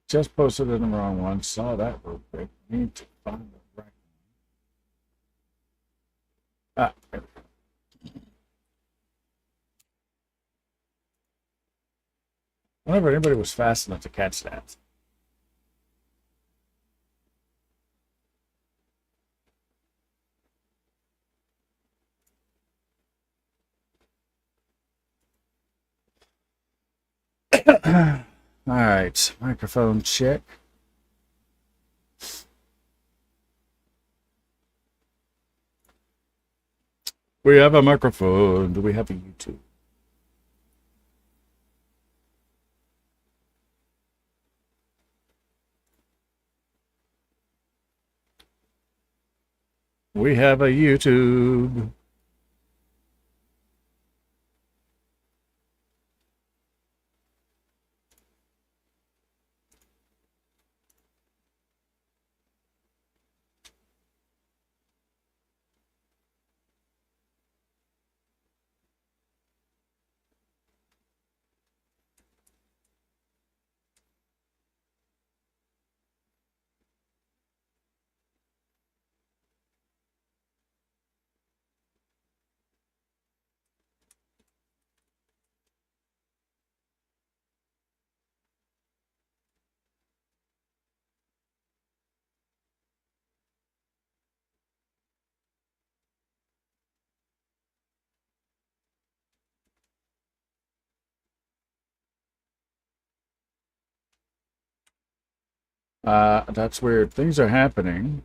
Just posted in the wrong one. Saw that real quick. Need to find the right one. Ah, there we go. I wonder if anybody was fast enough to catch that. All right, microphone check. We have a microphone. Do we have a YouTube? We have a YouTube. That's weird. Things are happening,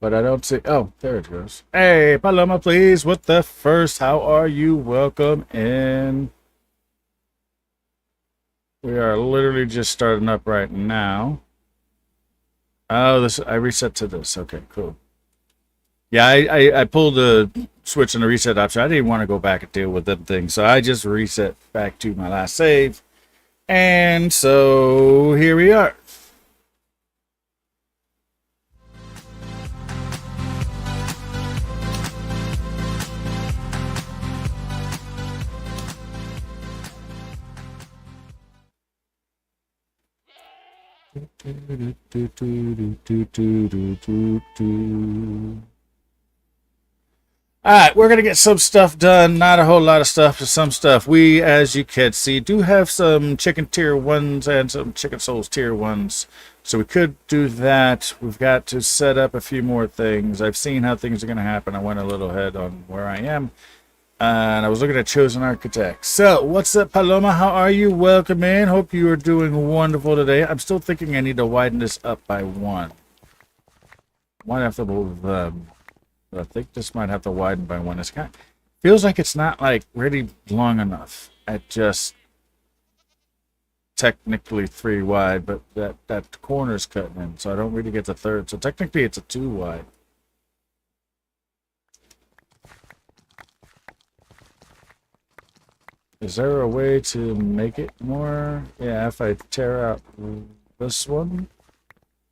but I don't see. Oh, there it goes. Hey, Paloma, please. What the first? How are you? Welcome in. We are literally just starting up right now. Oh, this I reset to this. Okay, cool. Yeah, I pulled the switch on the reset option. I didn't want to go back and deal with them things, so I just reset back to my last save. And so here we are. All right, we're going to get some stuff done. Not a whole lot of stuff, but some stuff. We, as you can see, do have some chicken tier 1s and some chicken souls tier 1s. So we could do that. We've got to set up a few more things. I've seen how things are going to happen. I went a little ahead on where I am. And I was looking at Chosen Architect. So, what's up, Paloma? How are you? Welcome in. Hope you are doing wonderful today. I'm still thinking I need to widen this up by 1. Might have to move I think this might have to widen by 1. It's kind of, feels like it's not like really long enough at just technically 3 wide, but that corner's cutting in, so I don't really get the third. So technically it's a 2 wide. Is there a way to make it more? Yeah, if I tear out this one.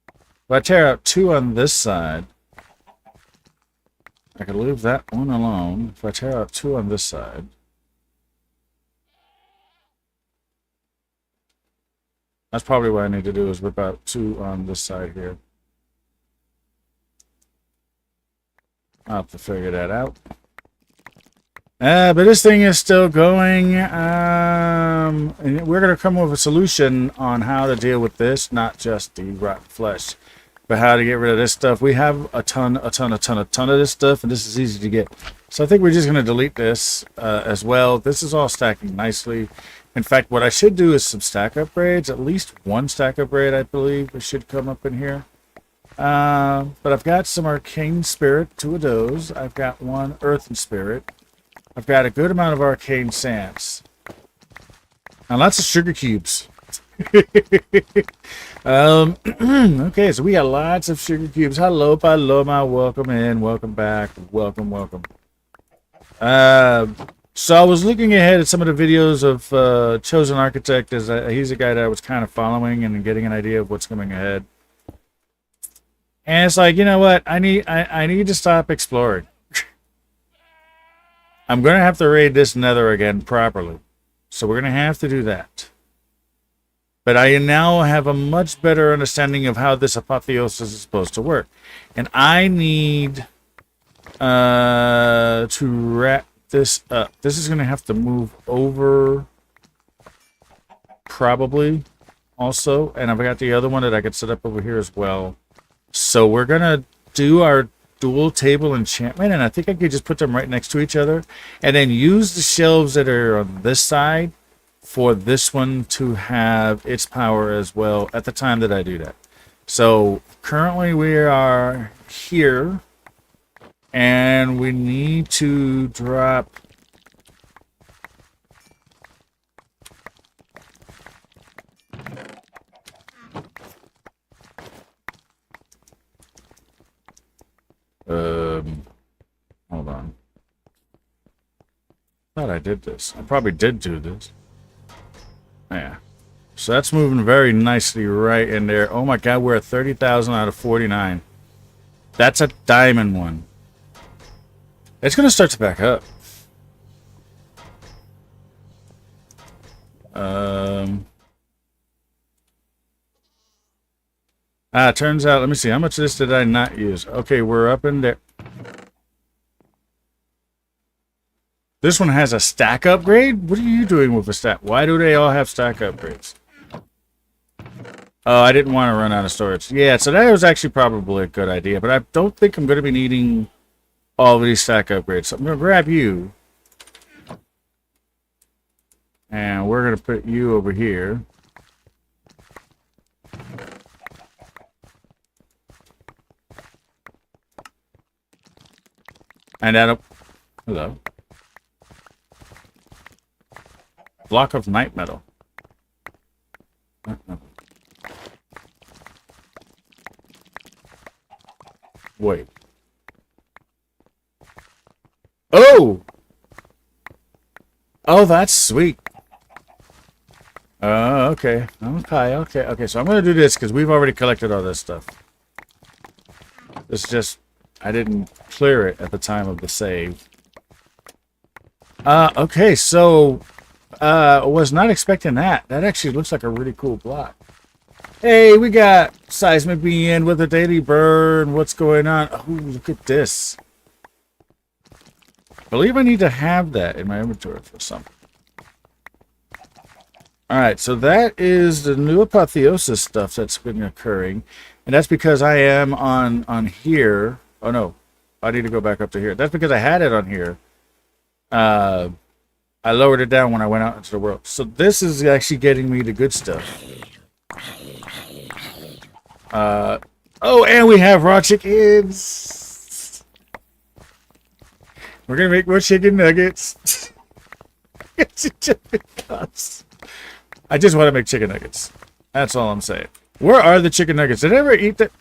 If I tear out 2 on this side, I could leave that one alone. If I tear out 2 on this side. That's probably what I need to do is rip out 2 on this side here. I'll have to figure that out. But this thing is still going. And we're going to come up with a solution on how to deal with this, not just the rotten flesh, but how to get rid of this stuff. We have a ton of this stuff, and this is easy to get. So I think we're just going to delete this as well. This is all stacking nicely. In fact, what I should do is some stack upgrades. At least 1 stack upgrade, I believe, should come up in here. But I've got some arcane spirit, 2 of those. I've got 1 earthen spirit. I've got a good amount of arcane sands. And lots of sugar cubes. Okay, so we got lots of sugar cubes. Hello, Paloma. Welcome in. Welcome back. Welcome. So I was looking ahead at some of the videos of Chosen Architect. As he's a guy that I was kind of following and getting an idea of what's coming ahead. And it's like, you know what? I need to stop exploring. I'm going to have to raid this nether again properly. So we're going to have to do that. But I now have a much better understanding of how this apotheosis is supposed to work. And I need to wrap this up. This is going to have to move over probably also. And I've got the other one that I could set up over here as well. So we're going to do our dual table enchantment. And I think I could just put them right next to each other. And then use the shelves that are on this side for this one to have its power as well at the time that I do that. So currently we are here. And we need to drop hold on. I thought I did this. I probably did do this. Yeah. So that's moving very nicely right in there. Oh my god, we're at 30,000 out of 49. That's a diamond one. It's going to start to back up. Turns out, let me see. How much of this did I not use? Okay, we're up in there. This one has a stack upgrade? What are you doing with a stack? Why do they all have stack upgrades? Oh, I didn't want to run out of storage. Yeah, so that was actually probably a good idea. But I don't think I'm going to be needing all of these stack upgrades. So I'm going to grab you. And we're going to put you over here. And that'll... Hello. Block of night metal. Wait. Oh! Oh, that's sweet. Okay. Okay. So I'm going to do this because we've already collected all this stuff. It's just... I didn't clear it at the time of the save. Okay, so... was not expecting that. That actually looks like a really cool block. Hey, we got Seismic being with a daily burn. What's going on? Oh, look at this. I believe I need to have that in my inventory for something. Alright, so that is the new apotheosis stuff that's been occurring. And that's because I am on here. Oh no, I need to go back up to here. That's because I had it on here. I lowered it down when I went out into the world. So this is actually getting me the good stuff. Oh, and we have raw chickens. We're gonna make more chicken nuggets. I just want to make chicken nuggets. That's all I'm saying. Where are the chicken nuggets? Did I ever eat that?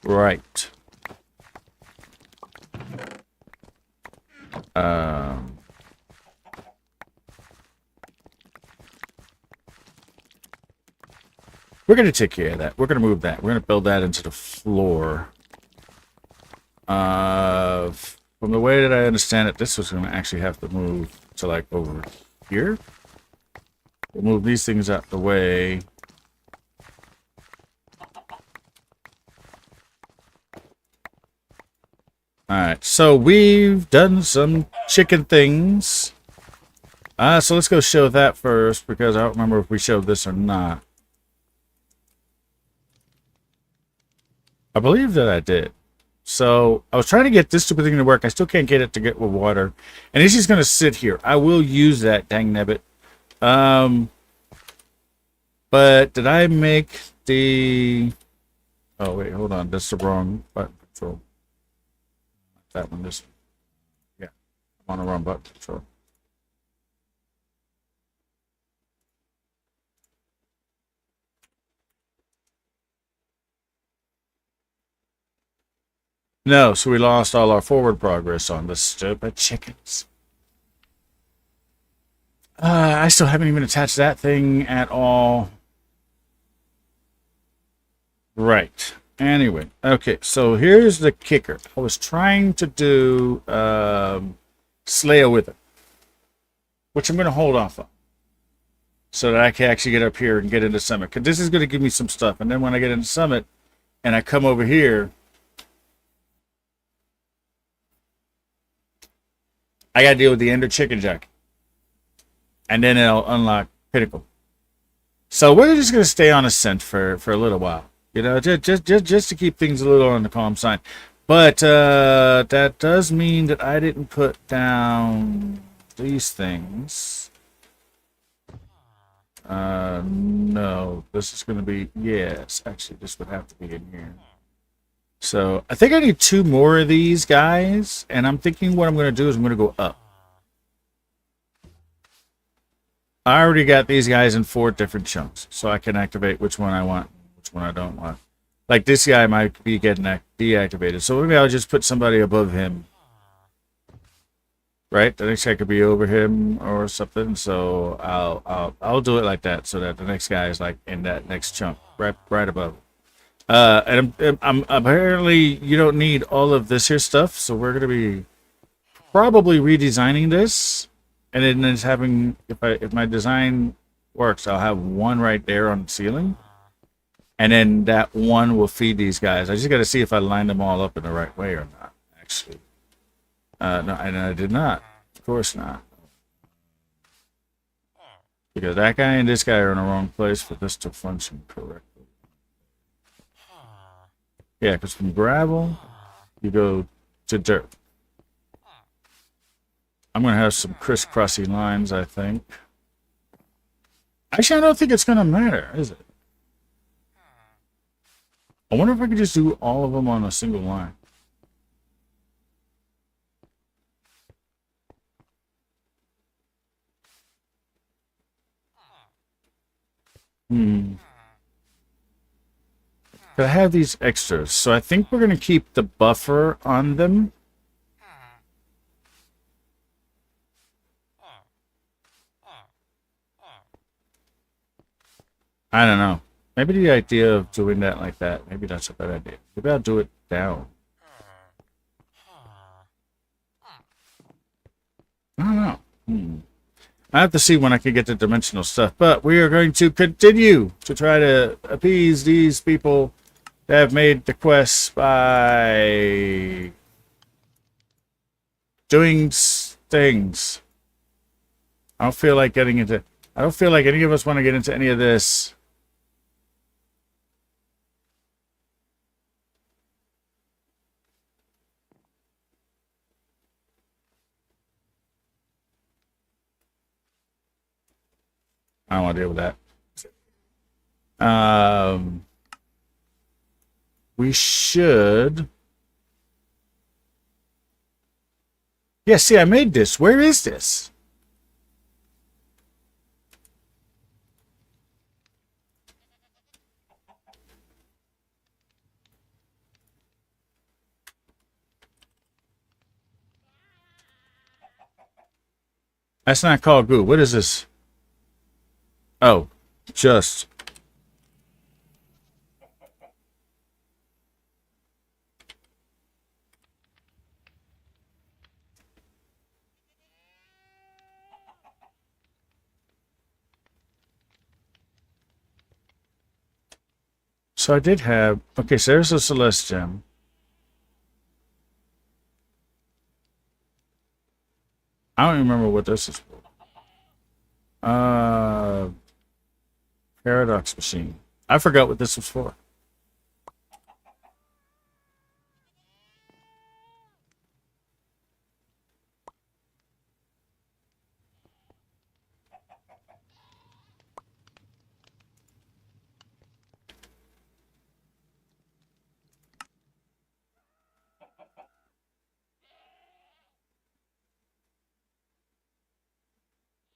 Right. We're going to take care of that. We're going to move that. We're going to build that into the floor. From the way that I understand it, this was going to actually have to move to like over here. We'll move these things out the way. Alright, so we've done some chicken things. So let's go show that first, because I don't remember if we showed this or not. I believe that I did. So I was trying to get this stupid thing to work. I still can't get it to get with water. And it's just going to sit here. I will use that, dang nabbit. But did I make the... Oh, wait, hold on. That's the wrong button control. That one is... Yeah, I'm on the wrong button control. No, so we lost all our forward progress on the stupid chickens. I still haven't even attached that thing at all. Right. Anyway, okay, so here's the kicker. I was trying to do Slayer with it. which I'm going to hold off on, so that I can actually get up here and get into Summit. Because this is going to give me some stuff. And then when I get into Summit and I come over here, I got to deal with the Ender Chicken Jack. And then it'll unlock Pinnacle. So we're just going to stay on Ascent for a little while. You know, just to keep things a little on the calm side. But that does mean that I didn't put down these things. No, this is going to be, yes, actually this would have to be in here. So I think I need 2 more of these guys, and I'm thinking what I'm going to do is I'm going to go up. I already got these guys in 4 different chunks, so I can activate which one I want, which one I don't want. Like this guy might be getting deactivated, so maybe I'll just put somebody above him. Right, the next guy could be over him or something. So I'll do it like that, so that the next guy is like in that next chunk, right above. And I'm apparently you don't need all of this here stuff, so we're gonna be probably redesigning this, and then just having if my design works, I'll have one right there on the ceiling, and then that one will feed these guys. I just got to see if I lined them all up in the right way or not, actually. No, and I did not. Of course not. Because that guy and this guy are in the wrong place for this to function correctly. Yeah, because from gravel, you go to dirt. I'm going to have some crisscrossy lines, I think. Actually, I don't think it's going to matter, is it? I wonder if I could just do all of them on a single line. But I have these extras, so I think we're going to keep the buffer on them. I don't know. Maybe the idea of doing that like that, maybe that's a bad idea. Maybe I'll do it down. I don't know. I have to see when I can get the dimensional stuff, but we are going to continue to try to appease these people that have made the quests by doing things. I don't feel like getting into... I don't feel like any of us want to get into any of this. I don't want to deal with that. We should... Yeah, see, I made this. Where is this? That's not called goo. What is this? Oh, just... So I did have... Okay, so there's a Celeste gem. I don't remember what this is for. Paradox machine. I forgot what this was for.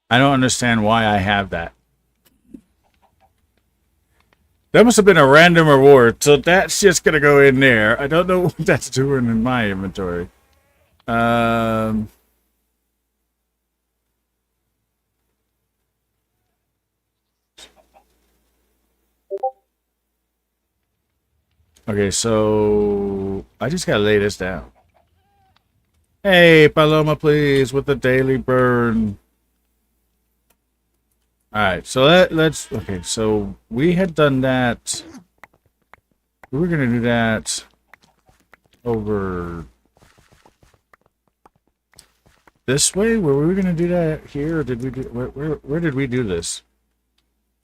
I don't understand why I have that. That must have been a random reward, so that's just gonna go in there. I don't know what that's doing in my inventory. Okay, so I just gotta lay this down. Hey, Paloma, please, with the daily burn. All right, so let's. Okay, so we had done that. We were gonna do that over this way. Were we gonna do that here, or did we do? Where did we do this?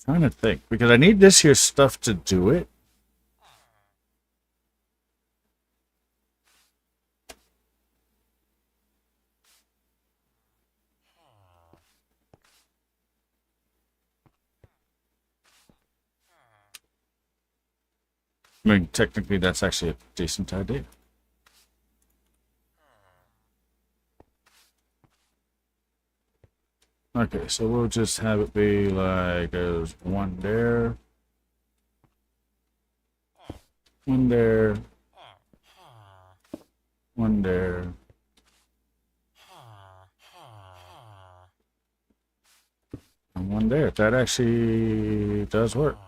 I'm trying to think because I need this here stuff to do it. I mean, technically, that's actually a decent idea. Okay, so we'll just have it be like there's one there, one there, one there, and one there. That actually does work.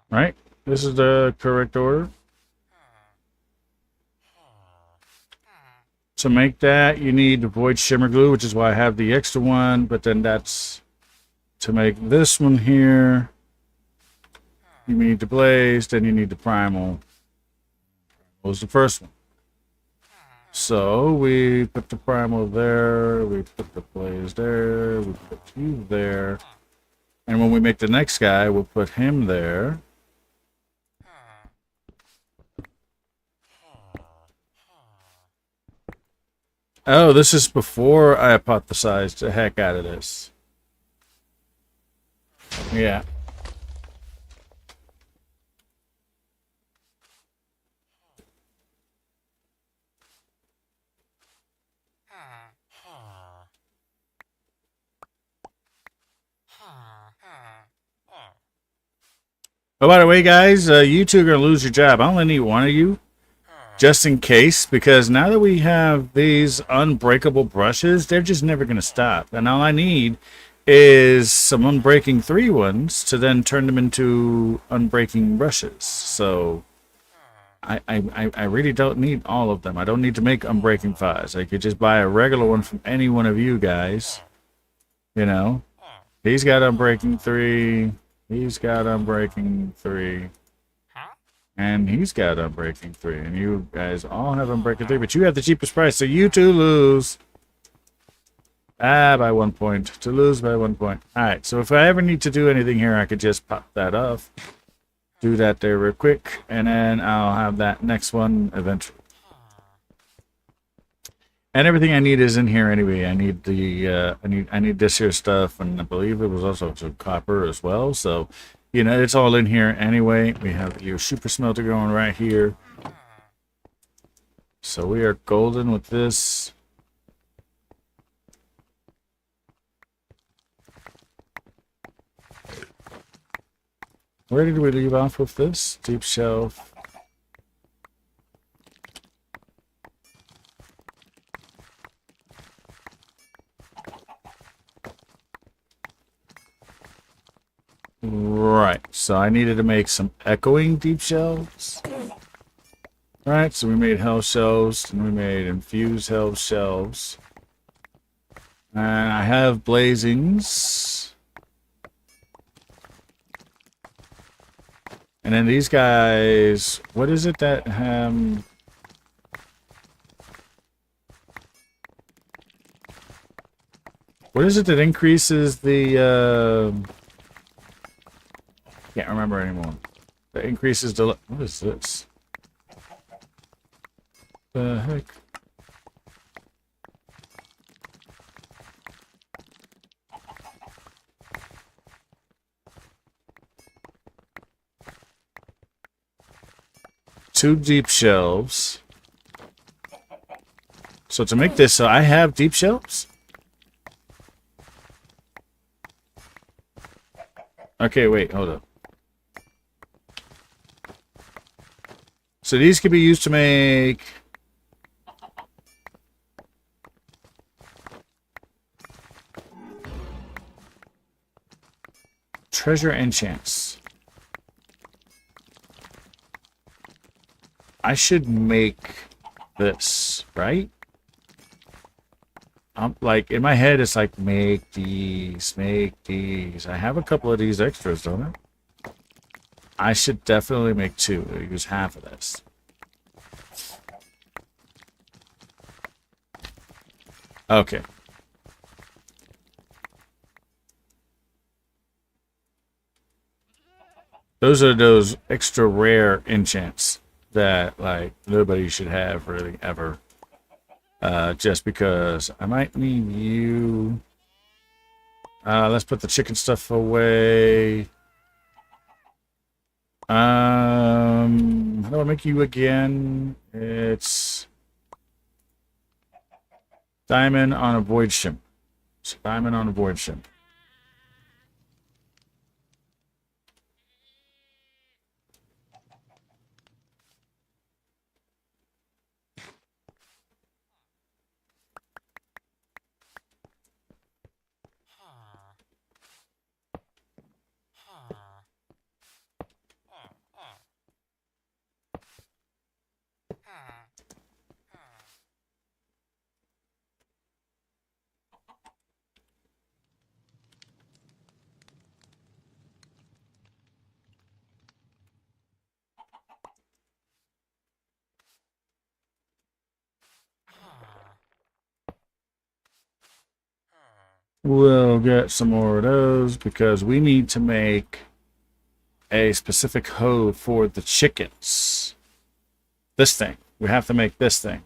Right? This is the correct order. To make that, you need the void shimmer glue, which is why I have the extra one, but then that's to make this one here. You need the blaze, then you need the primal. What was the first one? So we put the primal there, we put the blaze there, we put you there. And when we make the next guy, we'll put him there. Oh, this is before I hypothesized the heck out of this. Yeah. Oh, by the way, guys, you two are going to lose your job. I only need one of you, just in case, because now that we have these unbreakable brushes, they're just never going to stop. And all I need is some unbreaking 3 ones to then turn them into unbreaking brushes. So I really don't need all of them. I don't need to make unbreaking 5s. I could just buy a regular one from any one of you guys. You know, he's got unbreaking 3. He's got unbreaking 3. And he's got unbreaking 3. And you guys all have unbreaking 3, but you have the cheapest price, so you two lose. By 1 point. To lose by 1 point. Alright, so if I ever need to do anything here, I could just pop that off. Do that there real quick, and then I'll have that next one eventually. And everything I need is in here anyway. I need the I need this here stuff, and I believe it was also some copper as well. So, you know, it's all in here anyway. We have your super smelter going right here. So we are golden with this. Where did we leave off with this? Deep shelf. Right, so I needed to make some echoing deep shelves. Right, so we made hell shelves, and we made infused hell shelves. And I have blazings. And then these guys, what is it that what is it that increases the can't remember anymore. That increases the what is this? The heck? Two deep shelves. So to make this, I have deep shelves. Okay, wait, hold up. So these could be used to make treasure enchants. I should make this, right? Like, in my head, it's like, make these, make these. I have a couple of these extras, don't I? I should definitely make 2. Use half of this. Okay. Those are those extra rare enchants that, like, nobody should have, really, ever. Just because I might need you. Let's put the chicken stuff away. How do I make you again? It's diamond on a void shim. It's diamond on a void shim. We'll get some more of those because we need to make a specific hoe for the chickens. This thing. We have to make this thing.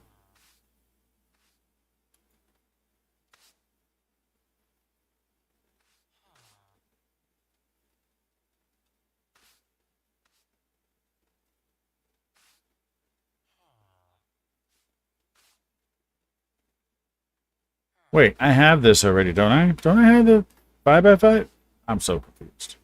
Wait, I have this already, don't I? Don't I have the 5x5? I'm so confused.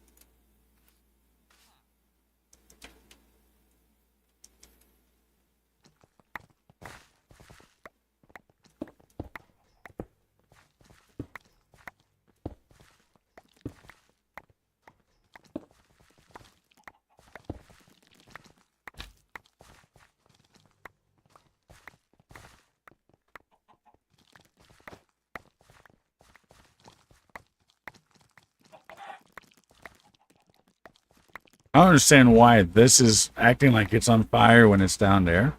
I don't understand why this is acting like it's on fire when it's down there.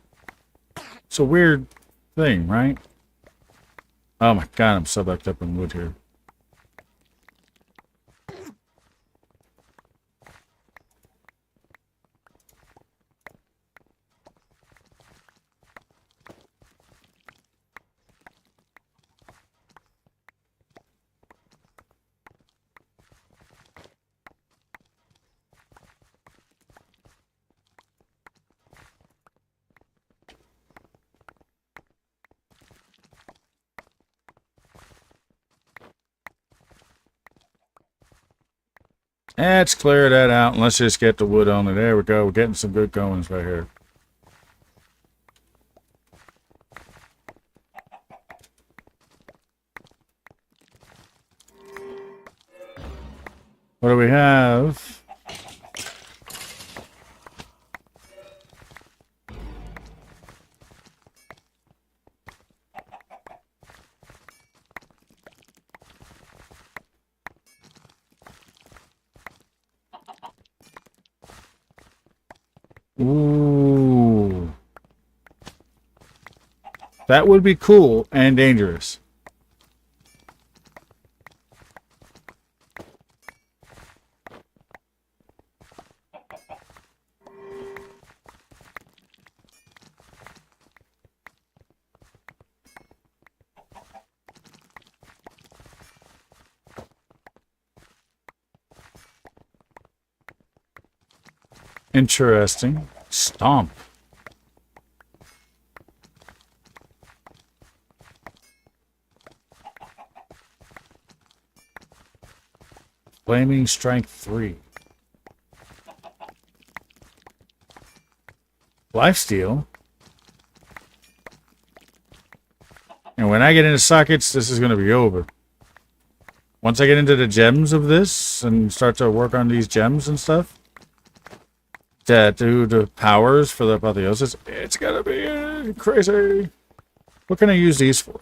It's a weird thing, right? Oh my god, I'm so backed up in wood here. Let's clear that out and let's just get the wood on it. There we go. We're getting some good goings right here. What do we have? Ooh. That would be cool and dangerous. Interesting. Stomp. Flaming Strength 3. Lifesteal. And when I get into sockets, this is going to be over. Once I get into the gems of this and start to work on these gems and stuff, to do the powers for the apotheosis, it's gonna be crazy. What can I use these for?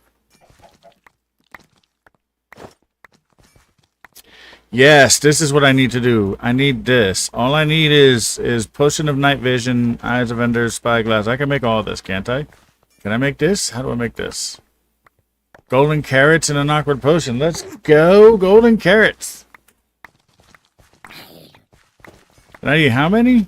Yes, this is what I need to do. I need this. All I need is potion of night vision, eyes of ender, spyglass. I can make all this, can't I? Can I make this? How do I make this? Golden carrots and an awkward potion. Let's go, golden carrots. And I need how many?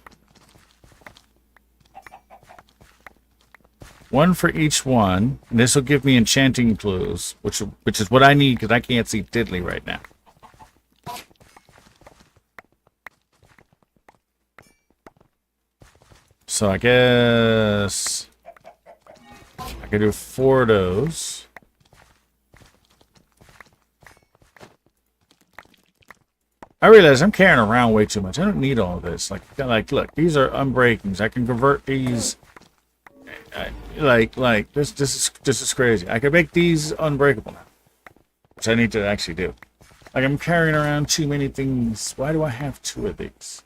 One for each one. And this will give me enchanting clues, which is what I need because I can't see diddly right now. So I guess I can do 4 of those. I realize I'm carrying around way too much. I don't need all of this. Like, look, these are unbreakings. I can convert these. Like this is crazy. I can make these unbreakable now, which I need to actually do. Like, I'm carrying around too many things. Why do I have 2 of these?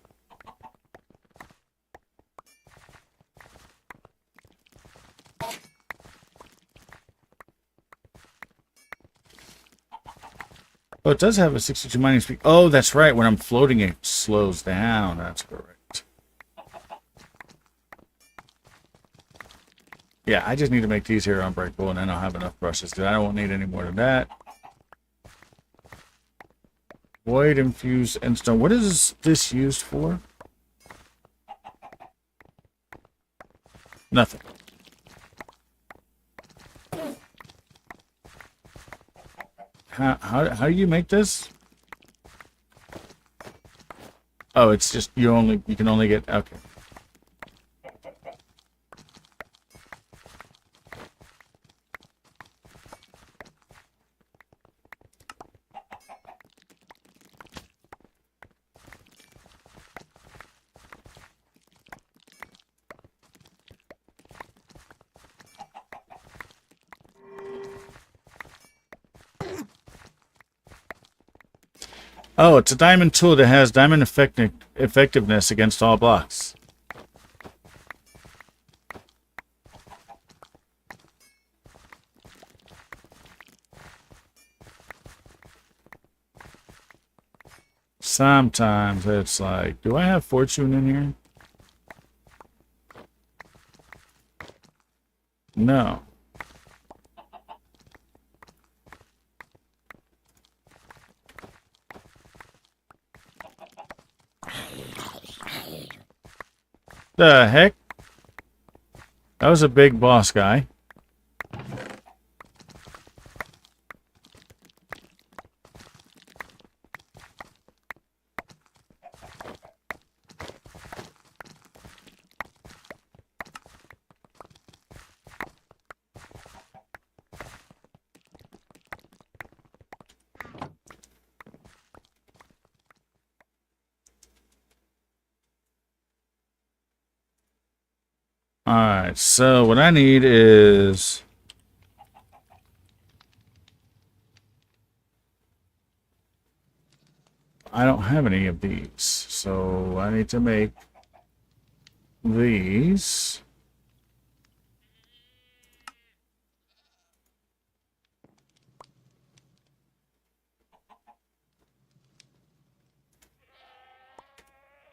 Oh, it does have a 62 mining speed. Oh, that's right. When I'm floating, it slows down. That's correct. Yeah, I just need to make these here unbreakable, and then I'll have enough brushes, because I won't need any more than that. Void infused endstone. What is this used for? Nothing. How do you make this? Oh, it's just you can only get okay. Oh, it's a diamond tool that has diamond effectiveness against all blocks. Sometimes it's like, do I have fortune in here? No. The heck? That was a big boss guy. Alright, so what I need is I don't have any of these, so I need to make these.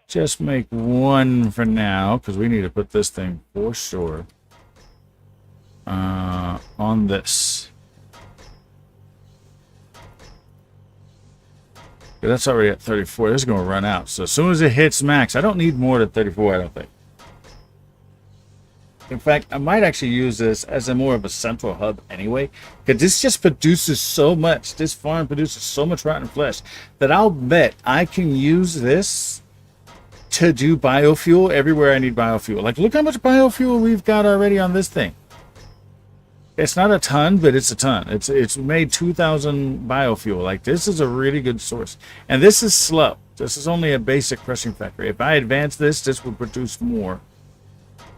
Just make one for now, because we need to put this thing for sure on this. That's already at 34. This is going to run out. So as soon as it hits max, I don't need more than 34, I don't think. In fact, I might actually use this as a more of a central hub anyway, because this just produces so much. This farm produces so much rotten flesh that I'll bet I can use this to do biofuel everywhere I need biofuel. Like, look how much biofuel we've got already on this thing. It's not a ton, but it's a ton. It's made 2,000 biofuel. Like, this is a really good source. And this is slow. This is only a basic crushing factory. If I advance this, this will produce more.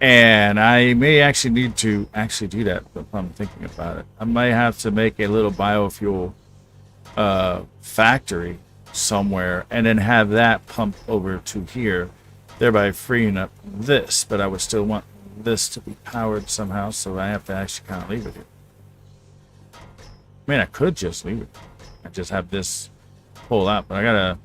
And I may actually need to actually do that if I'm thinking about it. I might have to make a little biofuel factory somewhere and then have that pump over to here thereby freeing up this, but I would still want this to be powered somehow, so I have to actually kind of leave it here. I mean, I could just leave it. I just have this pull out, but I gotta,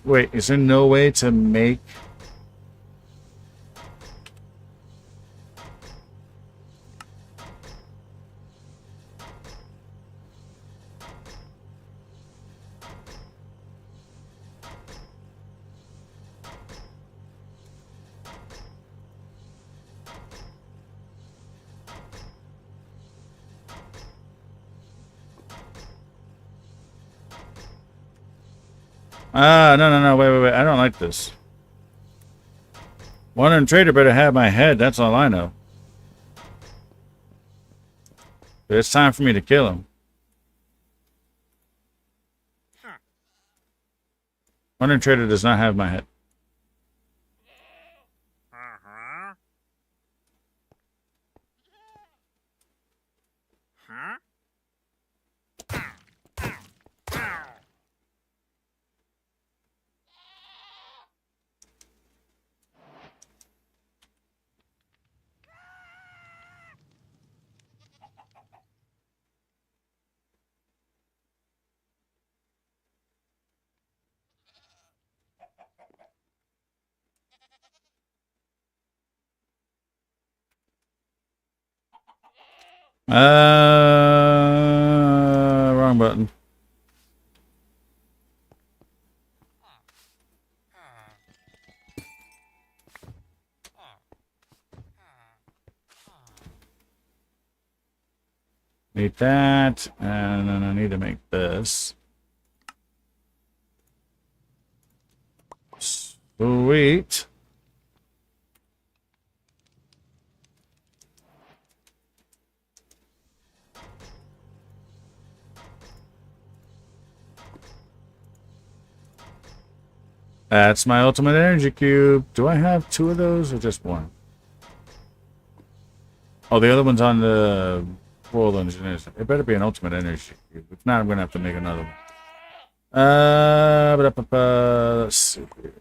wait, is there no way to make... no, wait. I don't like this. Wandering trader better have my head, that's all I know. But it's time for me to kill him. Wandering trader does not have my head. Wrong button. Need that, and then I need to make this. Sweet. That's my ultimate energy cube. Do I have 2 of those or just 1? Oh, the other one's on the world engineers. It better be an ultimate energy cube. If not, I'm gonna have to make another one. Let's see here.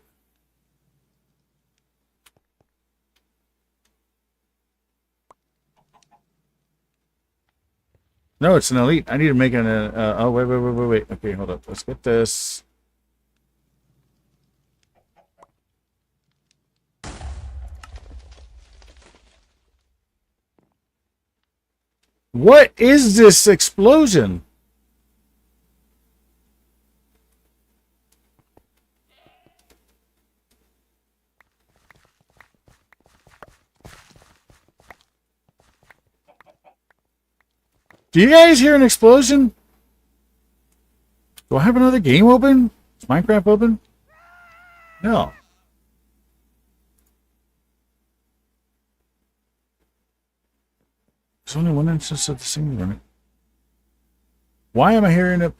No, it's an elite. I need to make an. Oh, wait. Okay, hold up. Let's get this. What is this explosion? Do you guys hear an explosion? Do I have another game open? Is Minecraft open? No. There's only one instance of the same limit. Why am I hearing it?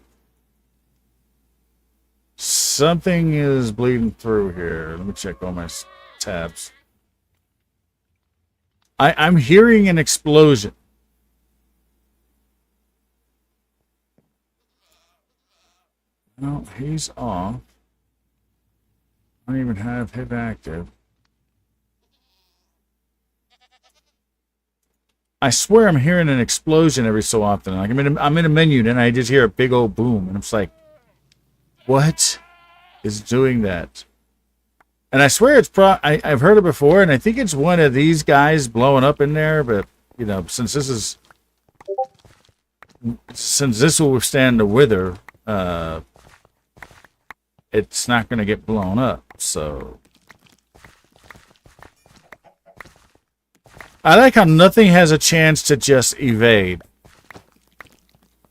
Something is bleeding through here. Let me check all my tabs. I'm hearing an explosion. No, he's off. I don't even have him active. I swear I'm hearing an explosion every so often. Like I'm in a menu and I just hear a big old boom and I'm just like, what is doing that? And I swear it's I've heard it before and I think it's one of these guys blowing up in there, but you know, since this will withstand the wither, it's not going to get blown up, so... I like how nothing has a chance to just evade.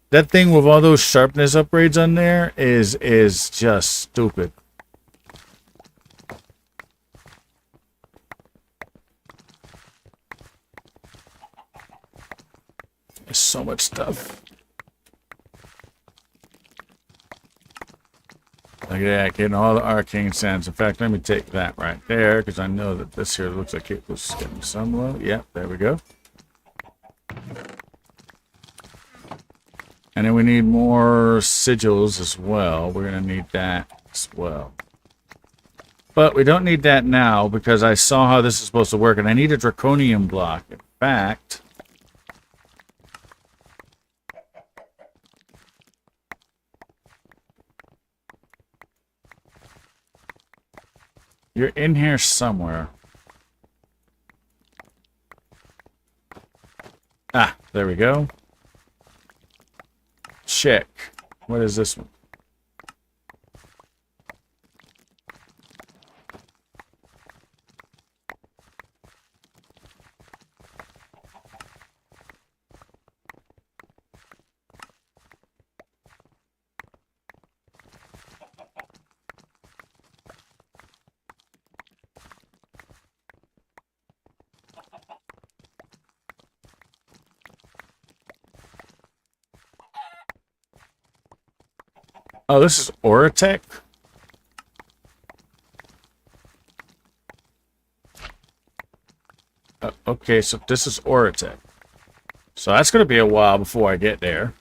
That thing with all those sharpness upgrades on there is just stupid. There's so much stuff. Look at that, getting all the arcane sands. In fact, let me take that right there, because I know that this here looks like it was getting some low. Yep, there we go. And then we need more sigils as well. We're going to need that as well. But we don't need that now, because I saw how this is supposed to work, and I need a draconium block. In fact... you're in here somewhere. Ah, there we go. Check. What is this one? Oh, this is Oratech? Okay, so this is Oratech. So that's going to be a while before I get there.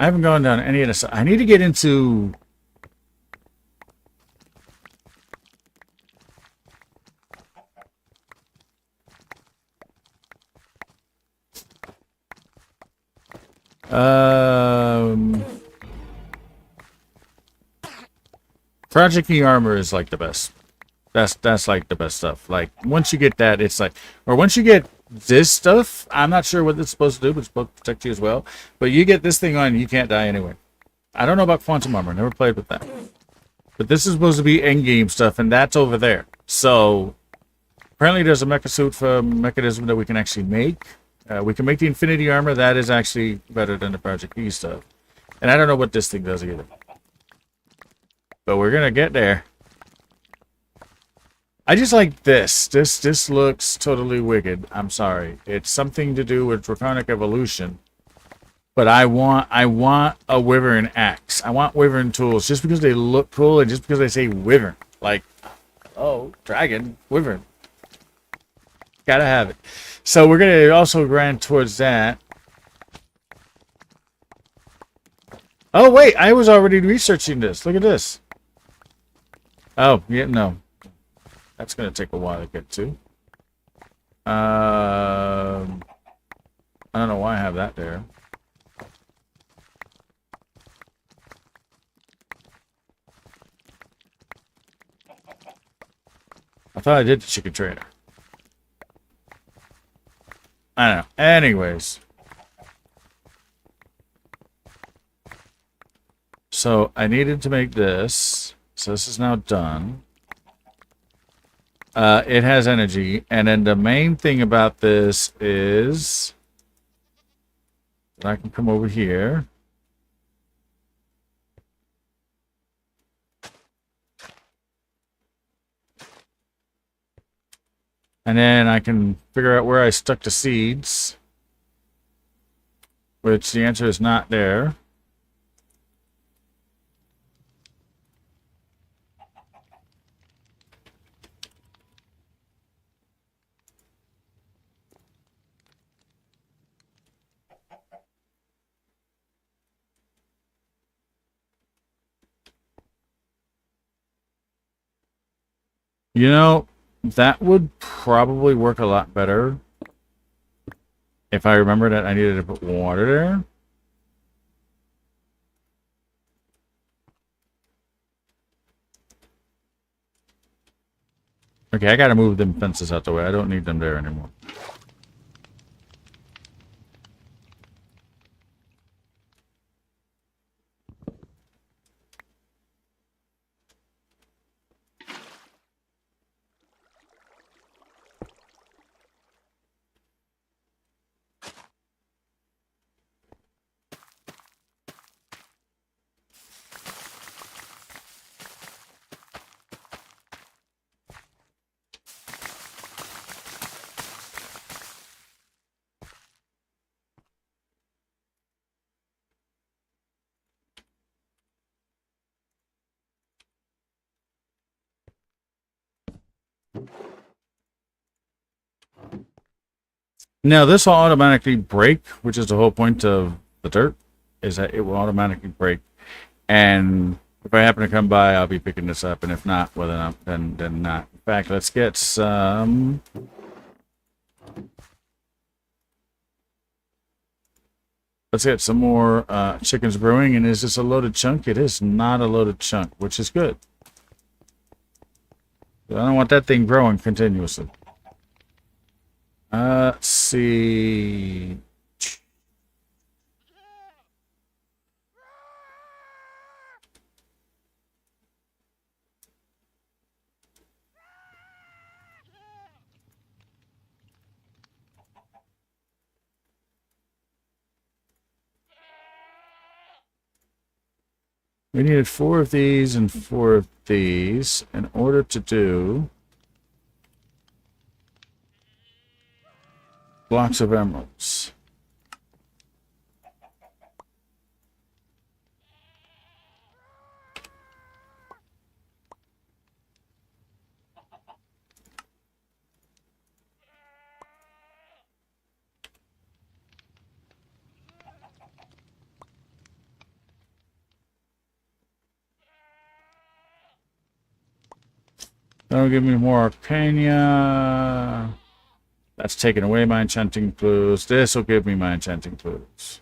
I haven't gone down any of this. I need to get into... Project E armor is like the best. That's like the best stuff. Like once you get that, it's like, or once you get this stuff, I'm not sure what it's supposed to do, but it's supposed to protect you as well. But you get this thing on, you can't die anyway. I don't know about quantum armor. Never played with that. But this is supposed to be end game stuff, and that's over there. So apparently, there's a mecha suit for mechanism that we can actually make. We can make the infinity armor. That is actually better than the Project E stuff. And I don't know what this thing does either. But we're gonna get there. I just like this. This looks totally wicked. I'm sorry. It's something to do with draconic evolution. But I want a wyvern axe. I want wyvern tools just because they look cool and just because they say wyvern. Like, oh, dragon, wyvern. Gotta have it. So we're gonna also grind towards that. Oh wait, I was already researching this. Look at this. Oh, yeah, no. That's going to take a while to get to. I don't know why I have that there. I thought I did the chicken trader. I don't know. Anyways. So, I needed to make this. So this is now done. It has energy. And then the main thing about this is that I can come over here. And then I can figure out where I stuck the seeds. Which the answer is not there. You know, that would probably work a lot better if I remember that I needed to put water there. Okay, I gotta move them fences out the way. I don't need them there anymore. Now this will automatically break, which is the whole point of the dirt, is that it will automatically break. And if I happen to come by, I'll be picking this up, and if not, well then not. In fact, let's get some. Let's get some more chickens brewing. And is this a loaded chunk? It is not a loaded chunk, which is good. I don't want that thing growing continuously. Let's see. We needed 4 of these and 4 of these in order to do blocks of emeralds. That'll give me more arcana. That's taking away my enchanting clues. This will give me my enchanting clues.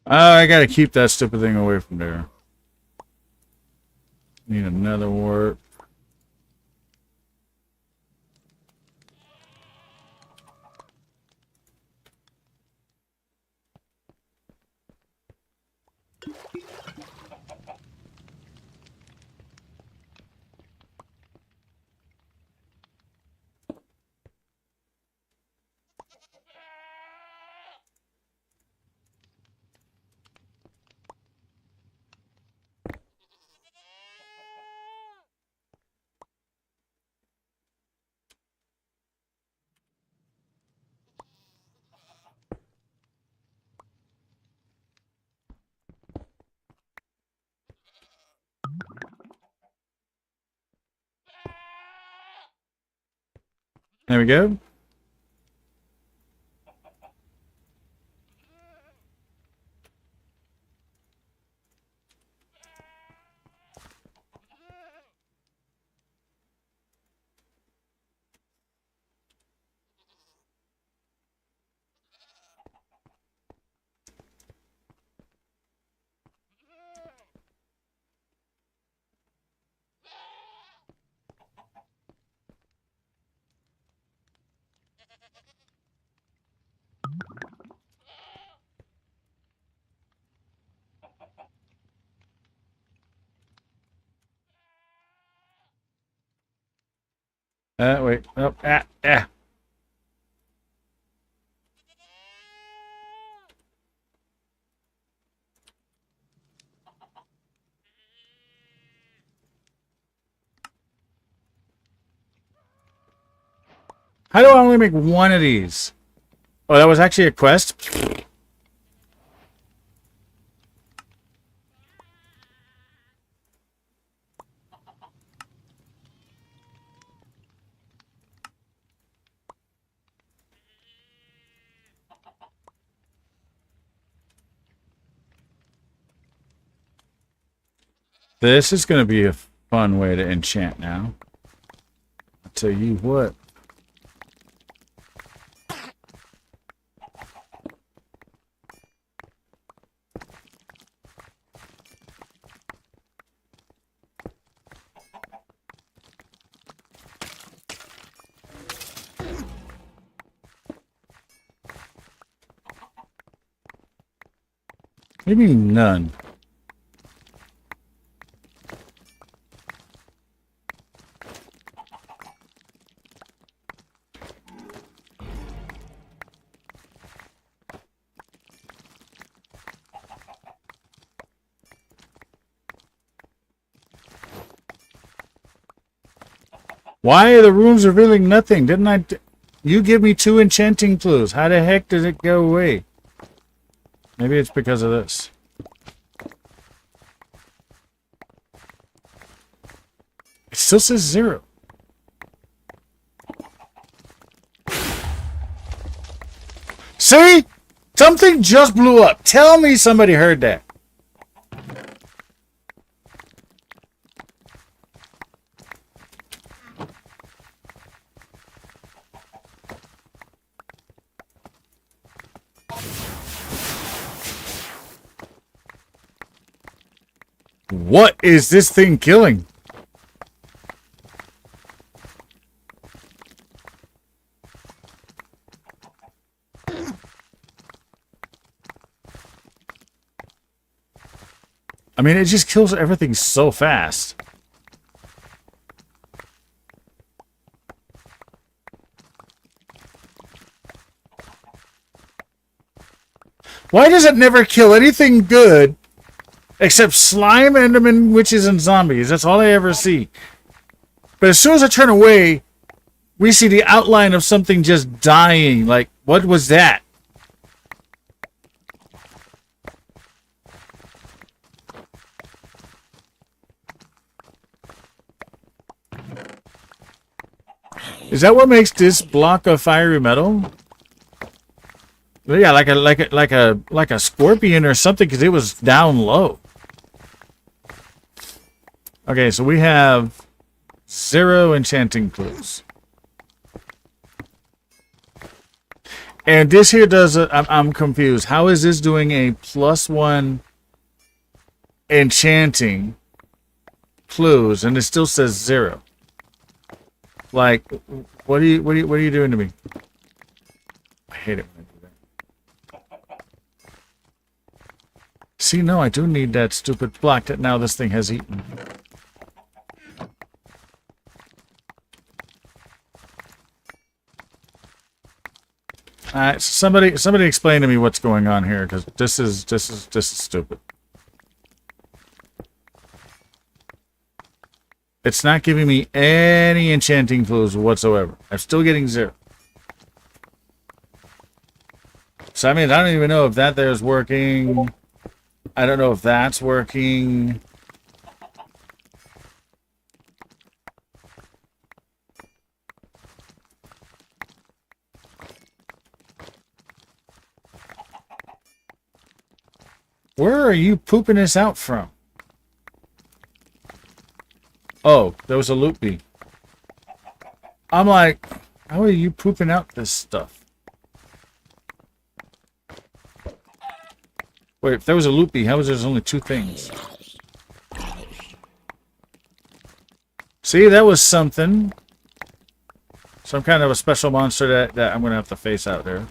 I gotta keep that stupid thing away from there. Need another warp. There we go. Wait. Oh, ah. How do I only make one of these? Oh, that was actually a quest? This is going to be a fun way to enchant now. I'll tell you what. What do you mean none? Why are the rooms revealing nothing? Didn't I... You give me 2 enchanting clues. How the heck did it go away? Maybe it's because of this. It still says 0. See? Something just blew up. Tell me somebody heard that. What is this thing killing? I mean, it just kills everything so fast. Why does it never kill anything good except slime, enderman, witches, and zombies? That's all I ever see. But as soon as I turn away, we see the outline of something just dying. Like, what was that? Is that what makes this block of fiery metal? Yeah, like a scorpion or something, because it was down low. Okay, so we have 0 enchanting clues. And this here does I'm confused. How is this doing a +1 enchanting clues and it still says 0? Like, what are you doing to me? I hate it when I do that. See, no, I do need that stupid block that now this thing has eaten. Alright, somebody explain to me what's going on here, because this is stupid. It's not giving me any enchanting clues whatsoever. I'm still getting 0. So I mean, I don't even know if that there's working. I don't know if that's working. Where are you pooping this out from? Oh, there was a loot bee. I'm like, how are you pooping out this stuff? Wait, if there was a loot bee, how was there's only 2 things? See, that was something. Some kind of a special monster that I'm going to have to face out there.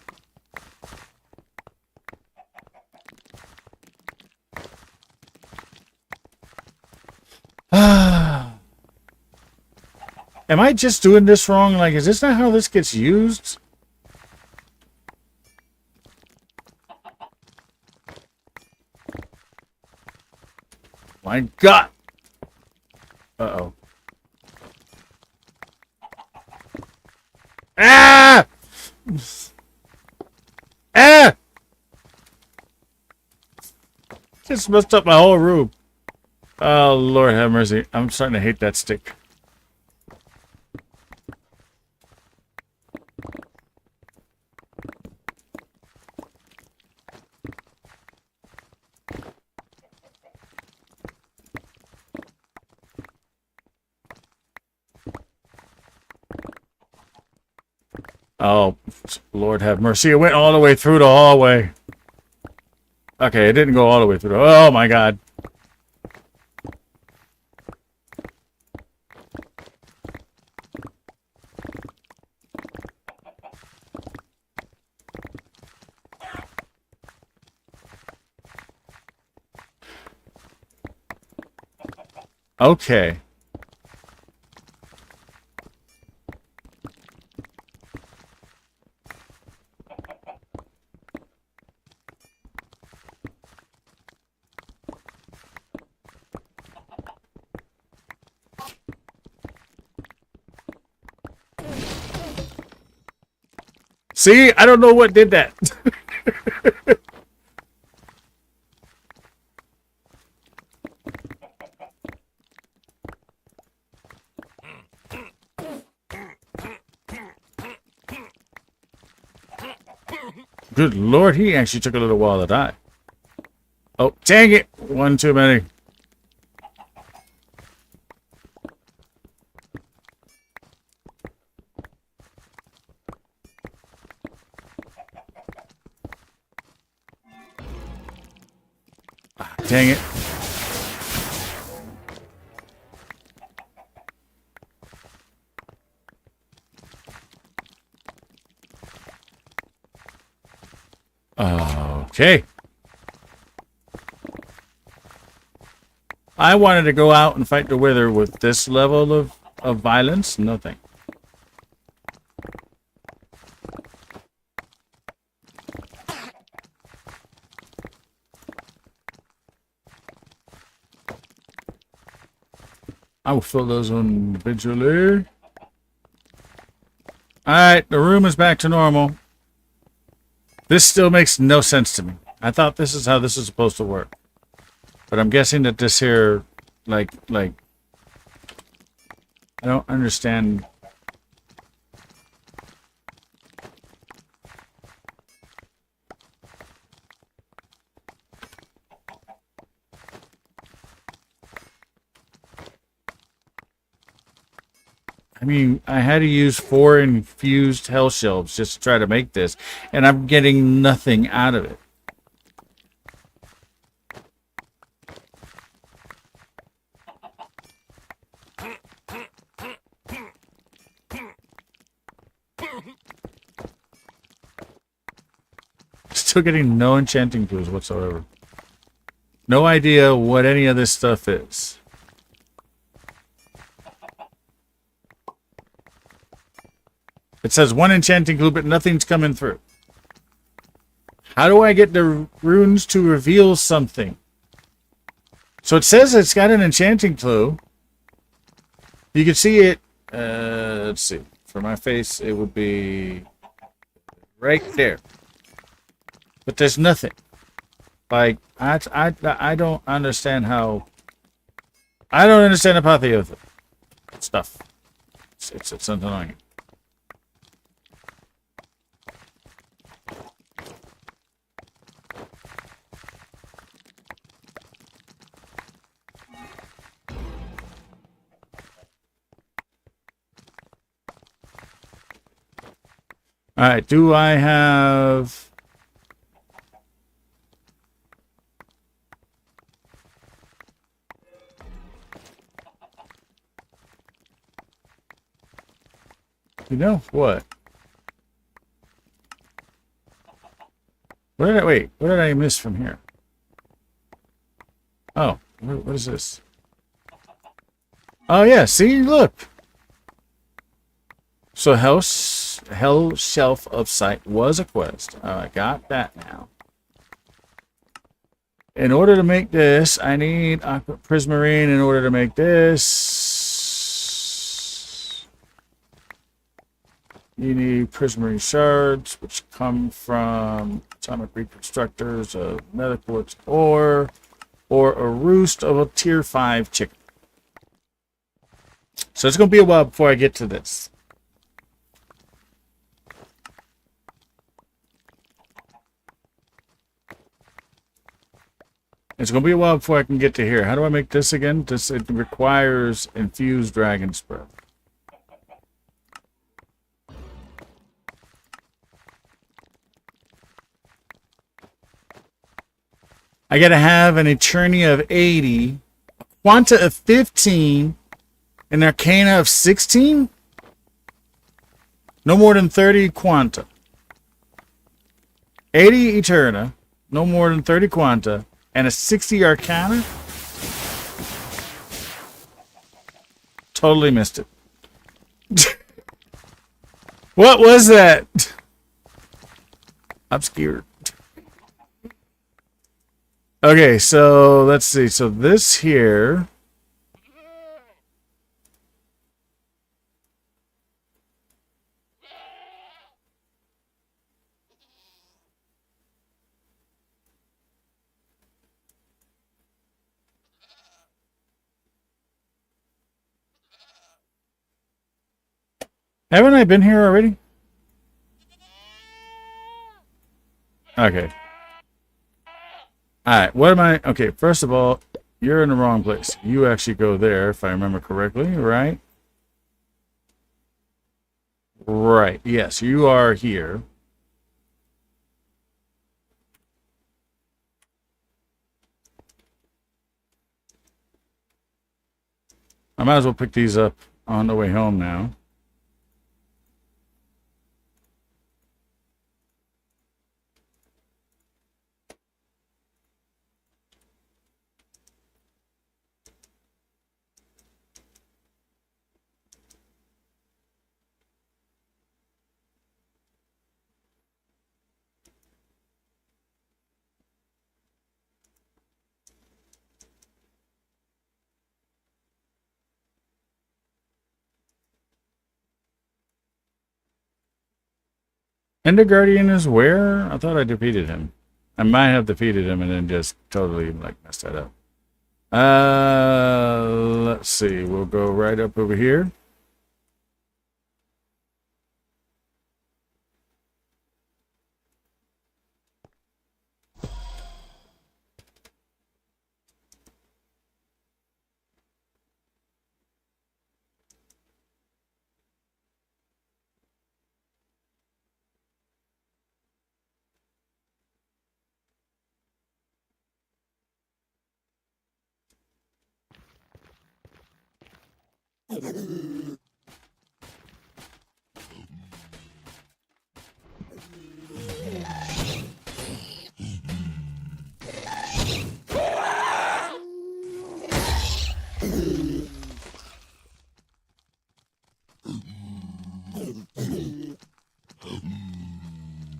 Am I just doing this wrong? Like, is this not how this gets used? My God! Uh-oh. Ah! Ah! Just messed up my whole room. Oh, Lord have mercy. I'm starting to hate that stick. Oh, Lord have mercy. It went all the way through the hallway. Okay, it didn't go all the way through. Oh, my God. Okay. See, I don't know what did that. Good Lord, he actually took a little while to die. Oh, dang it. One too many. Ah, dang it. Okay. I wanted to go out and fight the Wither with this level of violence. Nothing. I will fill those individually. Alright, the room is back to normal. This still makes no sense to me. I thought this is how this is supposed to work. But I'm guessing that this here, like, I don't understand. I mean, I had to use 4 infused hell shelves just to try to make this, and I'm getting nothing out of it. Still getting no enchanting clues whatsoever. No idea what any of this stuff is. It says 1 enchanting clue, but nothing's coming through. How do I get the runes to reveal something? So it says it's got an enchanting clue. You can see it. Let's see. For my face, it would be right there. But there's nothing. Like, I don't understand how... I don't understand the apotheosis stuff. It's annoying. Alright, do I have... You know what? What did I miss from here? Oh, what is this? Oh yeah, see, look. So Hell Shelf of Sight was a quest. Oh, I got that now. In order to make this, I need aqua prismarine. In order to make this, you need prismarine shards, which come from atomic reconstructors of nether quartz ore, or a roost of a tier 5 chicken. So it's going to be a while before I get to this. It's going to be a while before I can get to here. How do I make this again? It requires infused dragon's breath. I gotta have an Eternia of 80, Quanta of 15, an Arcana of 16? No more than 30 Quanta. 80 Eterna, no more than 30 Quanta, and a 60 Arcana? Totally missed it. What was that? I'm scared. Okay, so let's see. So this here. Haven't I been here already? Okay. Alright, what am I... Okay, first of all, you're in the wrong place. You actually go there, if I remember correctly, right? Right, yes, you are here. I might as well pick these up on the way home now. Ender Guardian is where? I thought I defeated him. I might have defeated him and then just totally like messed that up. Let's see. We'll go right up over here.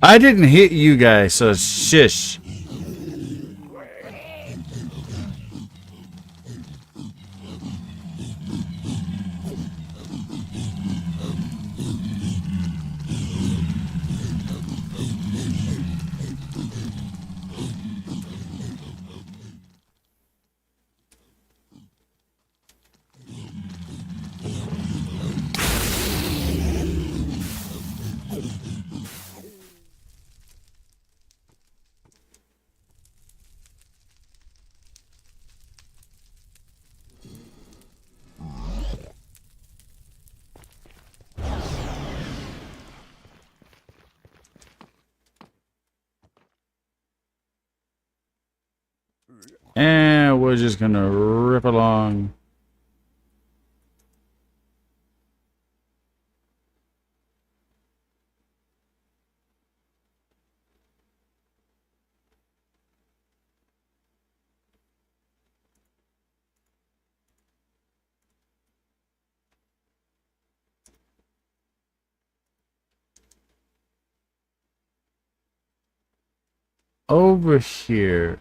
I didn't hit you guys, so shish. And we're just gonna rip along. Over here.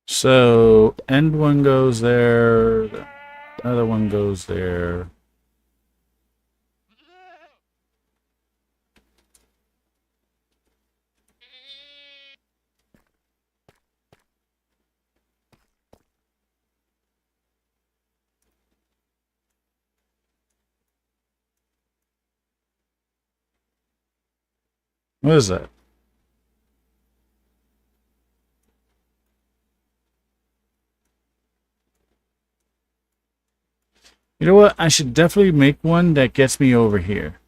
So, end one goes there, the other one goes there. What is that? You know what? I should definitely make one that gets me over here.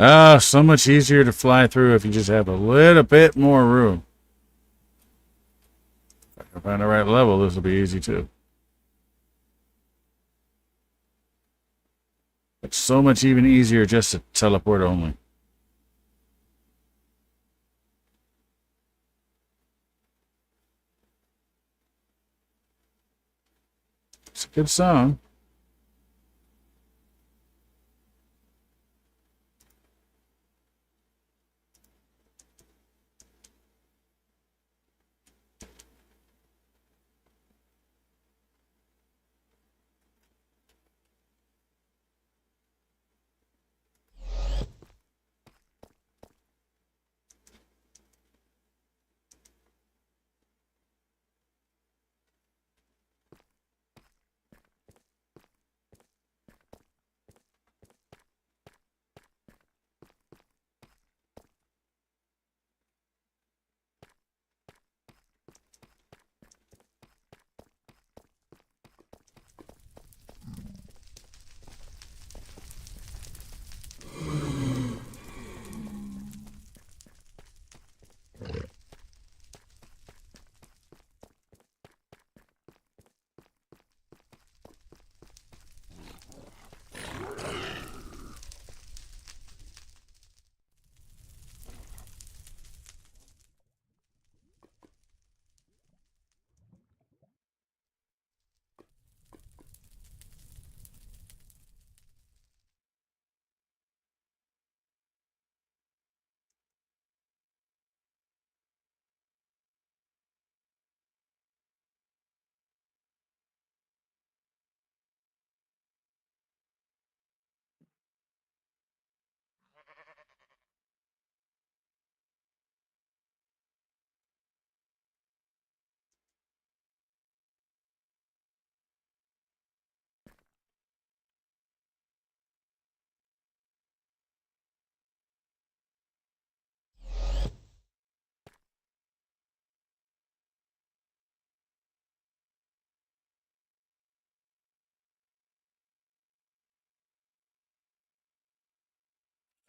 Ah, so much easier to fly through if you just have a little bit more room. If I find the right level, this will be easy too. It's so much even easier just to teleport only. It's a good song.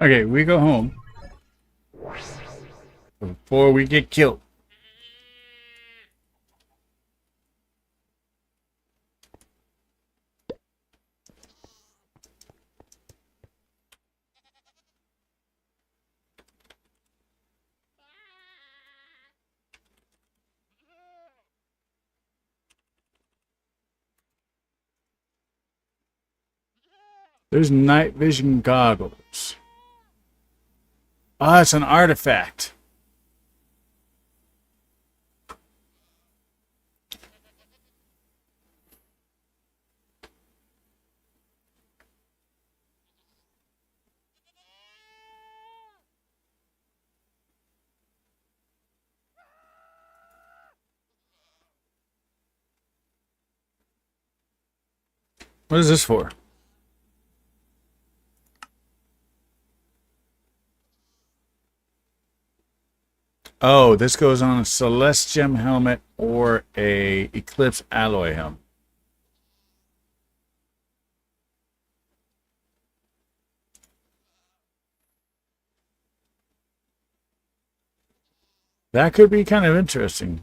Okay, we go home before we get killed. There's night vision goggles. Ah, it's an artifact. What is this for? Oh, this goes on a Celestium helmet or a Eclipse alloy helmet. That could be kind of interesting.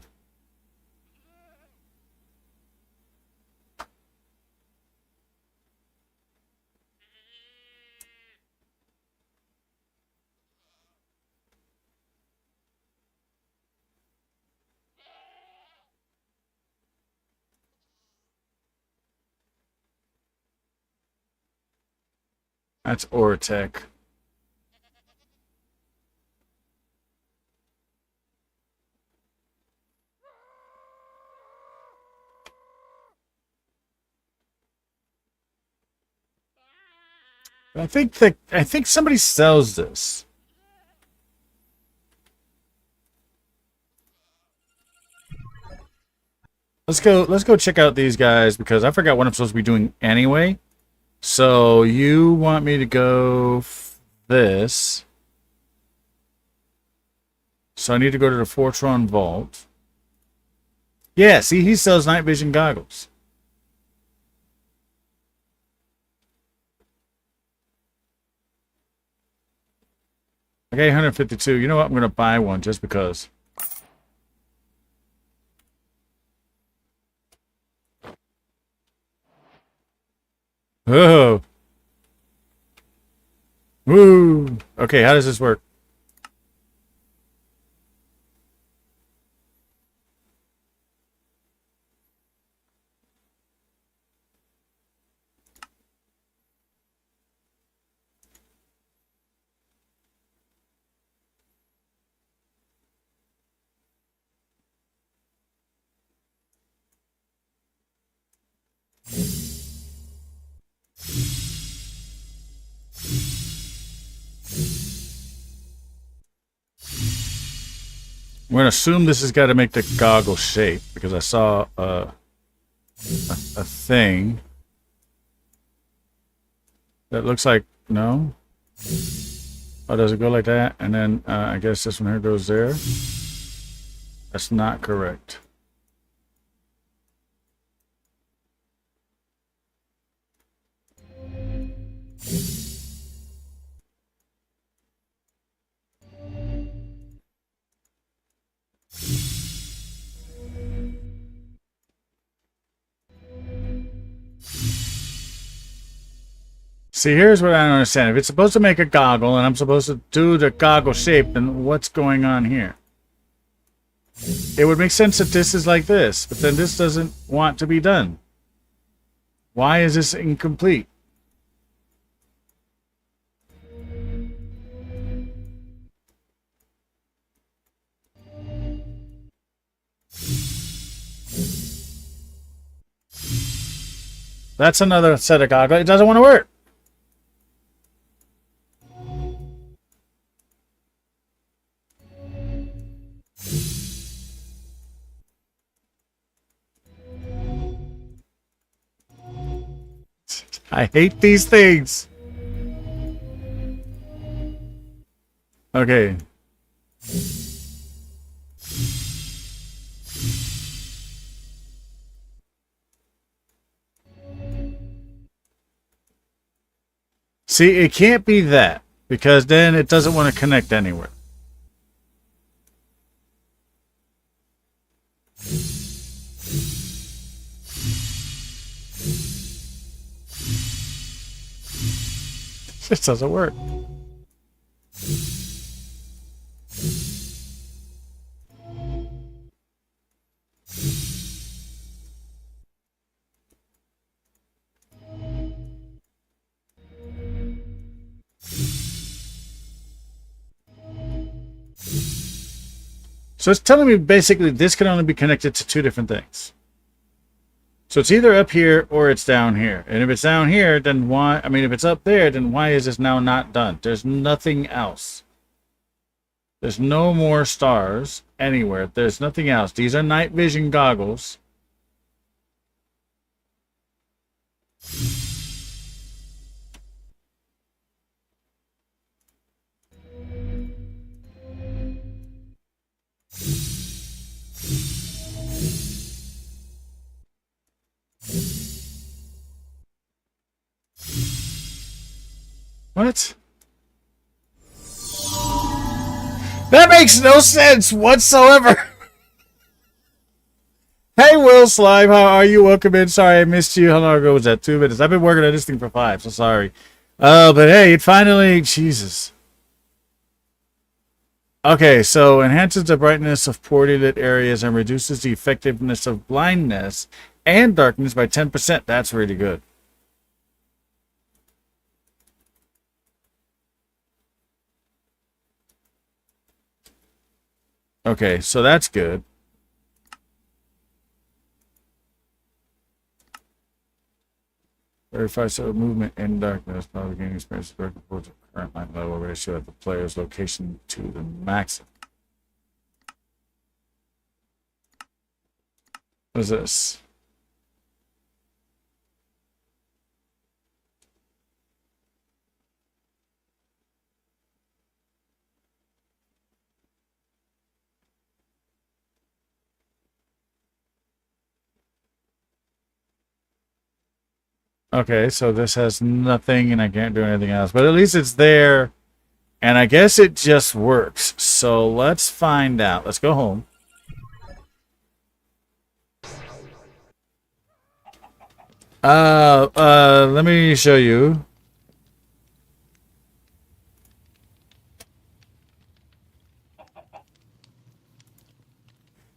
That's Ortec. I think somebody sells this. Let's go check out these guys because I forgot what I'm supposed to be doing anyway. So you want me to go this. So I need to go to the Fortron Vault. Yeah, see, he sells night vision goggles. Okay, 152. You know what? I'm going to buy one just because. Oh. Woo. Okay, how does this work? I'm going to assume this has got to make the goggle shape because I saw a thing that looks like, no? Oh, does it go like that? And then I guess this one here goes there. That's not correct. See, here's what I don't understand. If it's supposed to make a goggle and I'm supposed to do the goggle shape, then what's going on here? It would make sense that this is like this, but then this doesn't want to be done. Why is this incomplete? That's another set of goggles. It doesn't want to work. I hate these things. Okay. See, it can't be that because then it doesn't want to connect anywhere. This doesn't work. So it's telling me basically this can only be connected to two different things. So it's either up here or it's down here. And if it's down here, then why? I mean, if it's up there, then why is this now not done? There's nothing else. There's no more stars anywhere. There's nothing else. These are night vision goggles. What? That makes no sense whatsoever. Hey, Will Slime, how are you? Welcome in. Sorry I missed you. How long ago was that? 2 minutes. I've been working on this thing for 5, so sorry. But hey, it finally... Jesus. Okay, so enhances the brightness of poorly lit areas and reduces the effectiveness of blindness and darkness by 10%. That's really good. Okay, so that's good. Verify so movement in darkness. Probably gaining experience with the current light level ratio at the player's location to the maximum. What is this? Okay, so this has nothing and I can't do anything else. But at least it's there. And I guess it just works. So let's find out. Let's go home. Let me show you.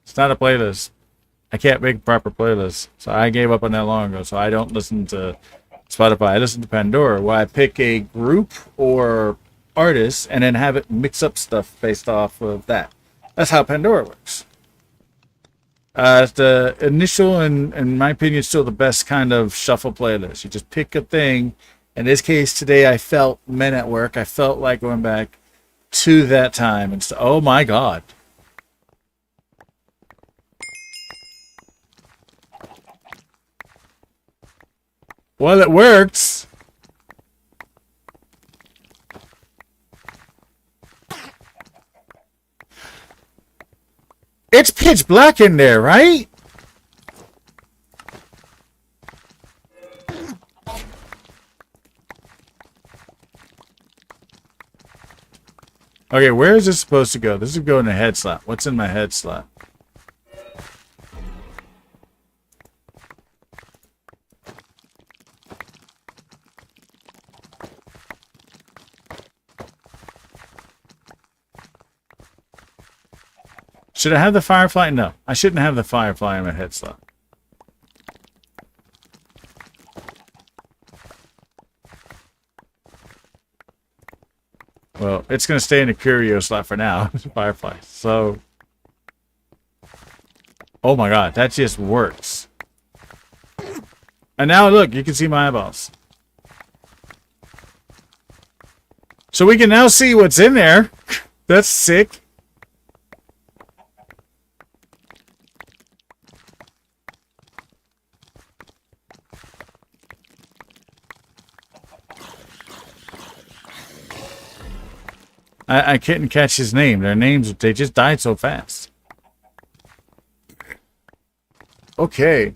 It's not a playlist. I can't make proper playlists. So I gave up on that long ago. So I don't listen to Spotify. I listen to Pandora, where I pick a group or artist and then have it mix up stuff based off of that. That's how Pandora works. It's the initial and, in my opinion, still the best kind of shuffle playlist. You just pick a thing. In this case, today I felt Men at Work. I felt like going back to that time. And so, oh my God. Well, it works. It's pitch black in there, right? Okay, where is this supposed to go? This is going in a head slot. What's in my head slot? Should I have the firefly? No, I shouldn't have the firefly in my head slot. Well, it's going to stay in the curio slot for now. Firefly. So, oh my God, that just works. And now look, you can see my eyeballs. So we can now see what's in there. That's sick. I couldn't catch his name. Their names, they just died so fast. Okay.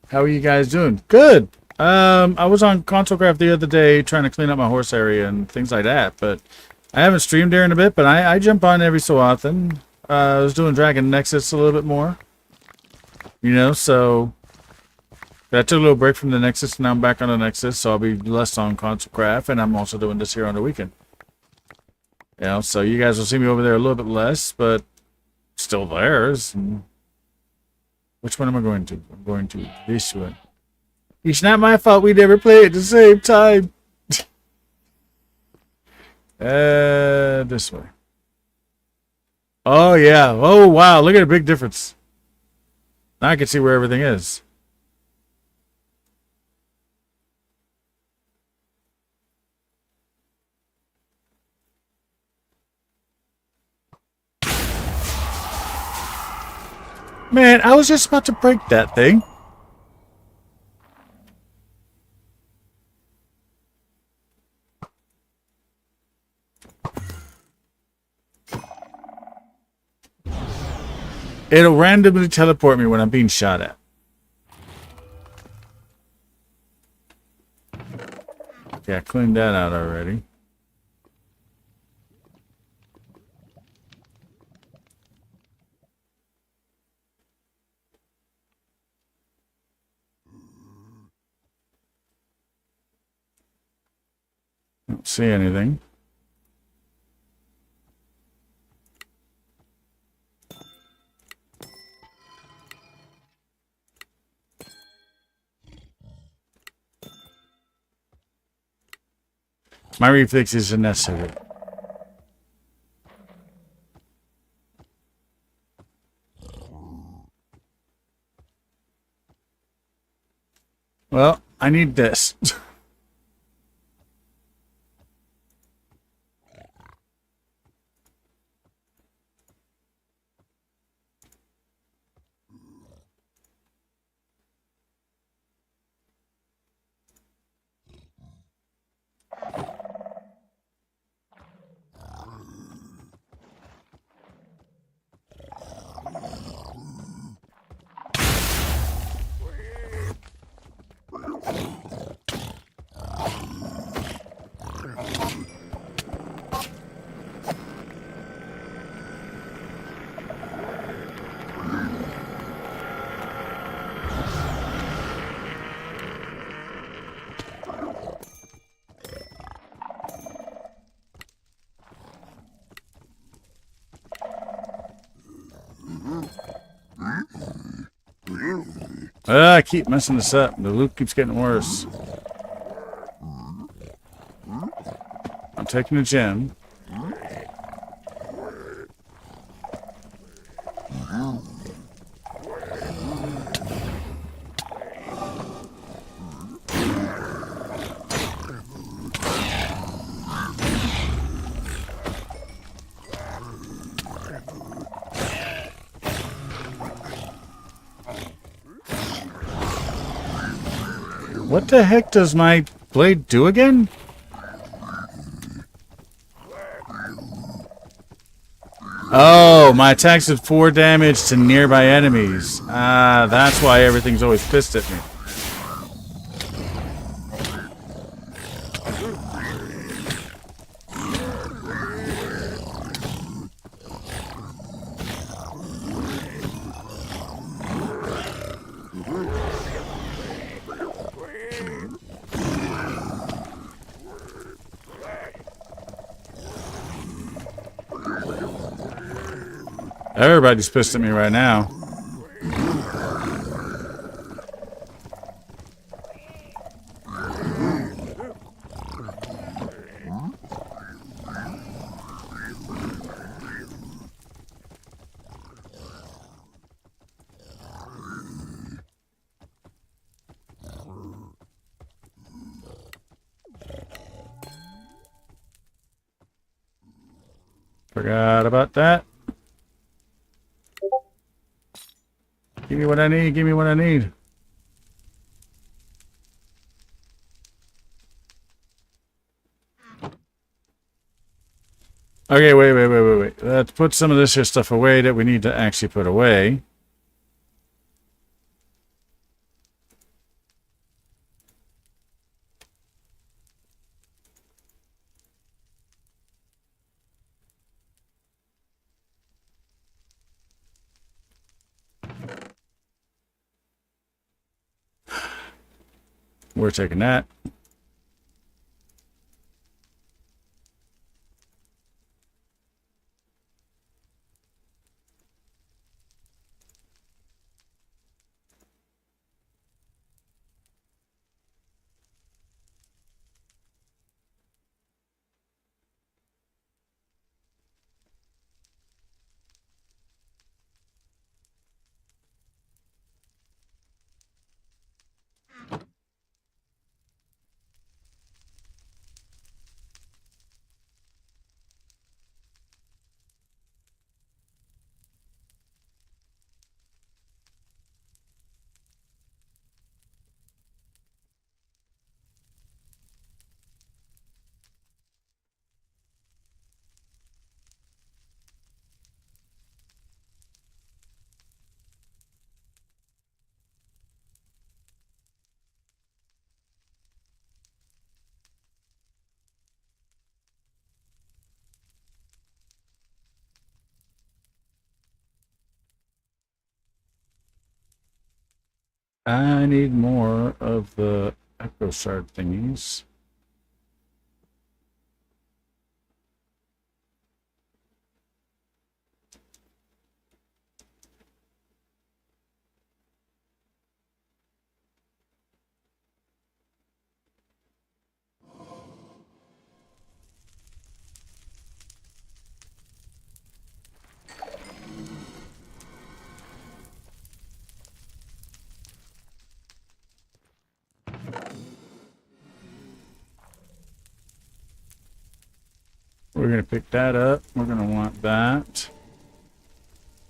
How are you guys doing? Good. I was on consolecraft the other day trying to clean up my horse area and things like that, but I haven't streamed there in a bit, but I jump on every so often. I was doing dragonnexus a little bit more. You know, so I took a little break from the Nexus, and now I'm back on the Nexus, so I'll be less on consolecraft, and I'm also doing this here on the weekend. You know, so you guys will see me over there a little bit less, but still there. Which one am I going to? I'm going to this one. It's not my fault we never play at the same time. This way. Oh, yeah. Oh, wow. Look at the big difference. Now I can see where everything is. Man, I was just about to break that thing. It'll randomly teleport me when I'm being shot at. Okay, I cleaned that out already. Don't see anything. My reflex isn't necessary. Well, I need this. I keep messing this up. The loot keeps getting worse. I'm taking a gem. What the heck does my blade do again? Oh, my attacks did 4 damage to nearby enemies. That's why everything's always pissed at me. Everybody's pissed at me right now. Forgot about that. Give me what I need, give me what I need. Okay, wait. Let's put some of this here stuff away that we need to actually put away. We're taking that. I need more of the echo shard thingies. We're going to pick that up. We're going to want that.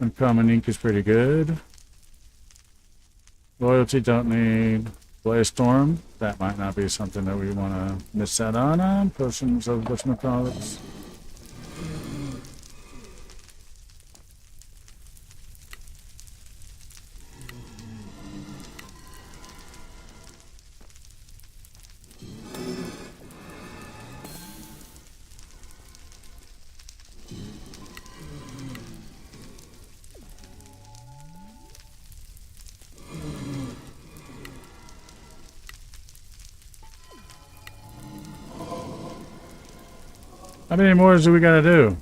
Uncommon ink is pretty good. Loyalty don't need. Blaze-storm. That might not be something that we want to miss out on. Potions of whatchamacallits. How many more do we gotta do?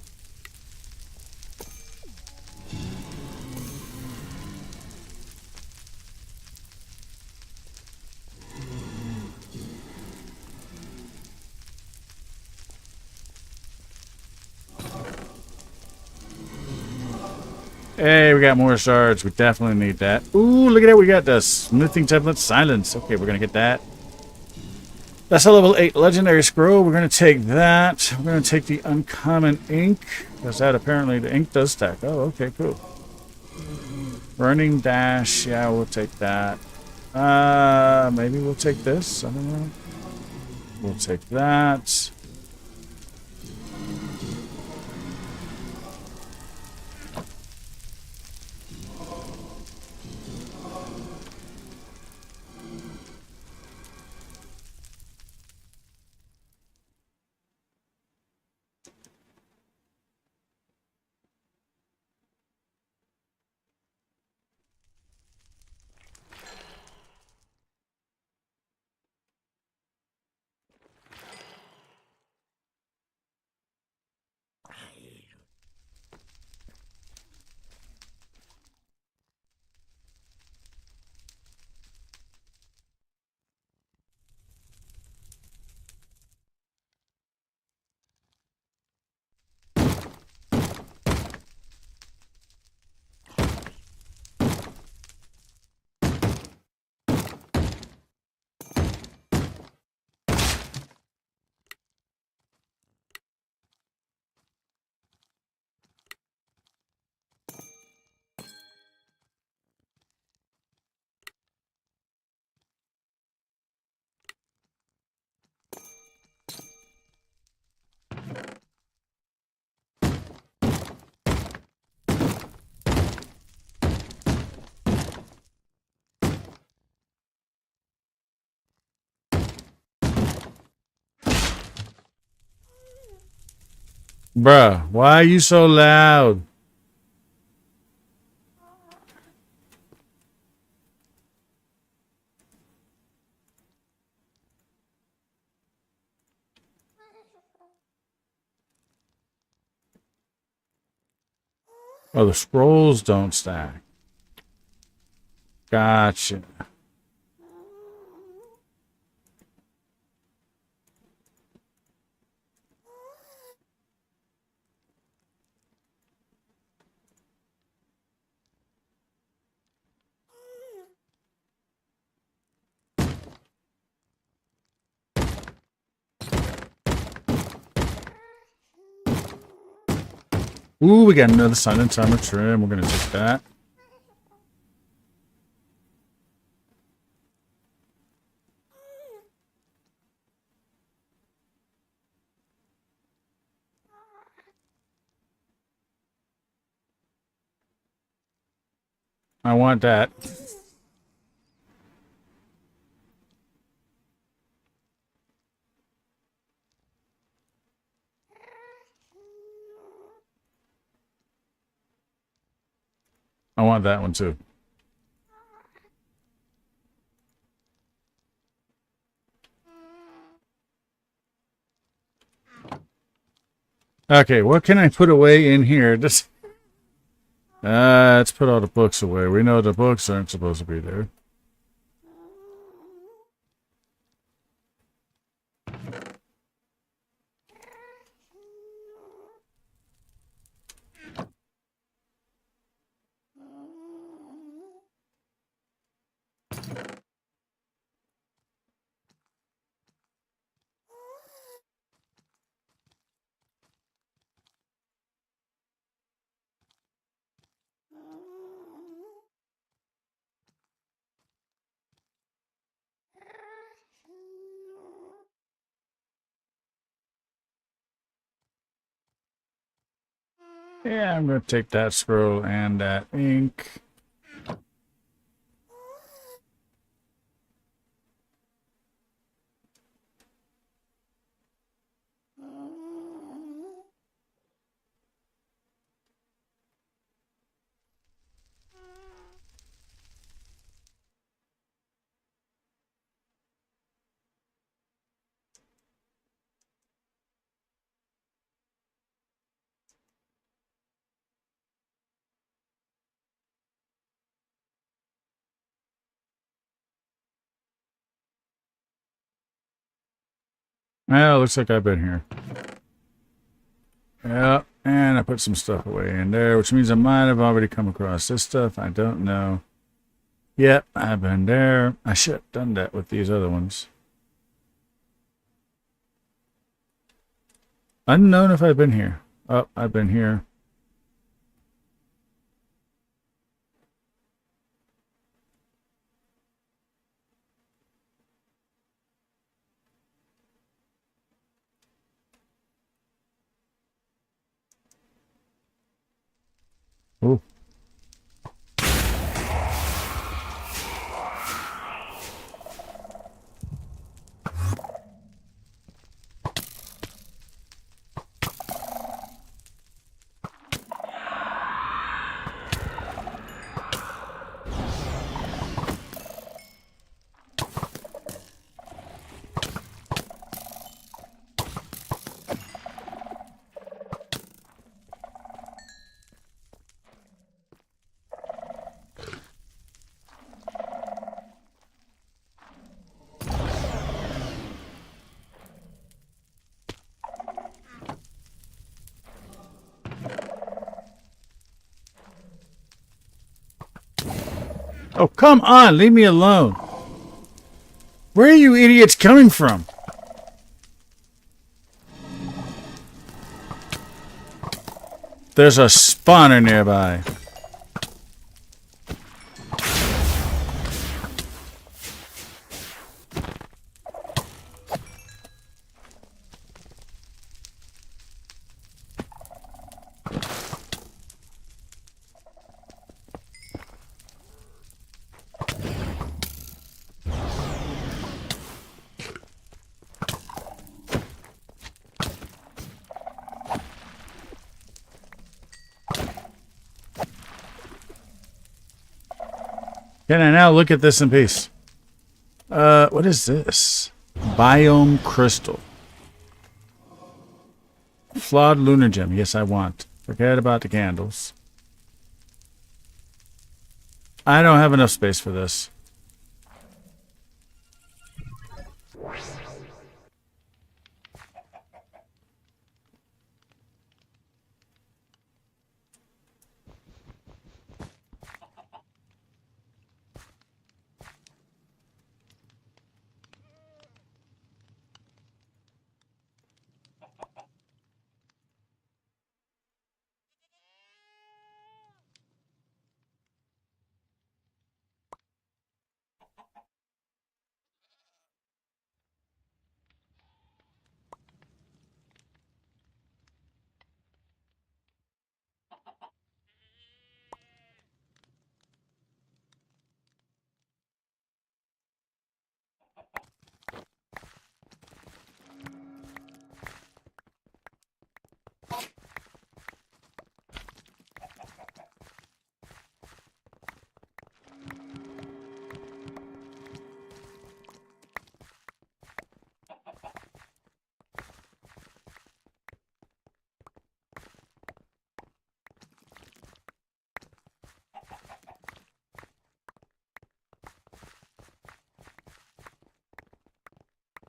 Hey, we got more shards. We definitely need that. Ooh, look at that. We got the smithing template silence. Okay, we're gonna get that. That's a level 8 legendary scroll. We're going to take that. We're going to take the uncommon ink. Because that apparently the ink does stack. Oh, okay, cool. Burning dash. Yeah, we'll take that. Maybe we'll take this. I don't know. We'll take that. Bruh, why are you so loud? Oh, the scrolls don't stack. Gotcha. Ooh, we got another silent timer trim. We're going to take that. I want that. I want that one too. Okay, what can I put away in here? Just let's put all the books away. We know the books aren't supposed to be there. Yeah, I'm going to take that scroll and that ink. Well, looks like I've been here. Yeah, and I put some stuff away in there, which means I might have already come across this stuff. I don't know. Yep, I've been there. I should have done that with these other ones. Unknown if I've been here. Oh, I've been here. Oh. Oh, come on, leave me alone. Where are you idiots coming from? There's a spawner nearby. Can I now look at this in peace? What is this? Biome crystal. Flawed lunar gem. Yes, I want. Forget about the candles. I don't have enough space for this.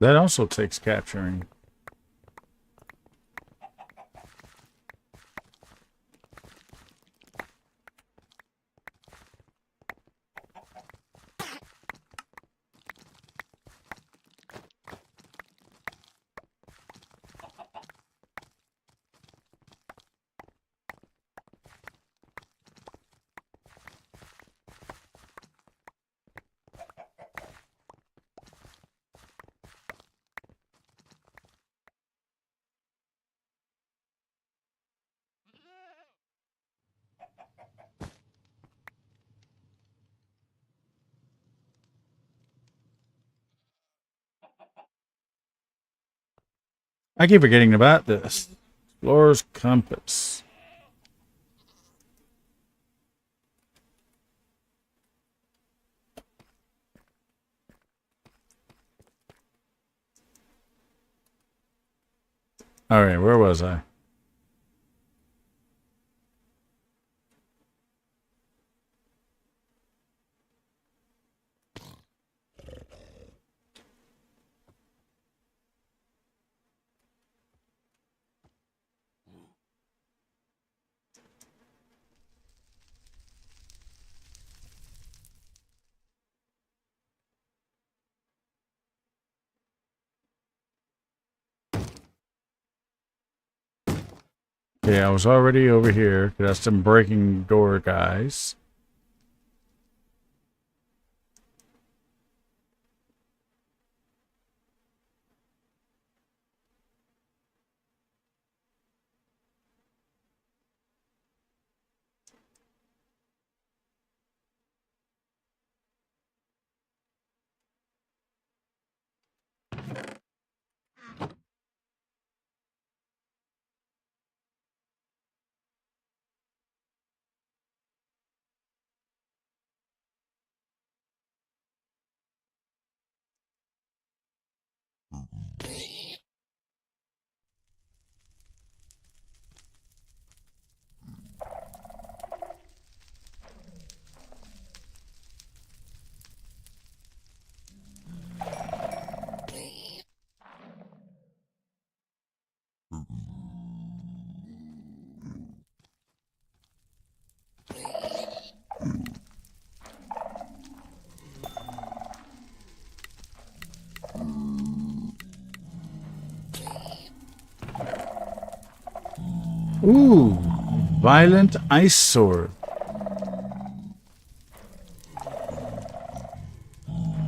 That also takes capturing. I keep forgetting about this. Explorer's compass. All right, where was I? Okay, I was already over here. That's some breaking door guys. Ooh, violent ice sword.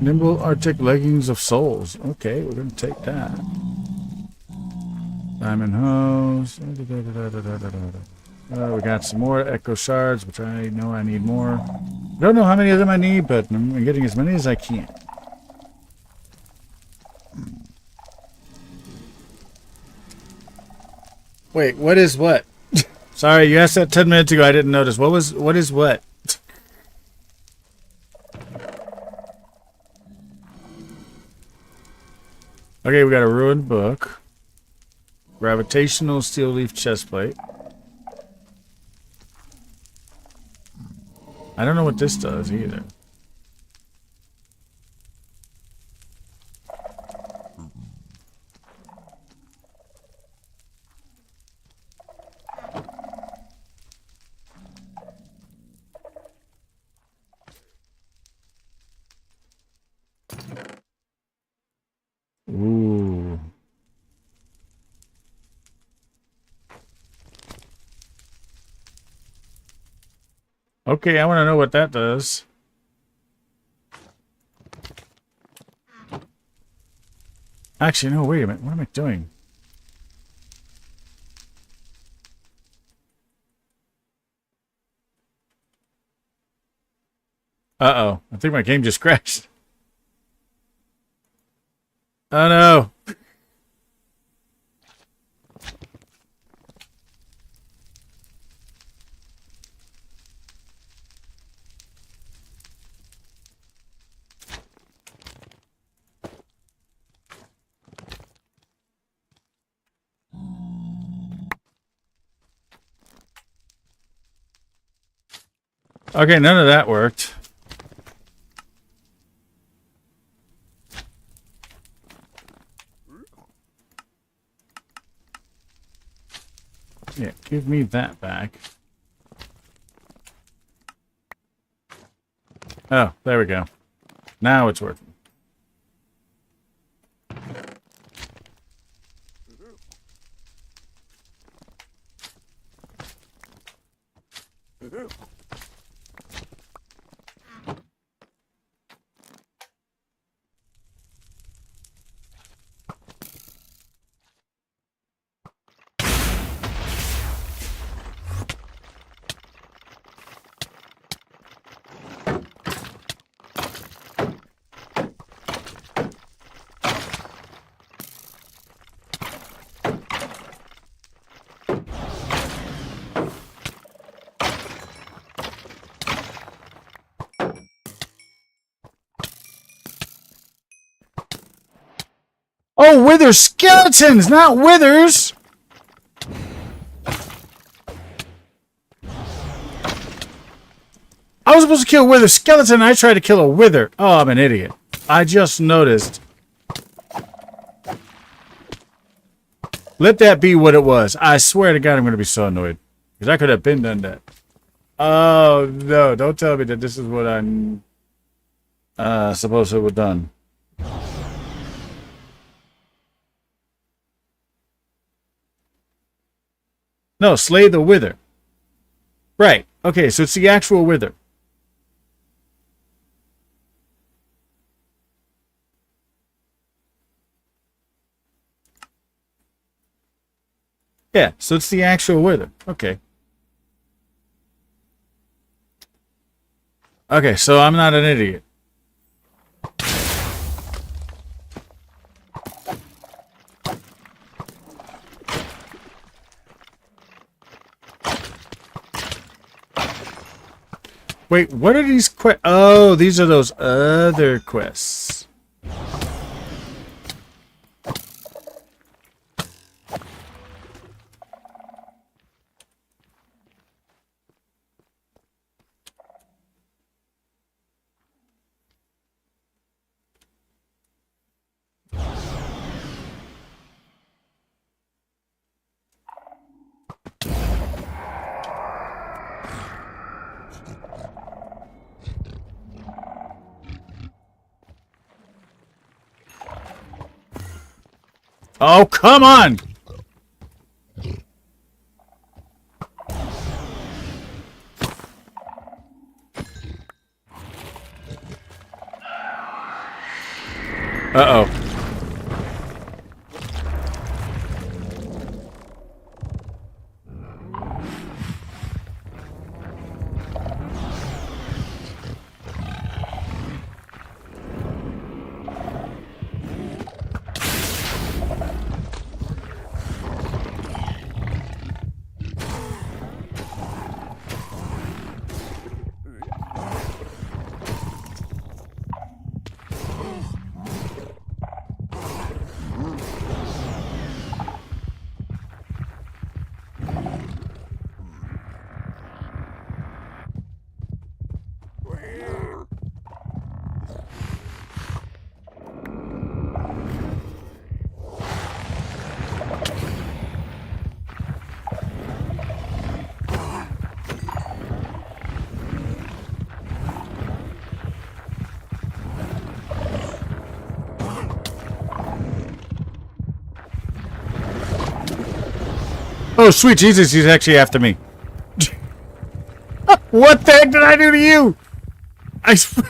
Nimble Arctic leggings of souls. Okay, we're gonna take that. Diamond hose. We got some more echo shards, which I know I need more. Don't know how many of them I need, but I'm getting as many as I can. Wait, what is what? Sorry, you asked that 10 minutes ago. I didn't notice. What is what? Okay, we got a ruined book. Gravitational steel leaf chestplate. I don't know what this does either. Ooh. Okay, I want to know what that does. Actually, no, wait a minute. What am I doing? Uh-oh. I think my game just crashed. Oh, no. Okay, none of that worked. Yeah, give me that back. Oh, there we go. Now it's working. Oh, wither skeletons, not withers! I was supposed to kill a wither skeleton and I tried to kill a wither. Oh, I'm an idiot. I just noticed. Let that be what it was. I swear to God, I'm going to be so annoyed. Because I could have been done that. Oh, no. Don't tell me that this is what I'm supposed to have done. No, slay the wither. Right. Okay, so it's the actual wither. Yeah, so it's the actual wither. Okay. Okay, so I'm not an idiot. Wait, what are these quests? Oh, these are those other quests. Oh, come on! Uh-oh. Oh, sweet Jesus, he's actually after me. What the heck did I do to you? I swear.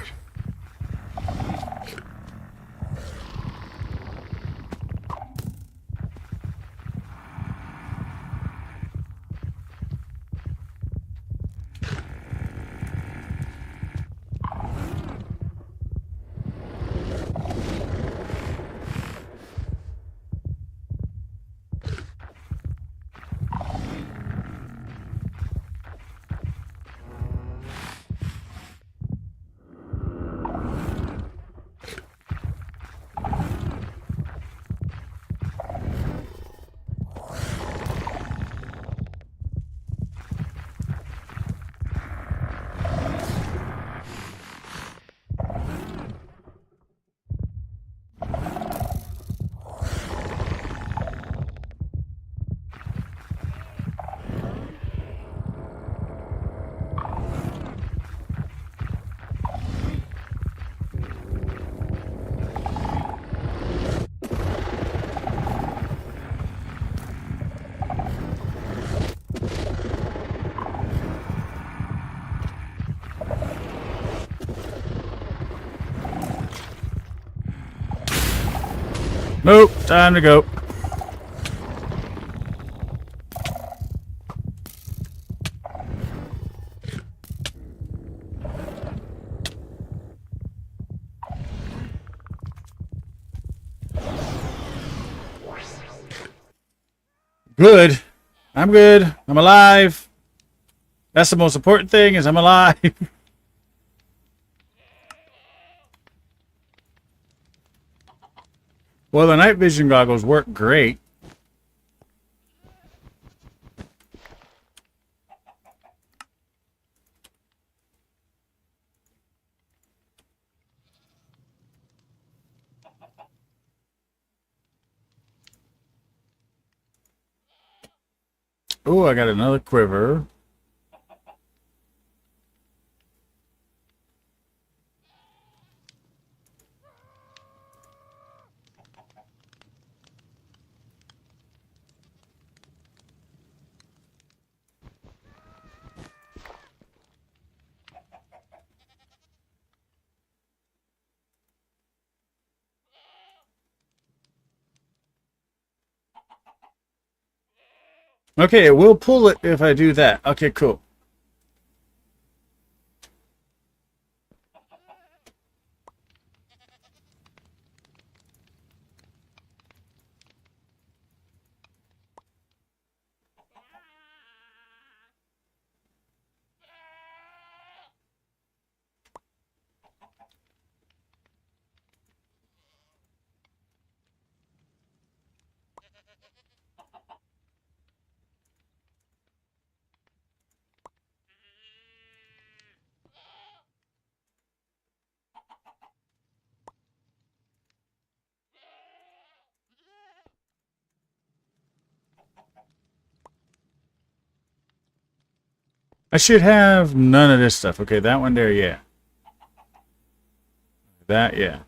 Nope, time to go. Good. I'm good. I'm alive. That's the most important thing, is I'm alive. Well, the night vision goggles work great. Oh, I got another quiver. Okay, it will pull it if I do that. Okay, cool. I should have none of this stuff. Okay, that one there, yeah. That, yeah.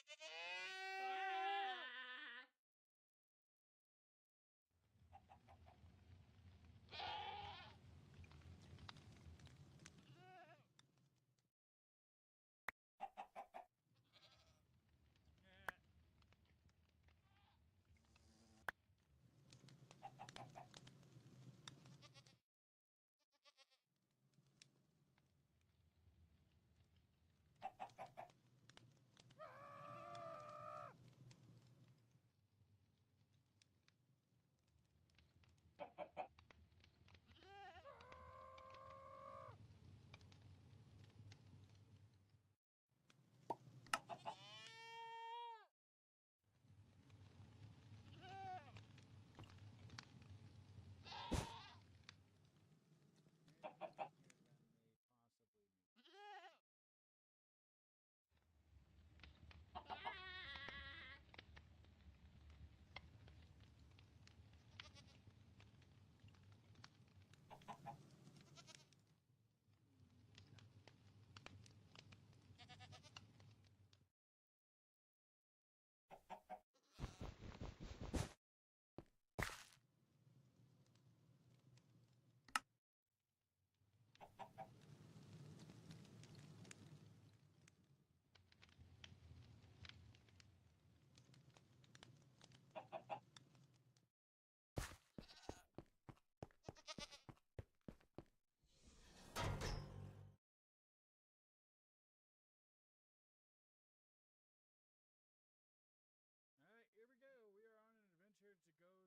Alright, here we go. We are on an adventure to go to the Vault of the Light Bender thingamabob. However, I'm just noticing we're already just past 2 hours and I haven't taken a break. I'm going to go ahead and take a quick break.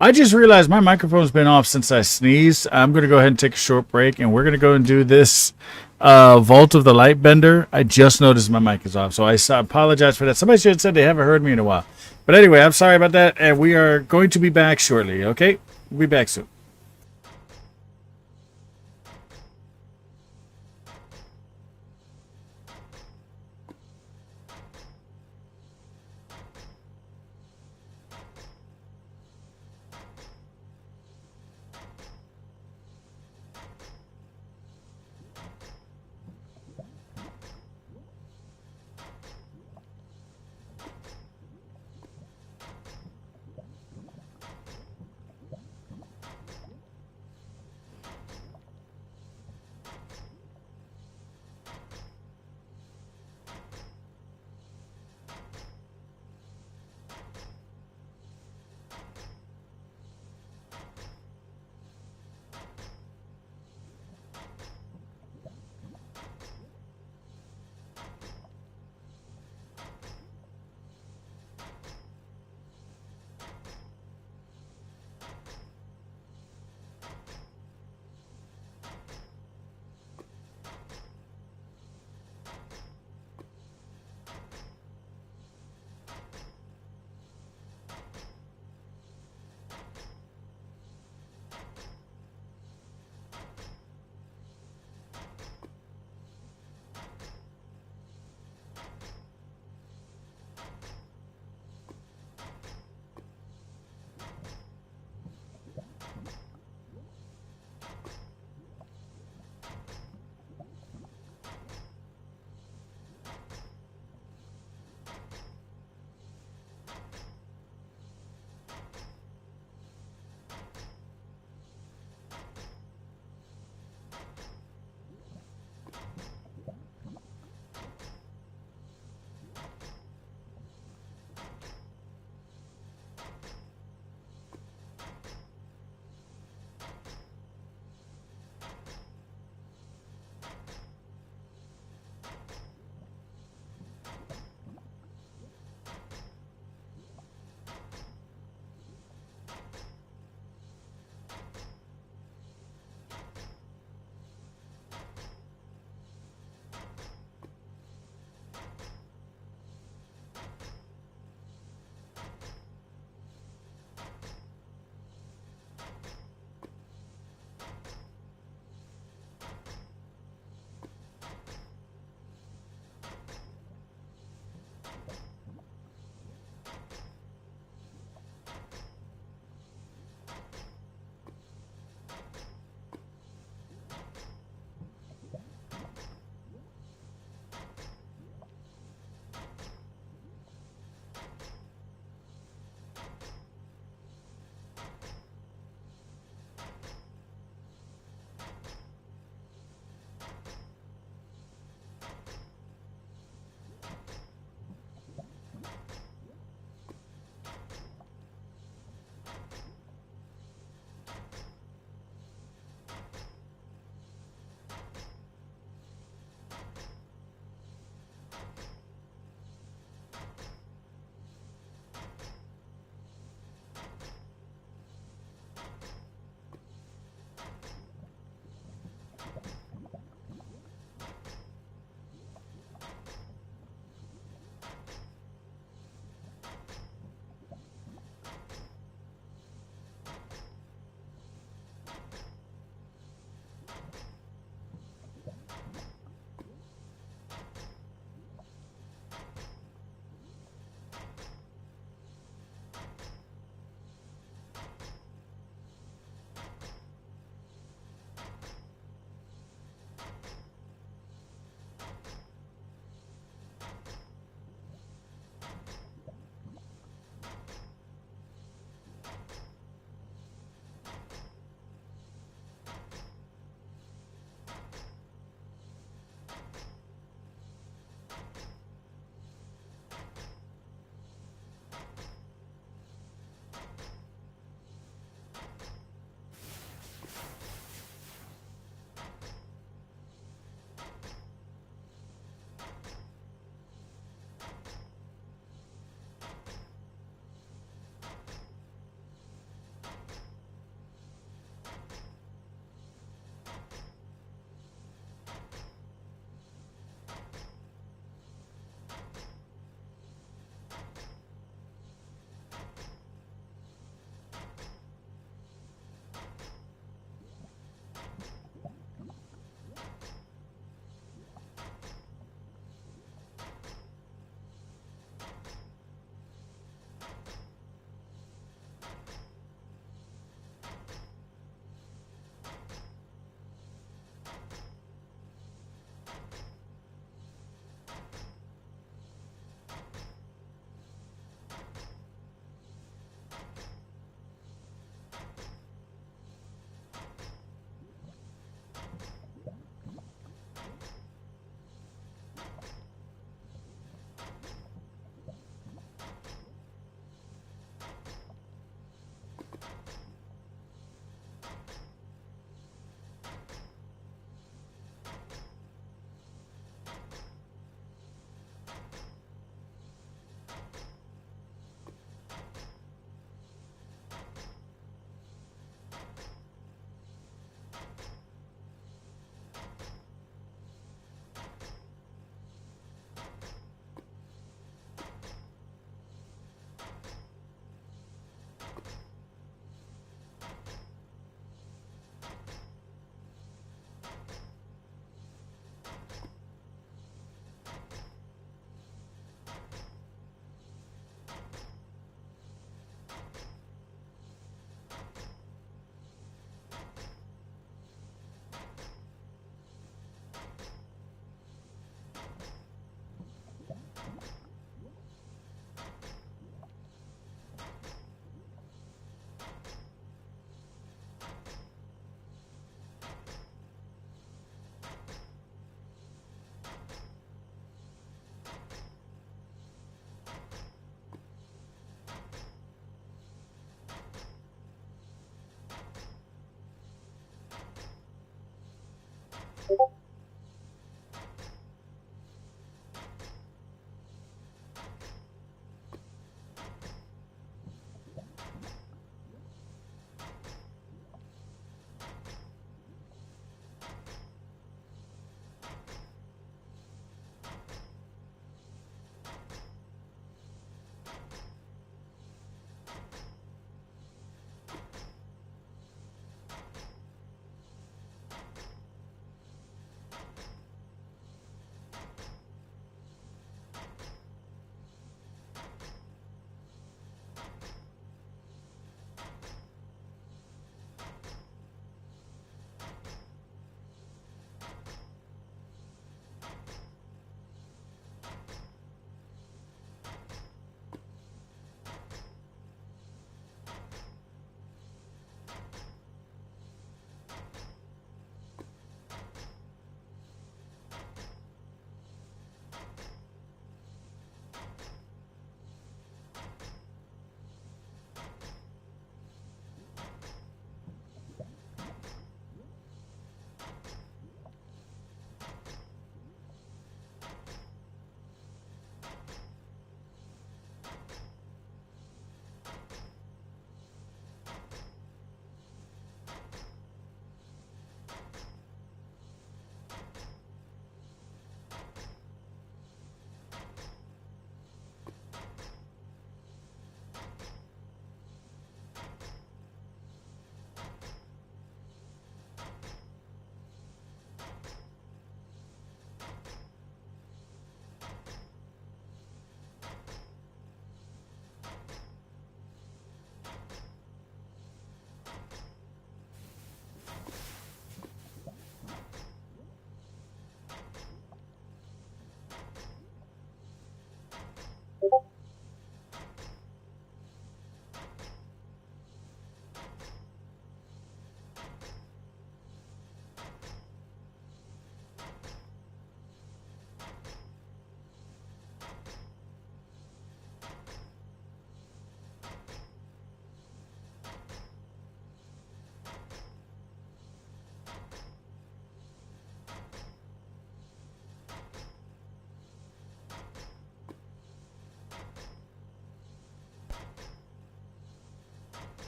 I just realized my microphone's been off since I sneezed. I'm going to go ahead and take a short break, and we're going to go and do this Vault of the Light Bender. I just noticed my mic is off, so I apologize for that. Somebody should have said they haven't heard me in a while. But anyway, I'm sorry about that, and we are going to be back shortly, okay? We'll be back soon.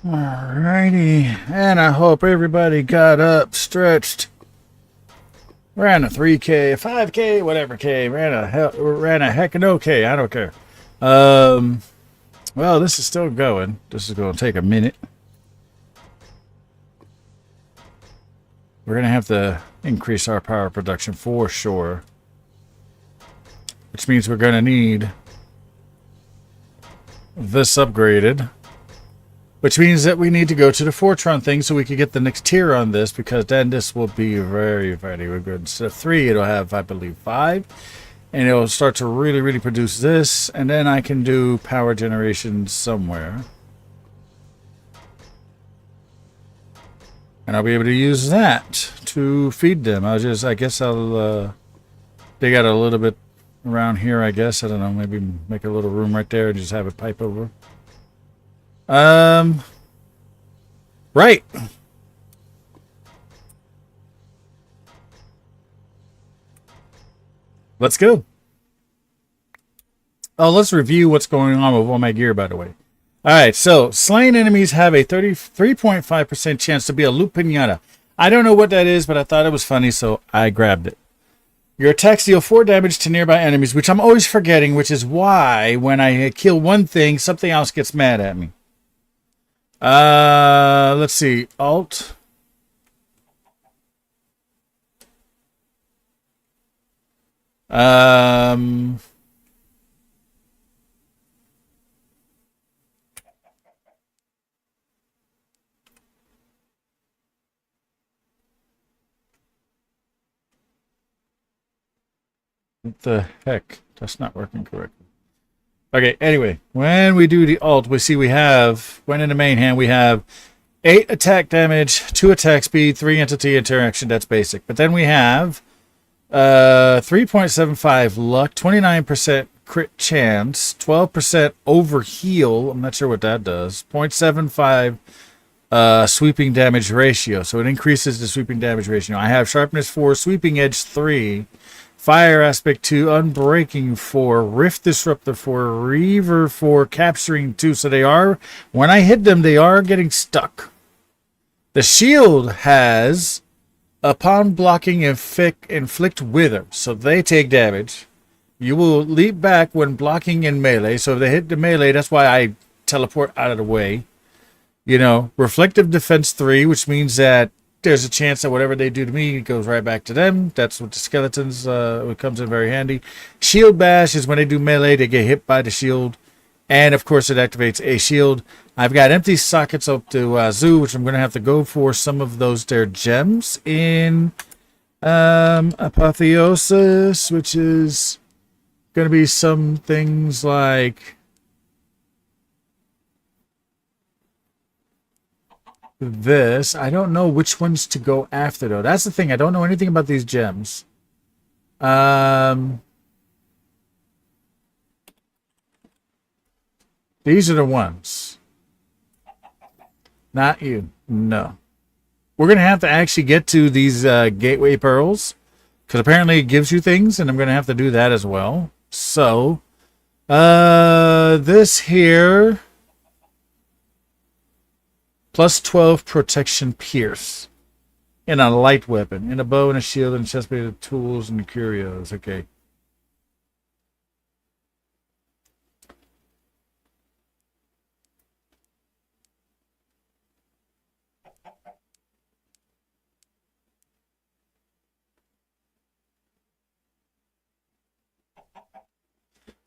Alrighty, and I hope everybody got up, stretched, ran a 3K, 5K, whatever K, ran a heck of no K, I don't care. Well, this is still going. This is going to take a minute. We're going to have to increase our power production for sure, which means we're going to need this upgraded. Which means that we need to go to the Fortron thing so we can get the next tier on this, because then this will be very, very good. Instead of 3, it'll have, I believe, 5. And it'll start to really, really produce this. And then I can do power generation somewhere. And I'll be able to use that to feed them. I guess I'll dig out a little bit around here, I guess. I don't know, maybe make a little room right there and just have it pipe over. Right. Let's go. Oh, let's review what's going on with all my gear, by the way. Alright, so slain enemies have a 33.5% chance to be a loot pinata. I don't know what that is, but I thought it was funny, so I grabbed it. Your attacks deal 4 damage to nearby enemies, which I'm always forgetting, which is why when I kill one thing, something else gets mad at me. Let's see. Alt. What the heck? That's not working correctly. Okay, anyway, when we do the alt, we see we have, when in the main hand, we have 8 attack damage, 2 attack speed, 3 entity interaction. That's basic. But then we have 3.75 luck, 29% crit chance, 12% over heal. I'm not sure what that does. 0.75 sweeping damage ratio. So it increases the sweeping damage ratio. I have sharpness 4, sweeping edge 3, fire aspect 2, unbreaking 4, rift disruptor 4, reaver 4, capturing 2. So they are, when I hit them, they are getting stuck. The shield has upon blocking inflict wither. So they take damage. You will leap back when blocking in melee. So if they hit the melee, that's why I teleport out of the way. You know, reflective defense 3, which means that there's a chance that whatever they do to me goes right back to them. That's what the skeletons it comes in very handy. Shield bash is when they do melee, they get hit by the shield. And of course it activates a shield. I've got empty sockets up to zoo, which I'm going to have to go for some of those there gems in Apotheosis, which is going to be some things like this. I don't know which ones to go after, though. That's the thing. I don't know anything about these gems. These are the ones. Not you. No. We're going to have to actually get to these gateway pearls, because apparently it gives you things, and I'm going to have to do that as well. So, this here, plus 12 protection pierce, in a light weapon, in a bow and a shield and chestplate of tools and curios. Okay.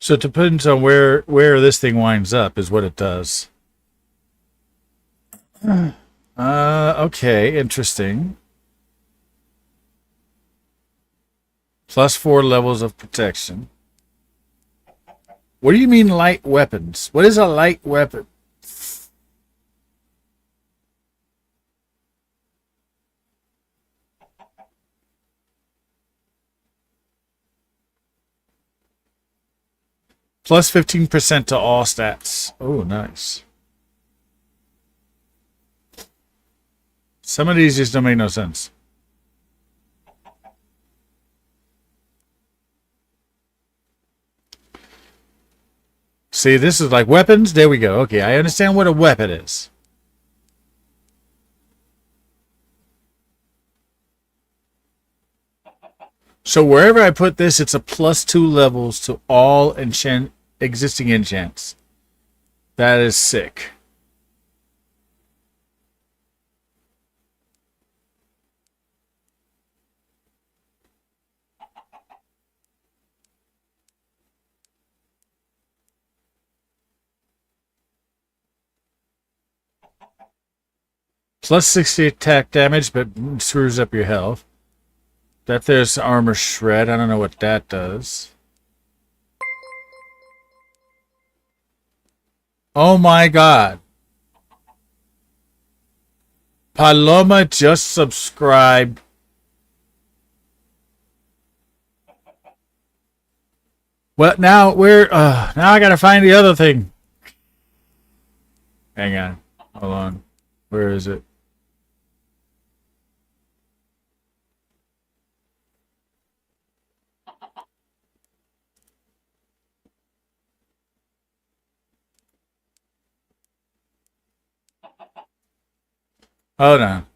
So it depends on where this thing winds up is what it does. Okay, interesting. Plus 4 levels of protection. What do you mean light weapons? What is a light weapon? Plus 15% to all stats. Oh, nice. Some of these just don't make no sense. See, this is like weapons. There we go. Okay, I understand what a weapon is. So wherever I put this, it's a plus 2 levels to all existing enchants. That is sick. Plus 60 attack damage, but screws up your health. That there's armor shred. I don't know what that does. Oh my god. Paloma just subscribed. Well, now now I gotta find the other thing. Hang on. Hold on. Where is it? Hold on.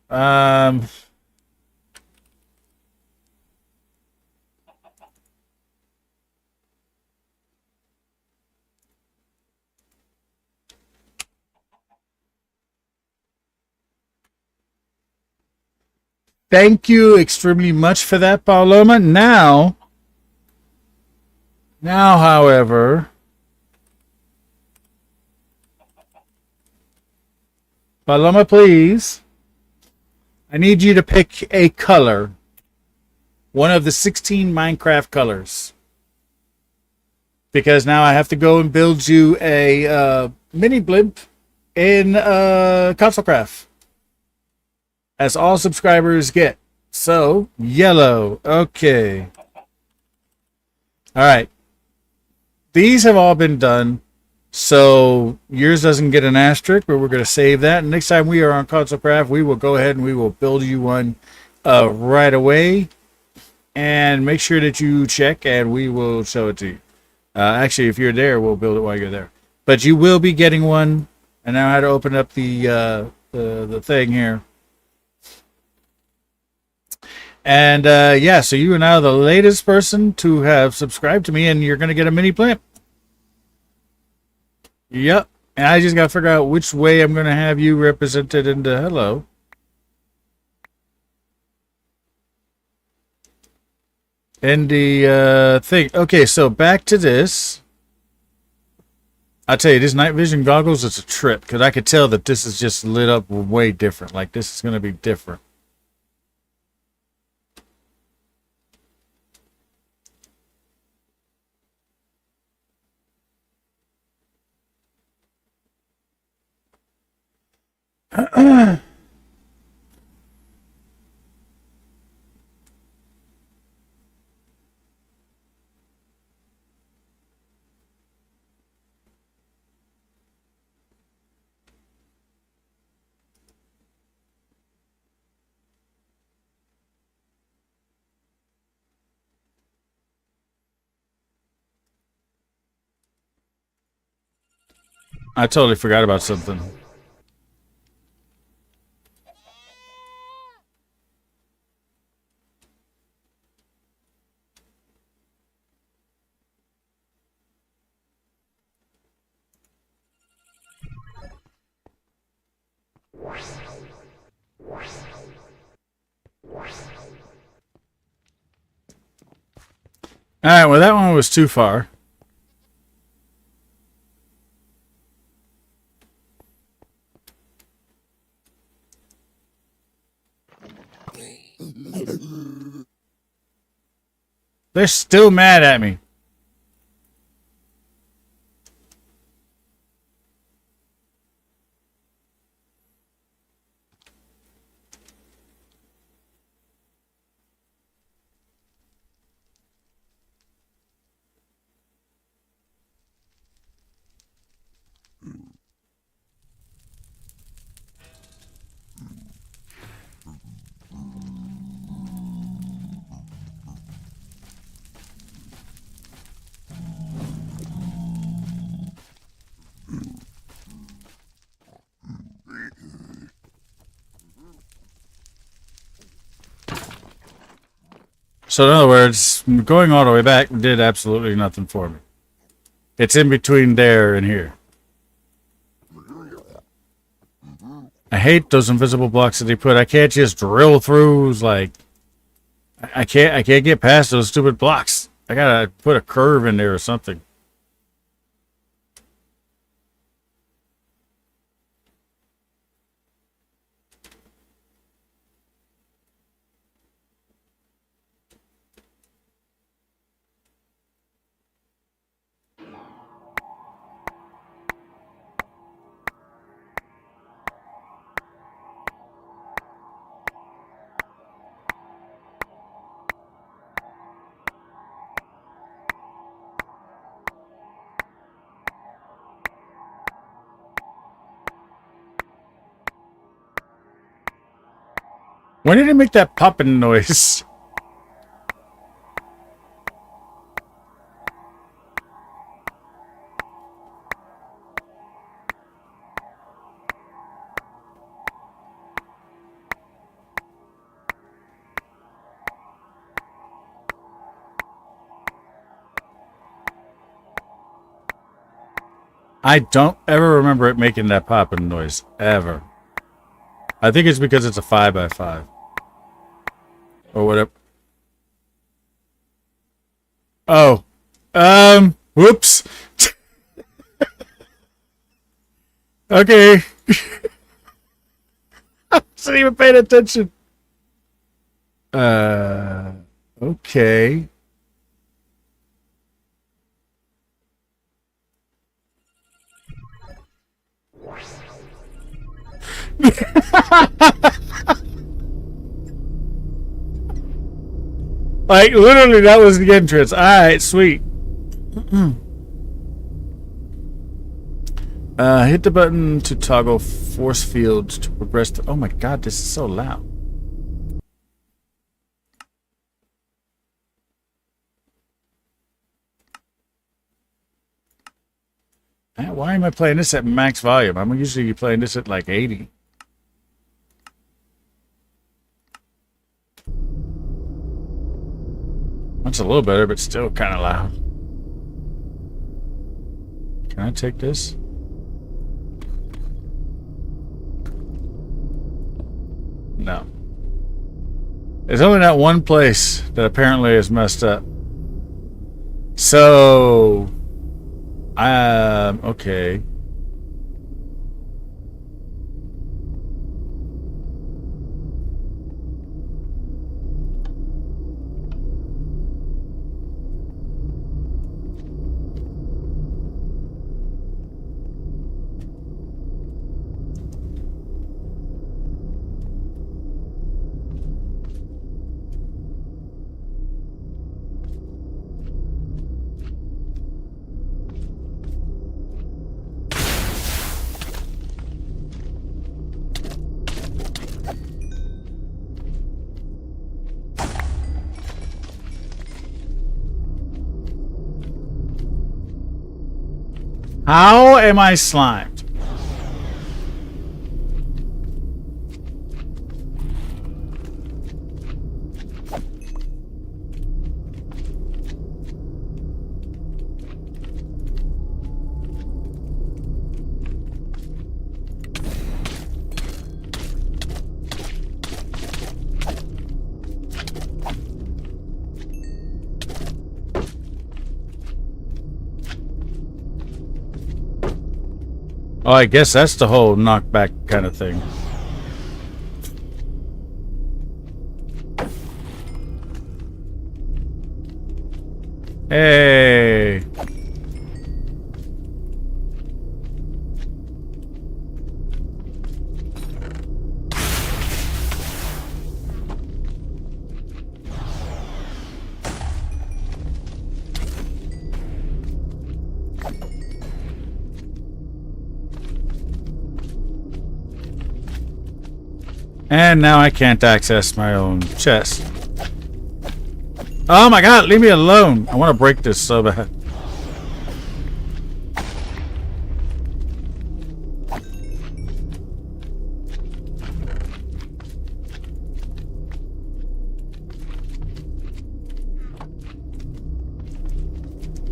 Thank you extremely much for that, Paloma. Now, however, Paloma, please. I need you to pick a color. One of the 16 Minecraft colors. Because now I have to go and build you a mini blimp in consolecraft. As all subscribers get. So, yellow. Okay. Alright. These have all been done. So yours doesn't get an asterisk, but we're going to save that. And next time we are on consolecraft, we will go ahead and we will build you one right away. And make sure that you check, and we will show it to you. Actually, if you're there, we'll build it while you're there. But you will be getting one. And now I had to open up the thing here. And yeah, so you are now the latest person to have subscribed to me, and you're going to get a mini plant. Yep. And I just got to figure out which way I'm going to have you represented in the hello. In the thing. Okay, so back to this. I tell you, this night vision goggles, it's a trip, because I could tell that this is just lit up way different. Like, this is going to be different. I totally forgot about something. Alright, well that one was too far. They're still mad at me. So in other words, going all the way back did absolutely nothing for me. It's in between there and here. I hate those invisible blocks that they put. I can't just drill through. Like, I can't get past those stupid blocks. I gotta put a curve in there or something. When did it make that popping noise? I don't ever remember it making that popping noise. Ever. I think it's because it's a 5x5. Or whatever. Oh. Whoops. Okay. I wasn't even paying attention. Okay. Like, literally, that was the entrance. Alright, sweet. Hit the button to toggle force fields to progress. Oh my god, this is so loud. Why am I playing this at max volume? I'm usually playing this at like 80. That's a little better, but still kind of loud. Can I take this? No. There's only that one place that apparently is messed up. So... okay. How am I slimed? Oh, I guess that's the whole knockback kind of thing. Hey. And now I can't access my own chest. Oh my god, leave me alone. I want to break this so bad.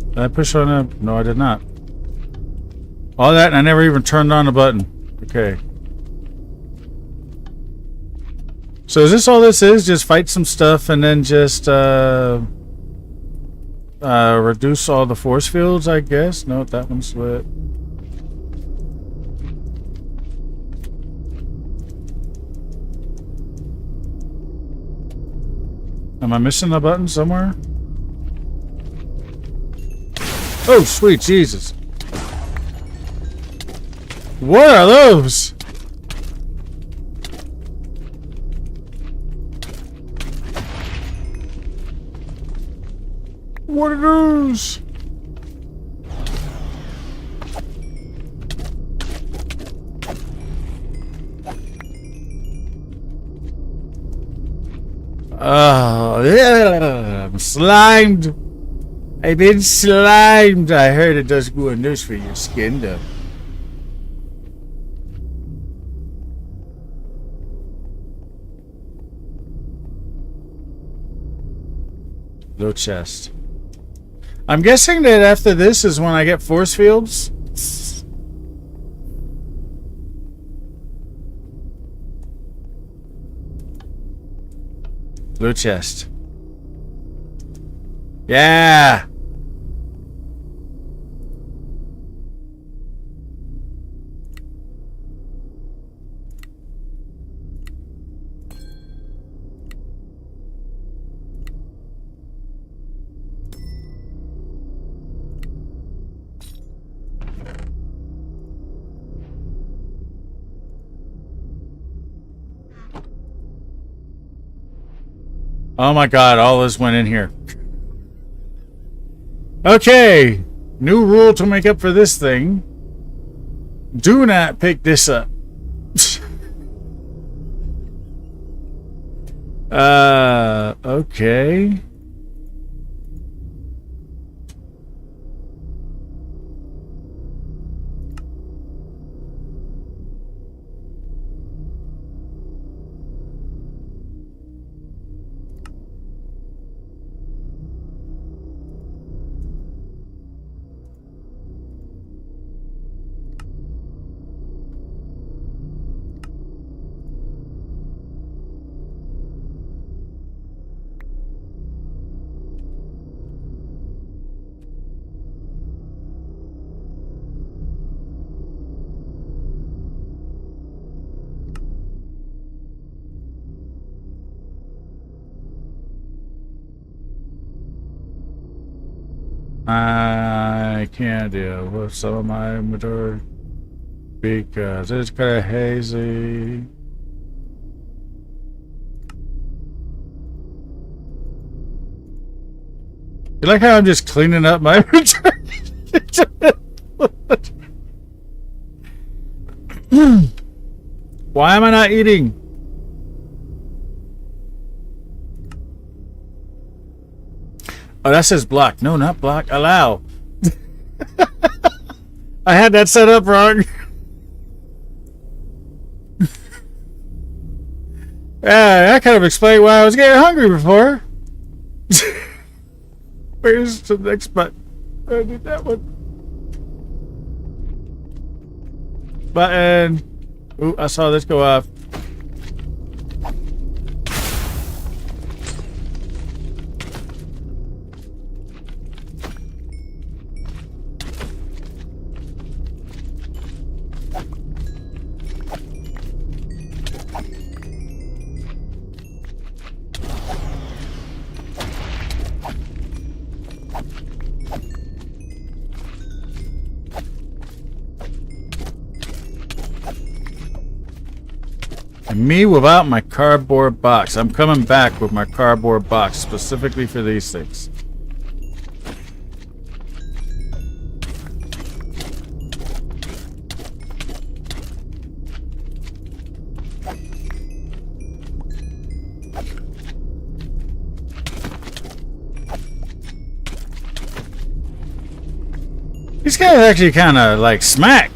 Did I push on a... No, I did not. All that and I never even turned on the button. Okay. So is this all this is? Just fight some stuff and then just reduce all the force fields, I guess? No, that one's lit. Am I missing a button somewhere? Oh, sweet Jesus. What are those? What are those? Oh, yeah, I'm slimed. I've been slimed. I heard it does good news for your skin, though. Low chest. I'm guessing that after this is when I get force fields. Blue chest. Yeah. Oh my god, all this went in here. Okay, new rule to make up for this thing. Do not pick this up. Okay. I can't deal with some of my inventory because it's kind of hazy. You like how I'm just cleaning up my inventory? Why am I not eating? Oh, that says block. No, not block. Allow. I had that set up wrong. Yeah, that kind of explained why I was getting hungry before. Where's the next button? I did that one. Button. Ooh, I saw this go off. And me without my cardboard box. I'm coming back with my cardboard box specifically for these things. These guys actually kind of like smack.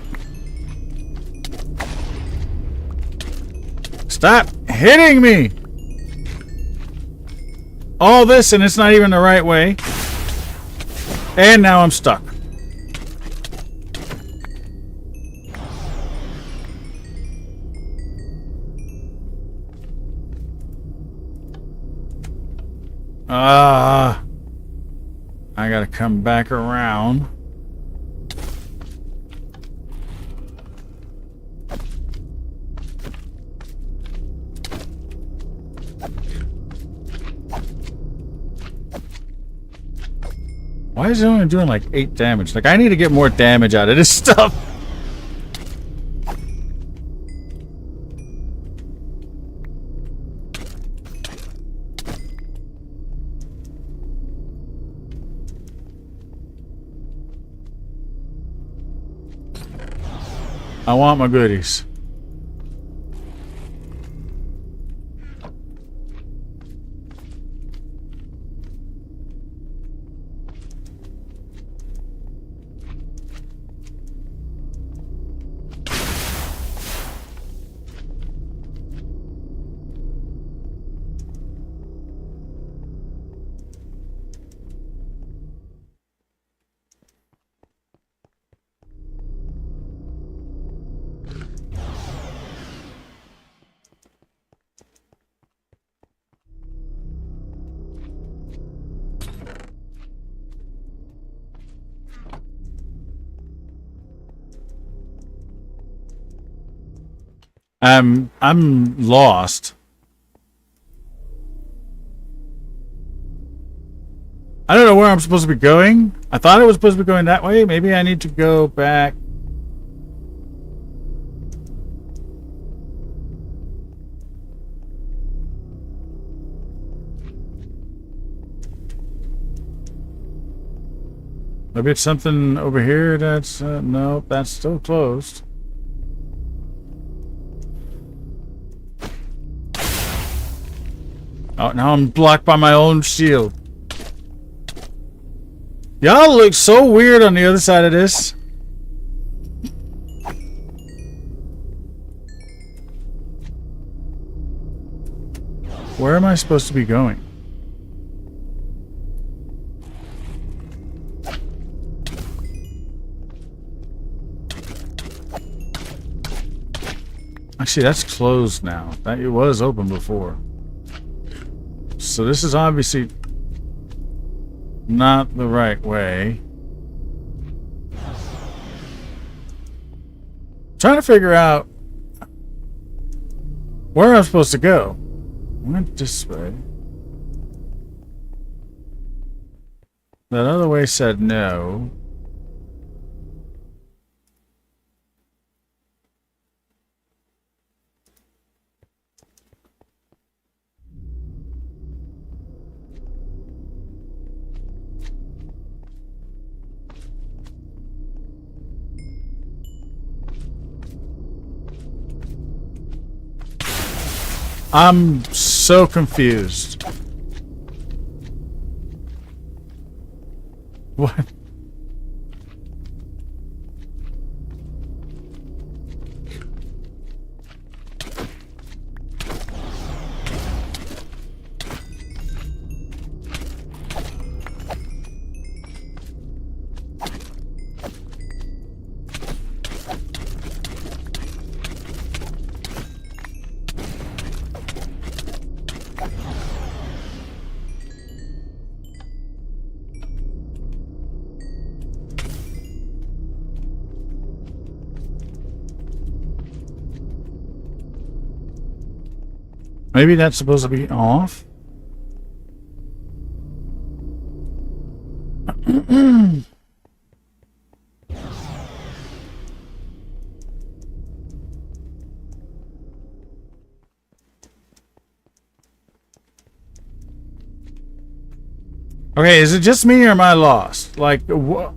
Stop hitting me! All this and it's not even the right way. And now I'm stuck. I gotta come back around. Why is it only doing like 8 damage? Like, I need to get more damage out of this stuff. I want my goodies. I'm lost. I don't know where I'm supposed to be going. I thought I was supposed to be going that way. Maybe I need to go back. Maybe it's something over here that's... no, that's still closed. Oh, now I'm blocked by my own shield. Y'all look so weird on the other side of this. Where am I supposed to be going? Actually, that's closed now. That it was open before. So this is obviously not the right way. Trying to figure out where I'm supposed to go. I went this way. That other way said no. I'm so confused. What? Maybe that's supposed to be off? Okay, is it just me or am I lost? Like, what?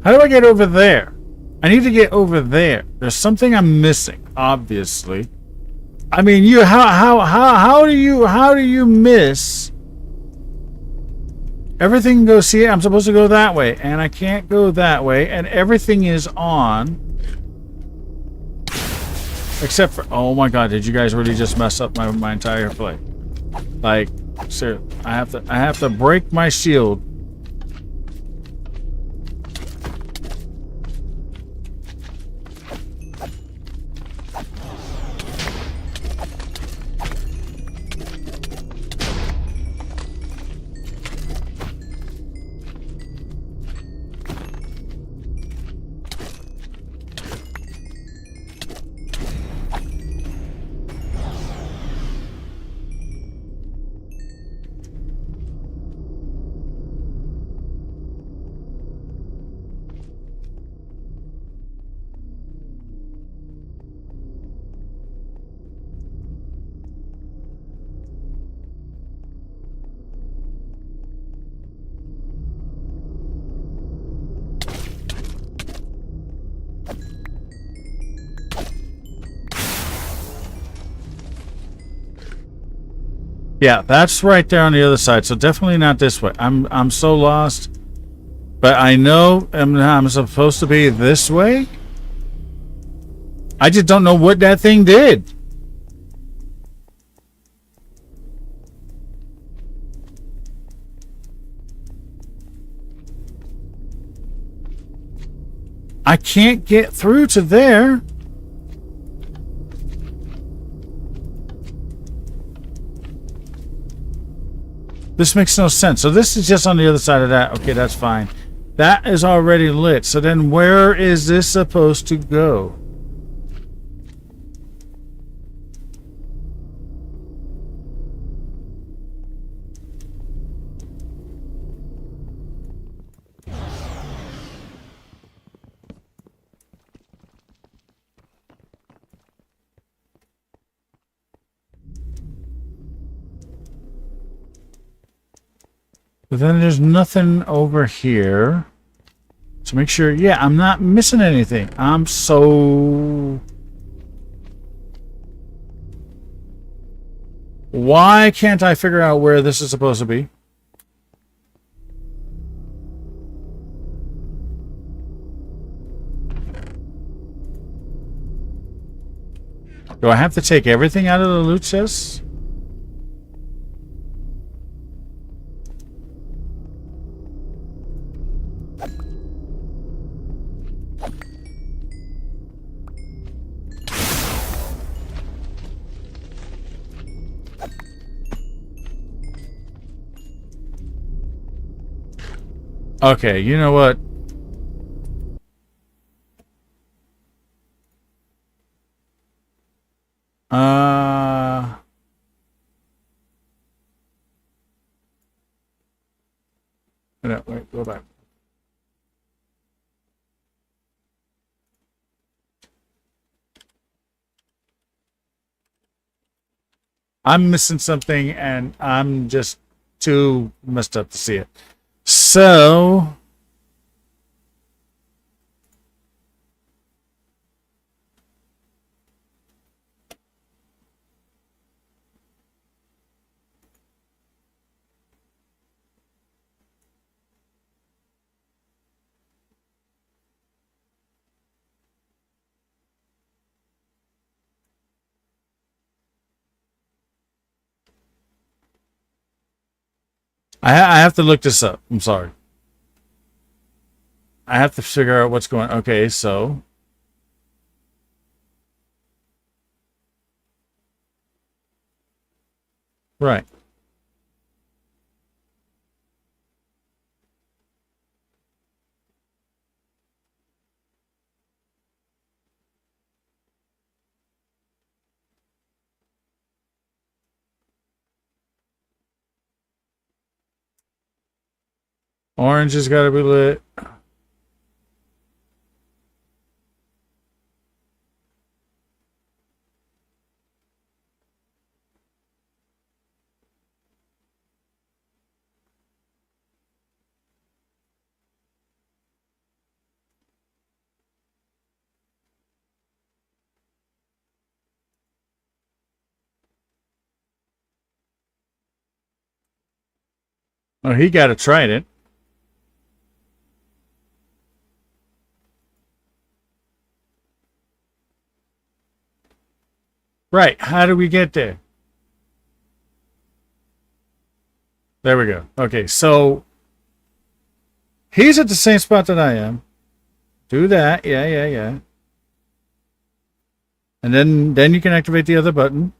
How do I get over there? I need to get over there. There's something I'm missing, obviously. I mean, you how do you miss? Everything goes, see, I'm supposed to go that way, and I can't go that way, and everything is on. Except for, oh my god, did you guys really just mess up my entire play? Like, seriously, I have to break my shield. Yeah, that's right there on the other side. So definitely not this way. I'm so lost. But I know I'm supposed to be this way. I just don't know what that thing did. I can't get through to there. This makes no sense. So this is just on the other side of that. Okay, that's fine. That is already lit. So then where is this supposed to go? But then there's nothing over here. So make sure, yeah, I'm not missing anything. I'm so... Why can't I figure out where this is supposed to be? Do I have to take everything out of the loot chest? Okay, you know what? No, wait, go back. I'm missing something, and I'm just too messed up to see it. So... I have to look this up. I'm sorry. I have to figure out what's going on. Okay, so... Right. Orange has got to be lit. Oh, he got a trident. Right. How do we get there? There we go. Okay, so he's at the same spot that I am. Do that. Yeah, yeah, yeah. And then you can activate the other button.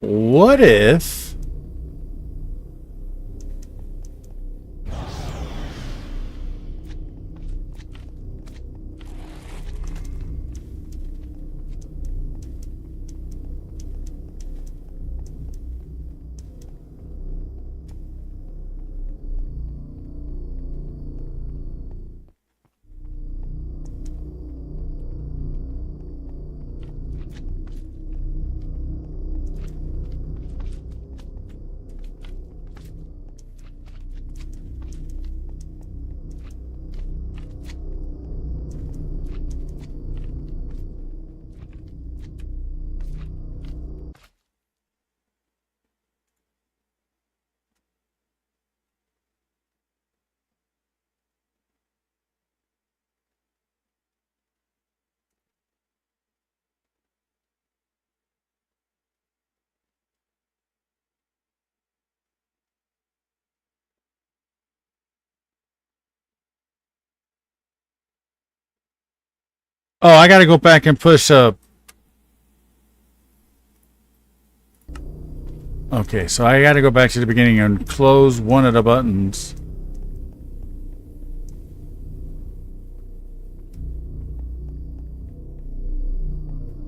What if... Oh, I got to go back and push up. Okay, so I got to go back to the beginning and close one of the buttons.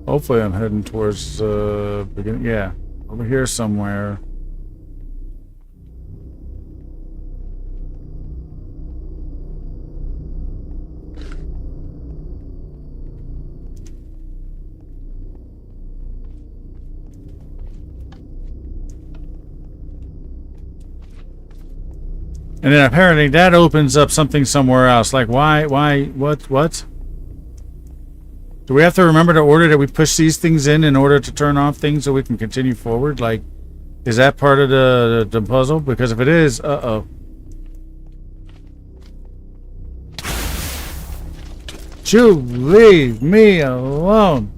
Hopefully I'm heading towards the beginning. Yeah. Over here somewhere. And then apparently that opens up something somewhere else. Like, why, what? Do we have to remember to order that we push these things in order to turn off things so we can continue forward? Like, is that part of the puzzle? Because if it is, uh-oh. You leave me alone.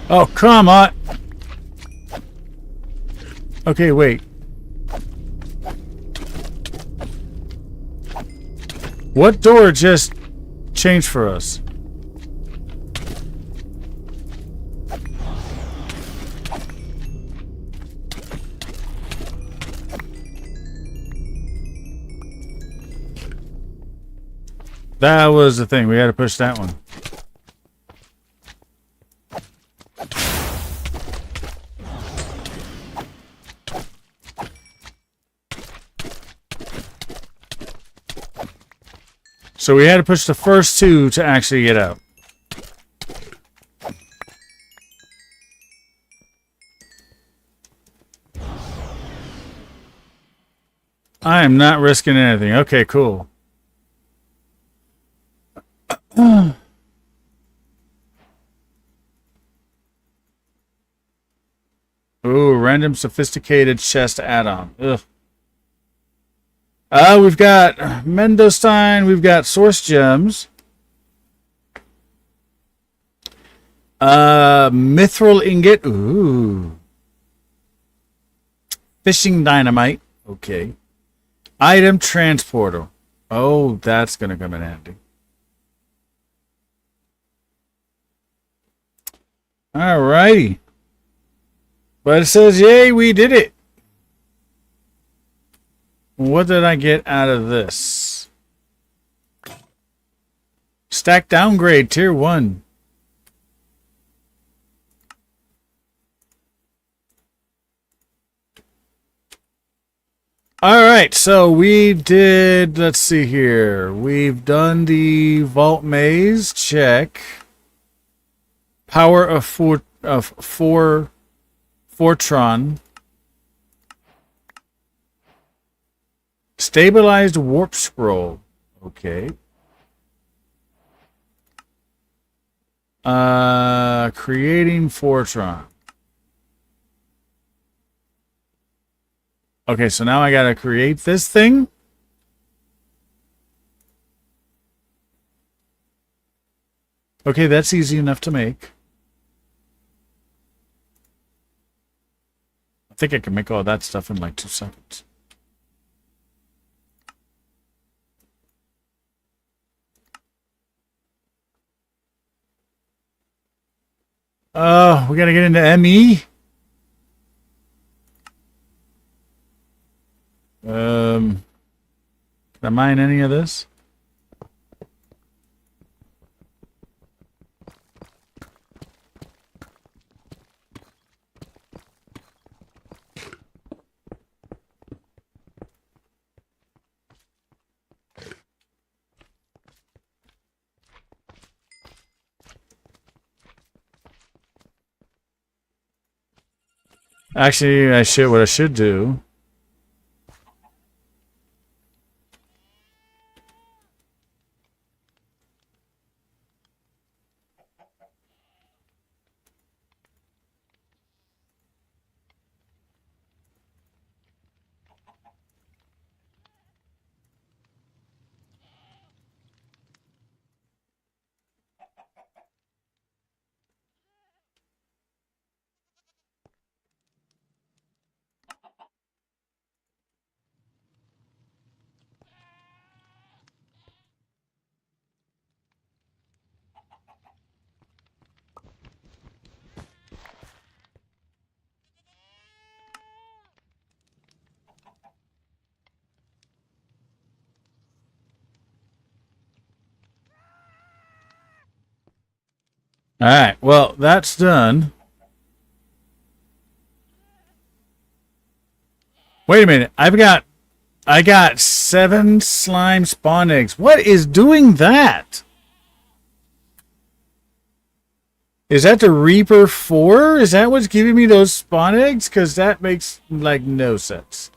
Oh, come on. Okay, wait. What door just changed for us? That was the thing. We had to push that one. So we had to push the first two to actually get out. I am not risking anything. Okay, cool. Ooh, random sophisticated chest add-on. Ugh. We've got Mendostine, we've got source gems. Mithril ingot. Ooh. Fishing dynamite. Okay. Item transporter. Oh, that's gonna come in handy. Alrighty. But it says, yay, we did it. What did I get out of this? Stack downgrade, tier 1. Alright, so we did, let's see here. We've done the vault maze, check. Power of Fortron. Stabilized warp scroll. Okay. Creating Fortron. Okay, so now I gotta create this thing. Okay, that's easy enough to make. I think I can make all that stuff in like 2 seconds. Oh, we gotta get into ME? Can I mine any of this? Actually, what I should do. All right. Well, that's done. Wait a minute. I got 7 slime spawn eggs. What is doing that? Is that the Reaper 4? Is that what's giving me those spawn eggs? Because that makes, like, no sense.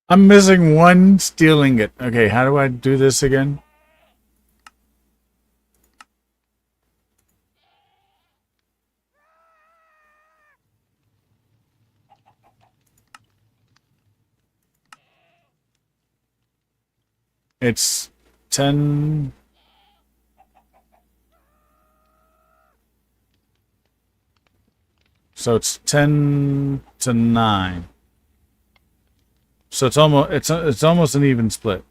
I'm missing 1 steel ingot. Okay, how do I do this again? It's 10. So it's 10 to 9. So it's almost an even split.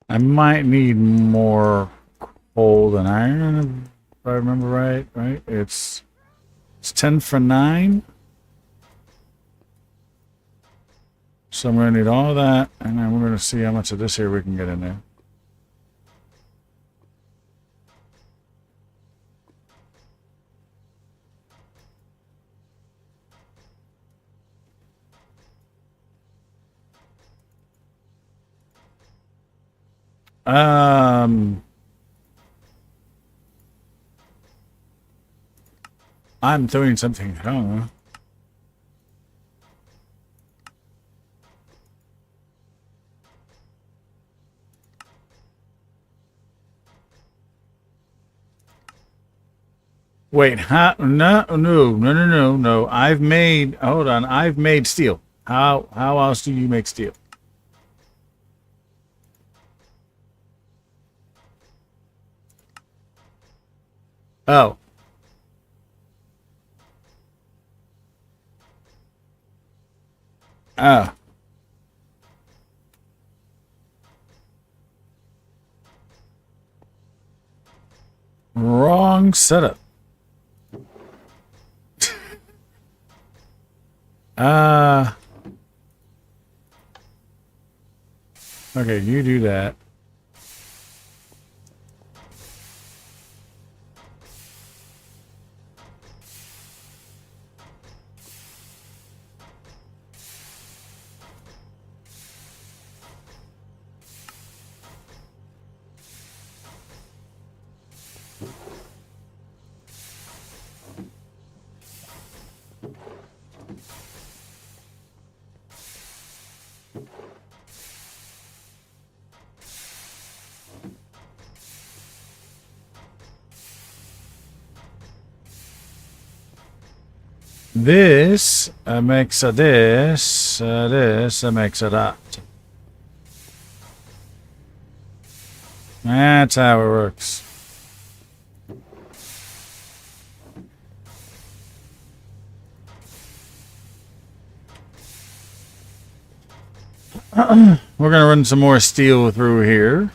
I might need more coal than iron, if I remember right. Right? It's 10 for 9. So I'm going to need all that, and then we're going to see how much of this here we can get in there. I'm doing something wrong. Wait, how? No. I've made. Hold on. I've made steel. How else do you make steel? Oh. Ah. Wrong setup. Okay, you do that. This makes a this makes a that. That's how it works. We're gonna run some more steel through here.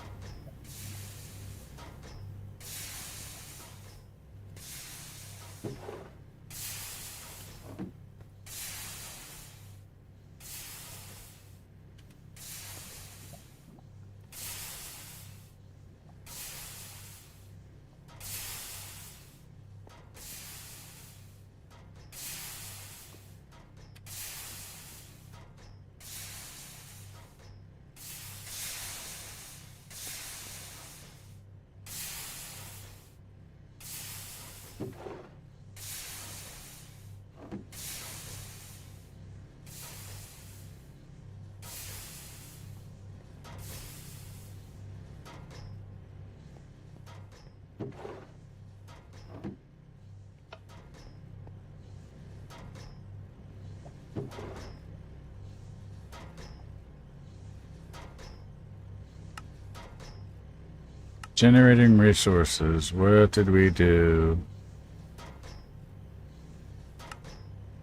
Generating resources. What did we do?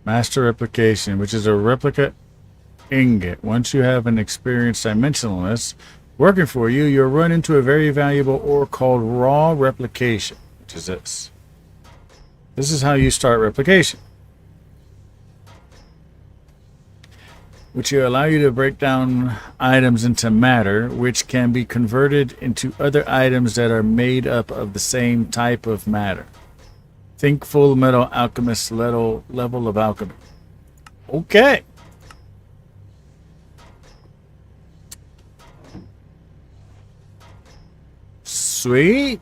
Master replication, which is a replica ingot. Once you have an experienced dimensionalist working for you, you'll run into a very valuable ore called raw replication, which is this. This is how you start replication, which will allow you to break down items into matter, which can be converted into other items that are made up of the same type of matter. Think Full Metal Alchemist level of alchemy. Okay. Sweet.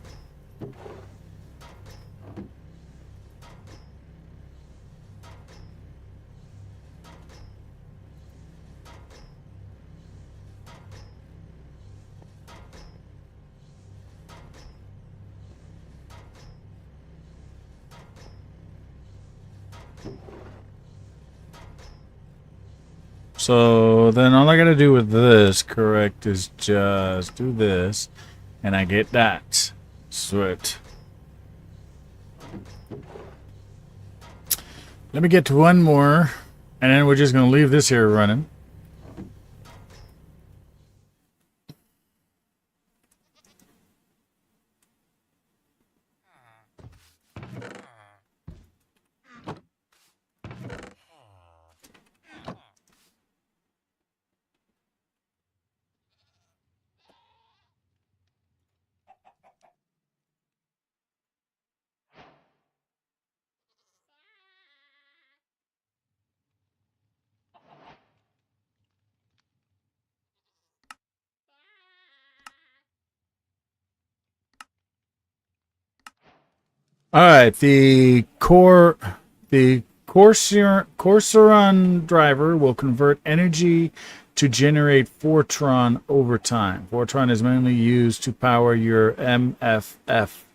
So then all I gotta do with this, correct, is just do this, and I get that. Sweet. Let me get to one more, and then we're just gonna leave this here running. All right, the Corsaron driver will convert energy to generate Fortron over time. Fortron is mainly used to power your MFFS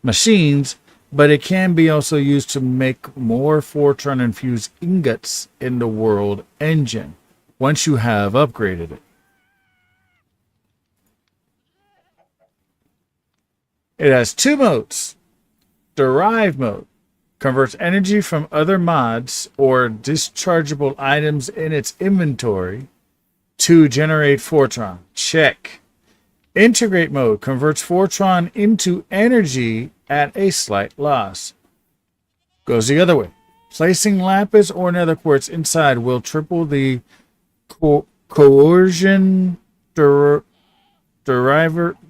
machines, but it can be also used to make more Fortron infused ingots in the world engine once you have upgraded it. It has two modes. Derive mode converts energy from other mods or dischargeable items in its inventory to generate Fortron. Check. Integrate mode converts Fortron into energy at a slight loss. Goes the other way. Placing lapis or nether quartz inside will triple the coercion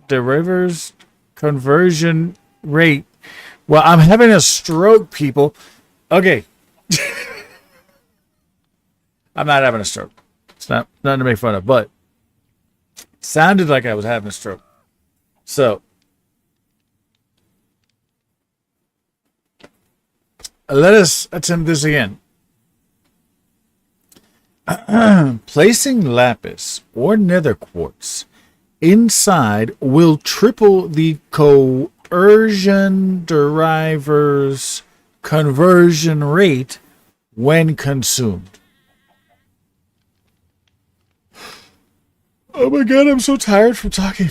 derivers conversion rate. Well, I'm having a stroke, people. Okay. I'm not having a stroke. It's not nothing to make fun of, but it sounded like I was having a stroke. So, let us attempt this again. Placing lapis or nether quartz inside will triple the coercion derivers conversion rate when consumed. Oh my god, I'm so tired from talking.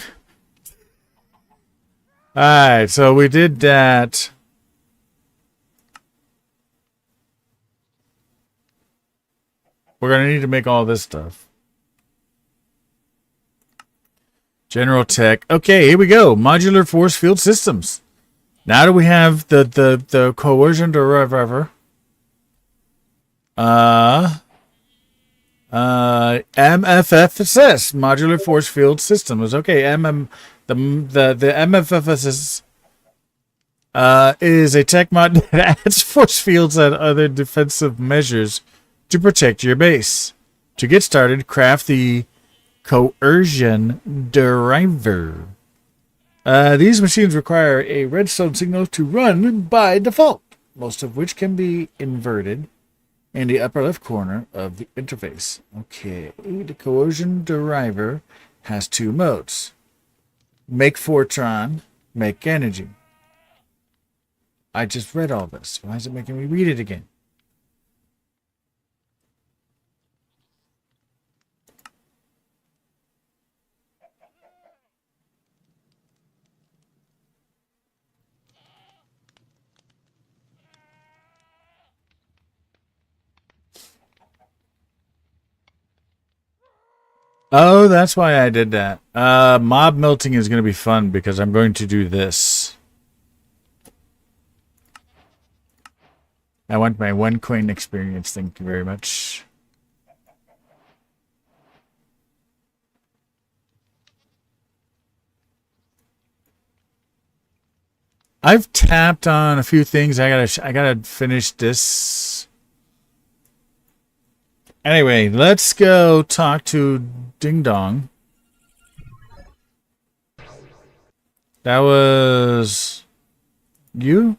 Alright, so we did that. We're going to need to make all this stuff. General tech. Okay, here we go. Modular force field systems. Now that we have the coercion deriver. MFFS, modular force field systems. Okay, the MFFS is a tech mod that adds force fields and other defensive measures to protect your base. To get started, craft the coercion deriver. These machines require a redstone signal to run by default, most of which can be inverted in the upper left corner of the interface. Okay, the coercion deriver has two modes. Make Fortron, make energy. I just read all this. Why is it making me read it again? Oh, that's why I did that. Mob melting is going to be fun because I'm going to do this. I want my 1 coin experience. Thank you very much. I've tapped on a few things. I gotta finish this. Anyway, let's go talk to Ding Dong. That was you?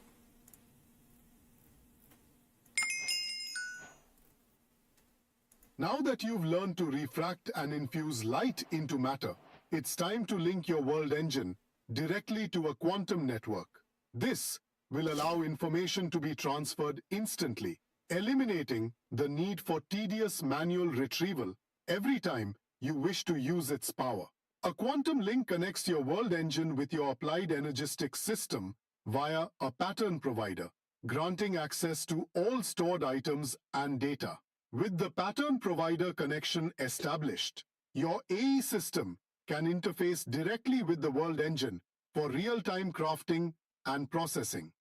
Now that you've learned to refract and infuse light into matter, it's time to link your world engine directly to a quantum network. This will allow information to be transferred instantly, eliminating the need for tedious manual retrieval every time you wish to use its power. A quantum link connects your world engine with your applied energistic system via a pattern provider, granting access to all stored items and data. With the pattern provider connection established, your AE system can interface directly with the world engine for real-time crafting and processing.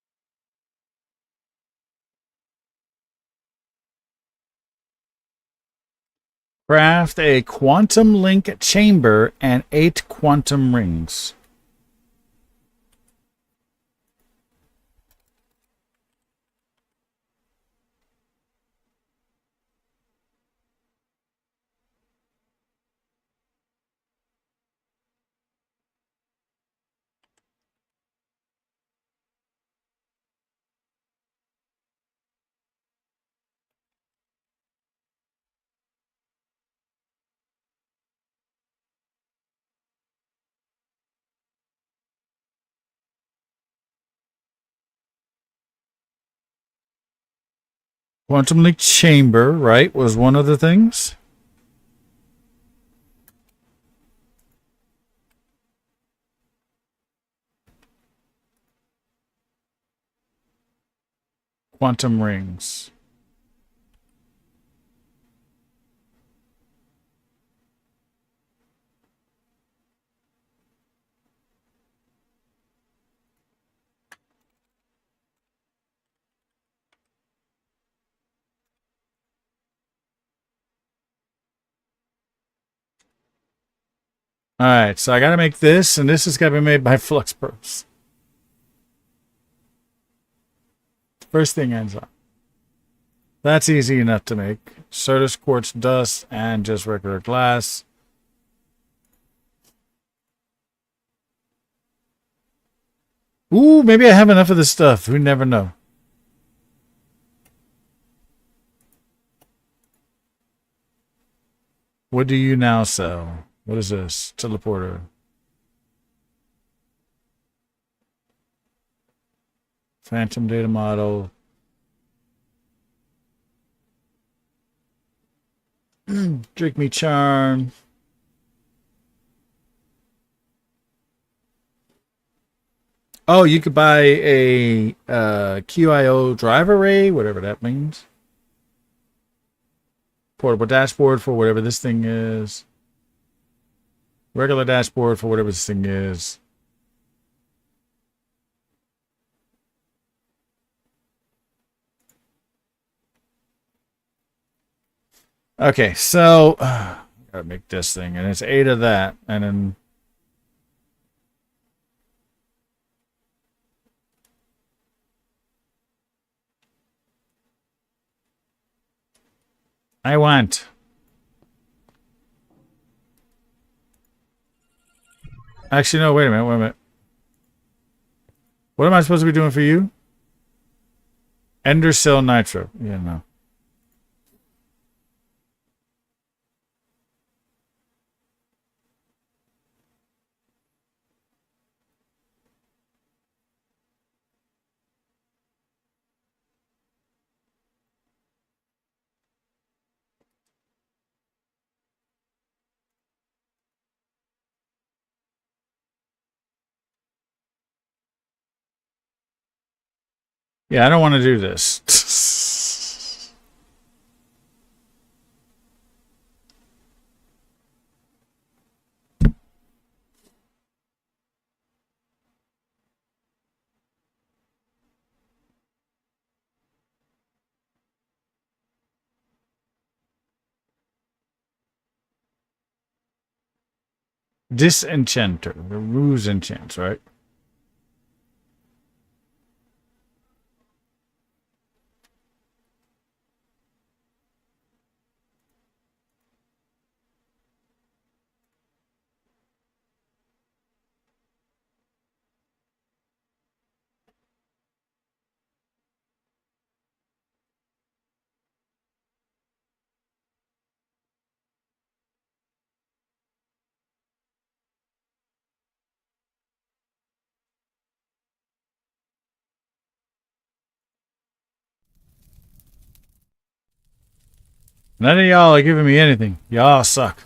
Craft a quantum link chamber and 8 quantum rings. Quantum link chamber, right, was one of the things. Quantum rings. Alright, so I gotta make this, and this is gotta be made by Fluxpros. First thing ends up. That's easy enough to make. Certus quartz dust and just regular glass. Ooh, maybe I have enough of this stuff. We never know. What do you now sell? What is this? Teleporter. Phantom data model. Drink me charm. Oh, you could buy a QIO drive array, whatever that means. Portable dashboard for whatever this thing is. Regular dashboard for whatever this thing is. Okay, so gotta make this thing, and it's 8 of that, and then I want. Actually, no, wait a minute, wait a minute. What am I supposed to be doing for you? Ender cell nitro. Yeah, no. Yeah, I don't want to do this. Disenchanter. The ruse enchants, right? None of y'all are giving me anything. Y'all suck.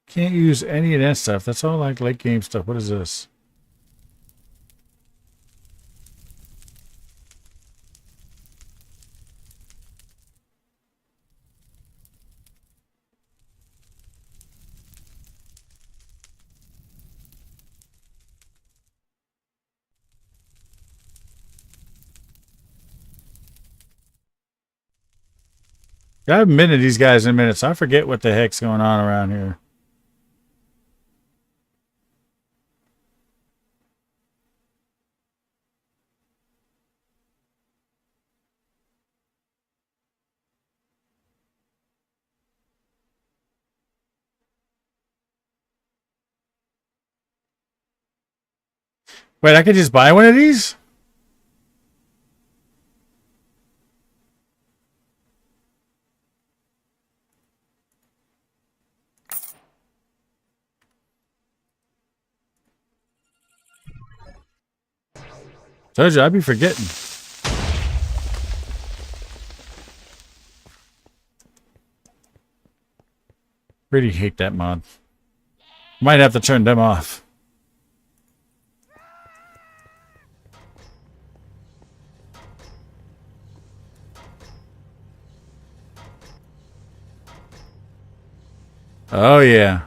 Can't use any of that stuff. That's all like late game stuff. What is this? I haven't been to these guys in a minute, so I forget what the heck's going on around here. Wait, I could just buy one of these? Told you, I'd be forgetting. Really hate that mod. Might have to turn them off. Oh, yeah.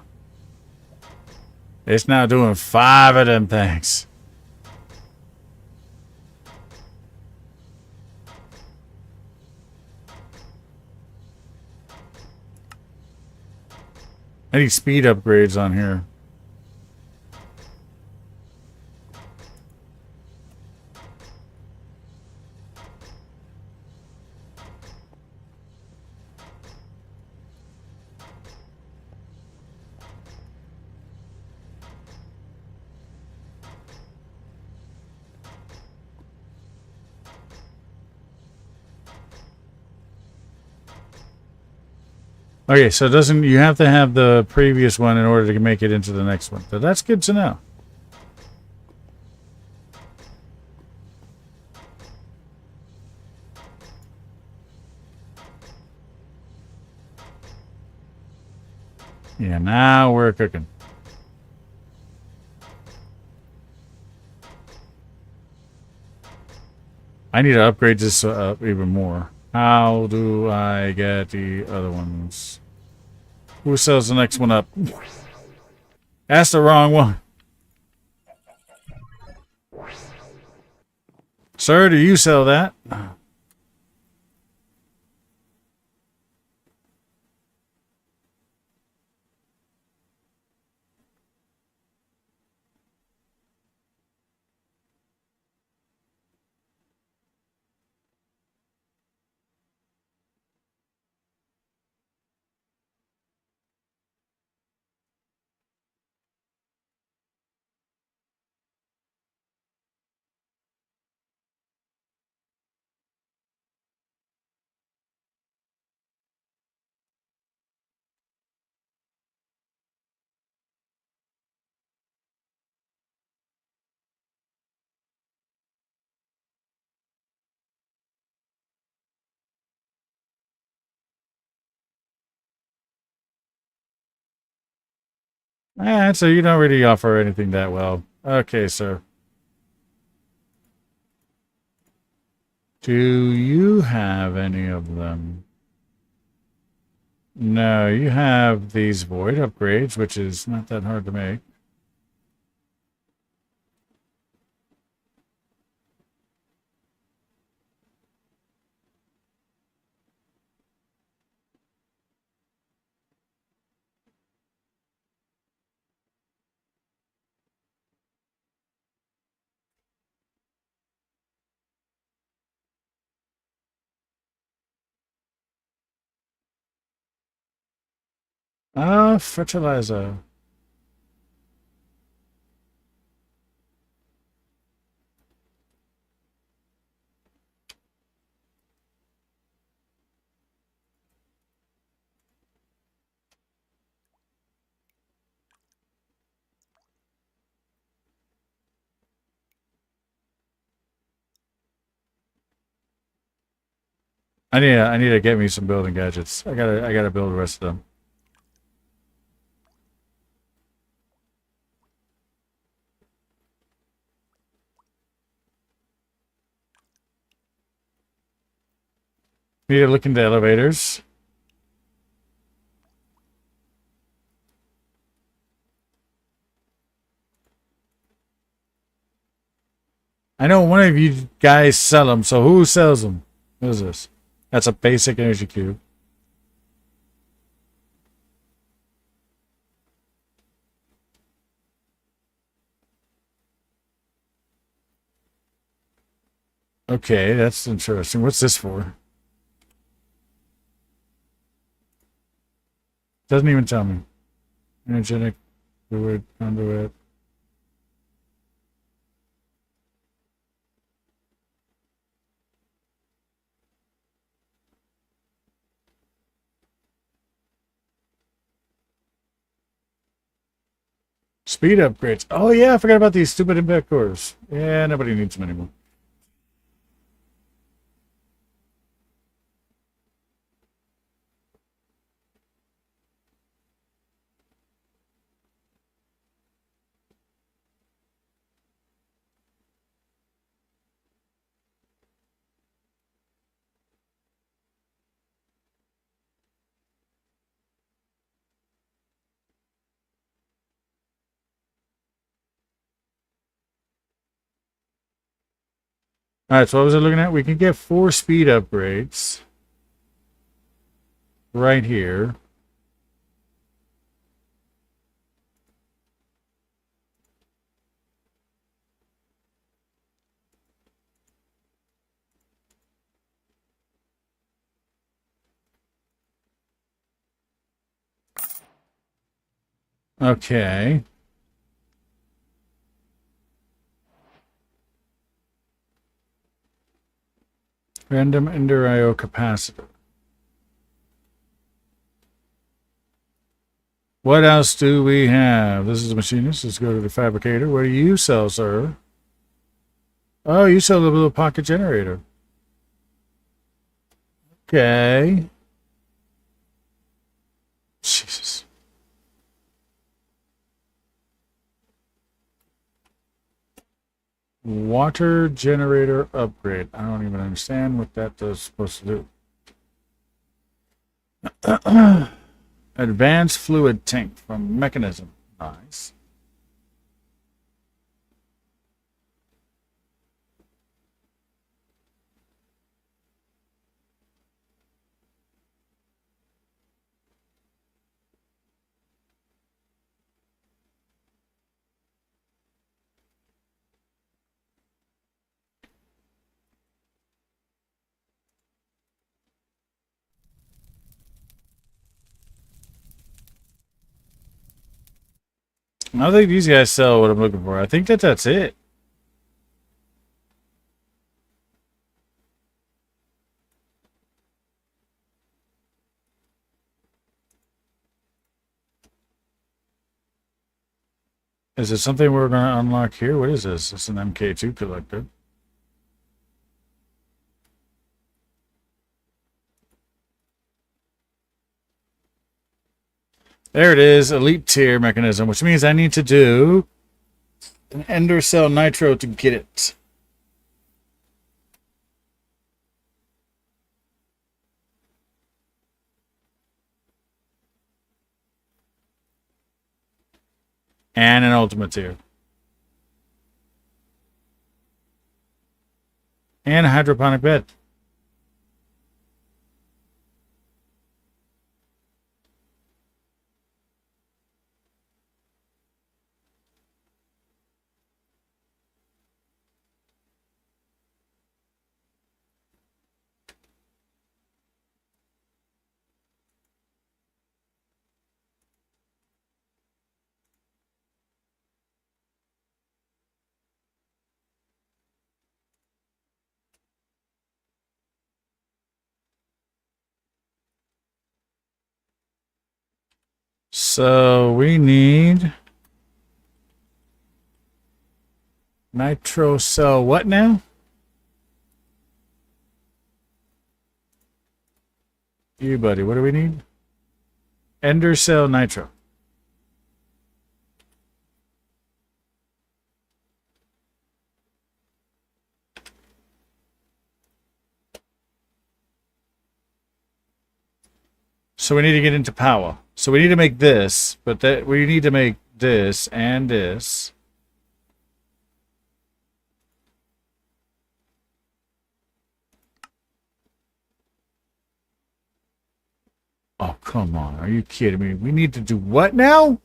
It's now doing 5 of them things. I need speed upgrades on here. Okay, so it doesn't you have to have the previous one in order to make it into the next one. So that's good to know. Yeah, now we're cooking. I need to upgrade this up even more. How do I get the other ones? Who sells the next one up? That's the wrong one. Sir, do you sell that? So you don't really offer anything that well. Okay, sir. Do you have any of them? No, you have these void upgrades, which is not that hard to make. Ah, fertilizer. I need to get me some building gadgets. I gotta build the rest of them. Need to look into elevators. I know one of you guys sell them, so who sells them? What is this? That's a basic energy cube. Okay, that's interesting. What's this for? Doesn't even tell me. Energetic fluid conduit. Speed upgrades. Oh yeah, I forgot about these stupid impact cores. Yeah, nobody needs them anymore. Alright, so what was I looking at? We can get 4 speed upgrades. Right here. Okay. Random Ender IO capacitor. What else do we have? This is a machinist. Let's go to the fabricator. What do you sell, sir? Oh, you sell a little pocket generator. Okay. Jesus. Water generator upgrade. I don't even understand what that is supposed to do. Advanced fluid tank from mechanism. Nice. I don't think these guys sell what I'm looking for. I think that's it. Is it something we're going to unlock here? What is this? It's an MK2 collector. There it is, elite tier mechanism, which means I need to do an ender cell nitro to get it. And an ultimate tier. And a hydroponic bed. So we need nitro cell. What now? You, buddy. What do we need? Ender cell nitro. So we need to get into power. So we need to make this, but that we need to make this and this. Oh, come on. Are you kidding me? We need to do what now?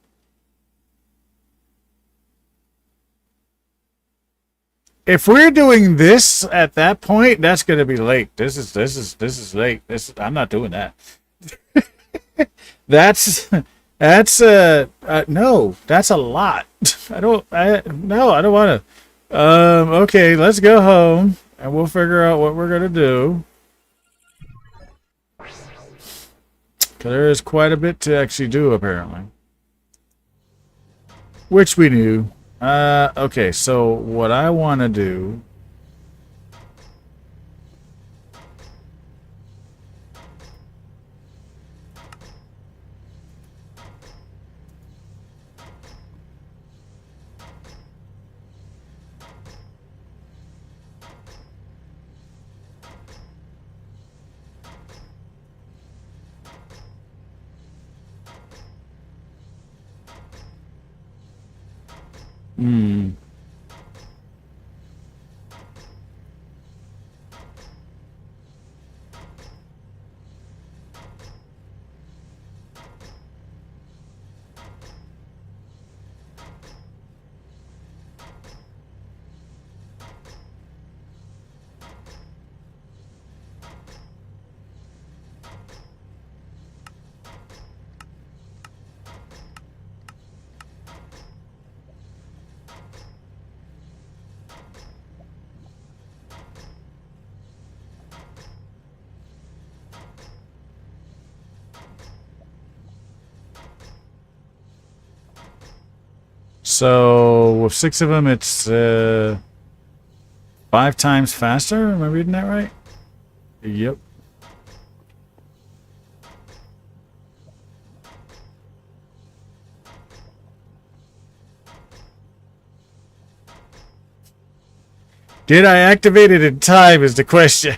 If we're doing this at that point, that's going to be late. This is late. I'm not doing that. No, that's a lot. I don't want to. Okay, let's go home and we'll figure out what we're going to do. Because there is quite a bit to actually do, apparently. Which we knew. Okay, so what I want to do... Hmm. So with 6 of them, it's 5 times faster. Am I reading that right? Yep. Did I activate it in time is the question.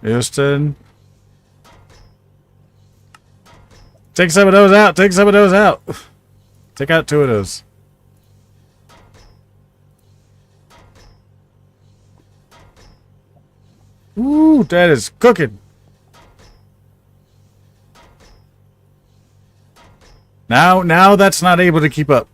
Houston. Take some of those out. Take some of those out. Take out 2 of those. Ooh, that is cooking. Now that's not able to keep up.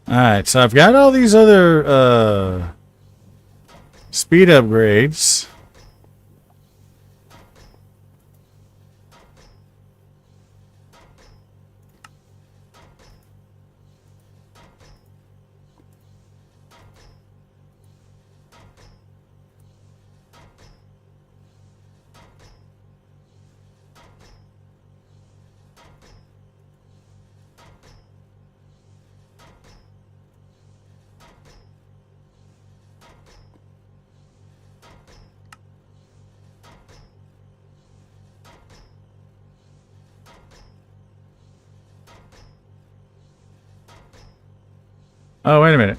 Alright, so I've got all these other speed upgrades. Oh, wait a minute.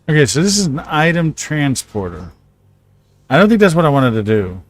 Okay, so this is an item transporter. I don't think that's what I wanted to do.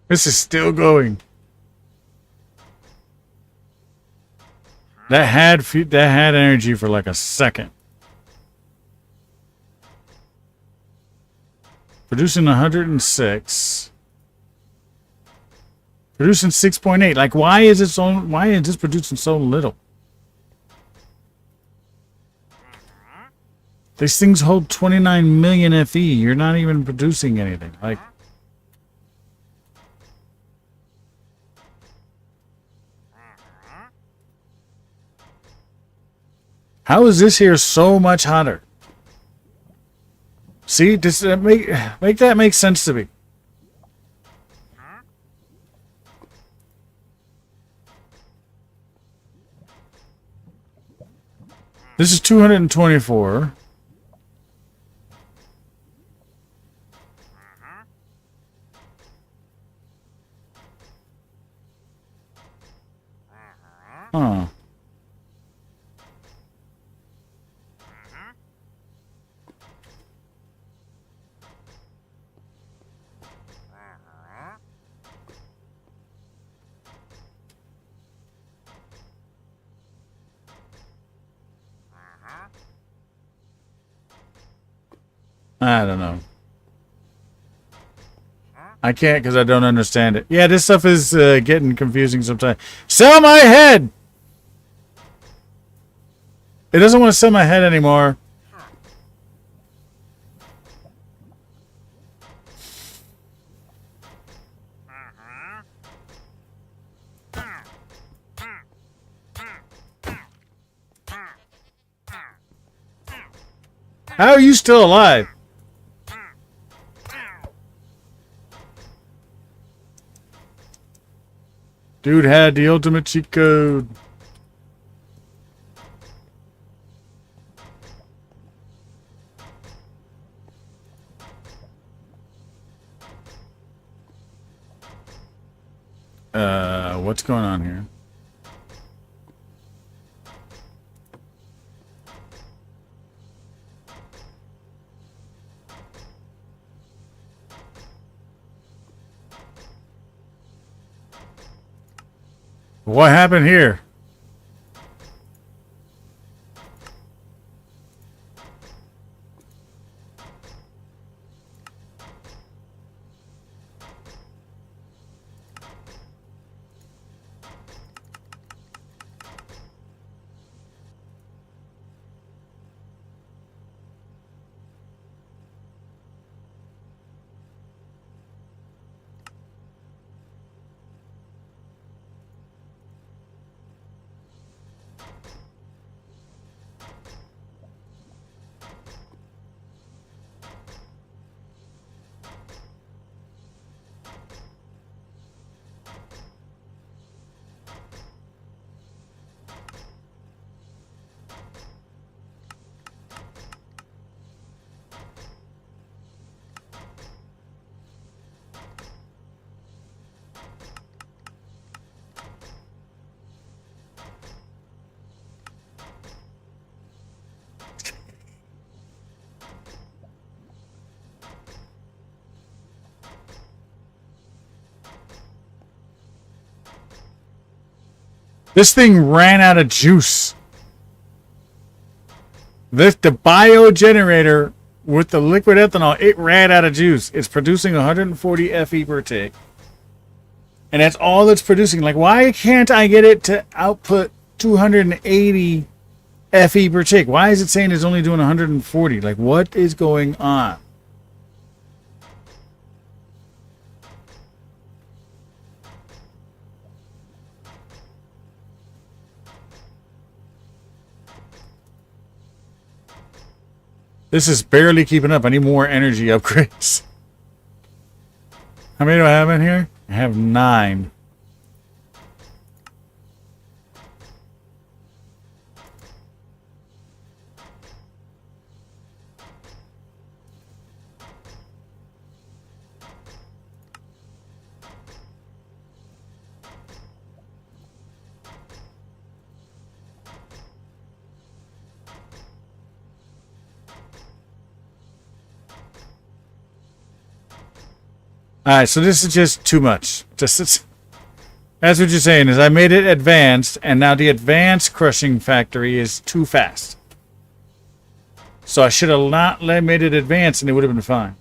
This is still going. That had energy for like a second. Producing 106. Producing 6.8. Like, why is this producing so little? These things hold 29 million FE. You're not even producing anything. Like, how is this here so much hotter? See, this make that make sense to me. This is 224. Huh. I don't know. I can't because I don't understand it. Yeah, this stuff is getting confusing sometimes. Sell my head! It doesn't want to sell my head anymore. How are you still alive? Dude had the ultimate cheat code. What's going on here? What happened here? This thing ran out of juice. The biogenerator with the liquid ethanol, it ran out of juice. It's producing 140 FE per tick. And that's all it's producing. Like, why can't I get it to output 280 FE per tick? Why is it saying it's only doing 140? Like, what is going on? This is barely keeping up. I need more energy upgrades. How many do I have in here? I have 9. Alright, so this is just too much. That's what you're saying, is I made it advanced, and now the advanced crushing factory is too fast. So I should have not made it advanced, and it would have been fine.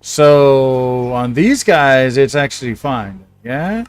So on these guys, it's actually fine. Yeah?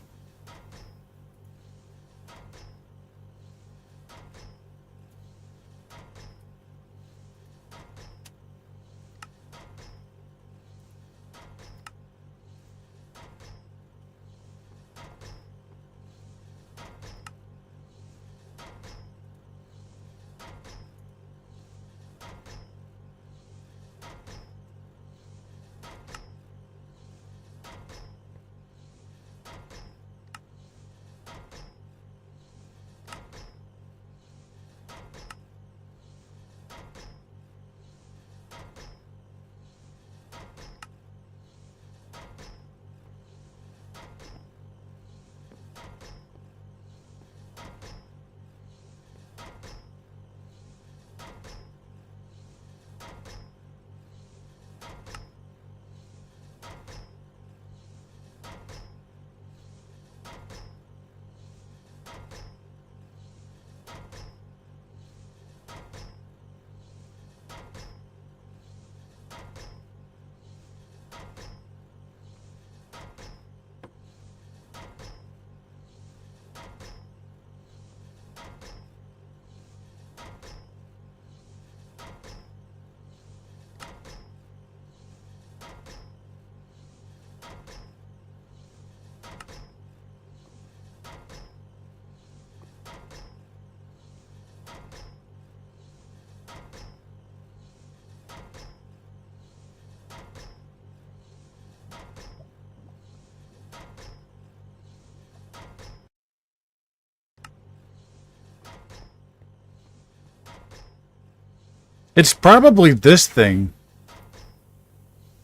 It's probably this thing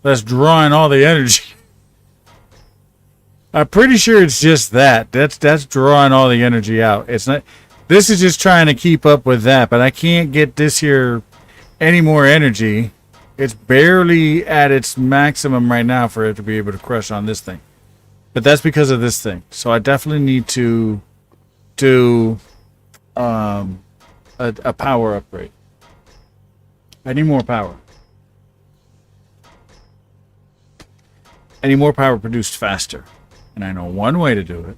that's drawing all the energy. I'm pretty sure it's just that. That's drawing all the energy out. It's not. This is just trying to keep up with that, but I can't get this here any more energy. It's barely at its maximum right now for it to be able to crush on this thing. But that's because of this thing. So I definitely need to do a power upgrade. I need more power. I need more power produced faster. And I know one way to do it.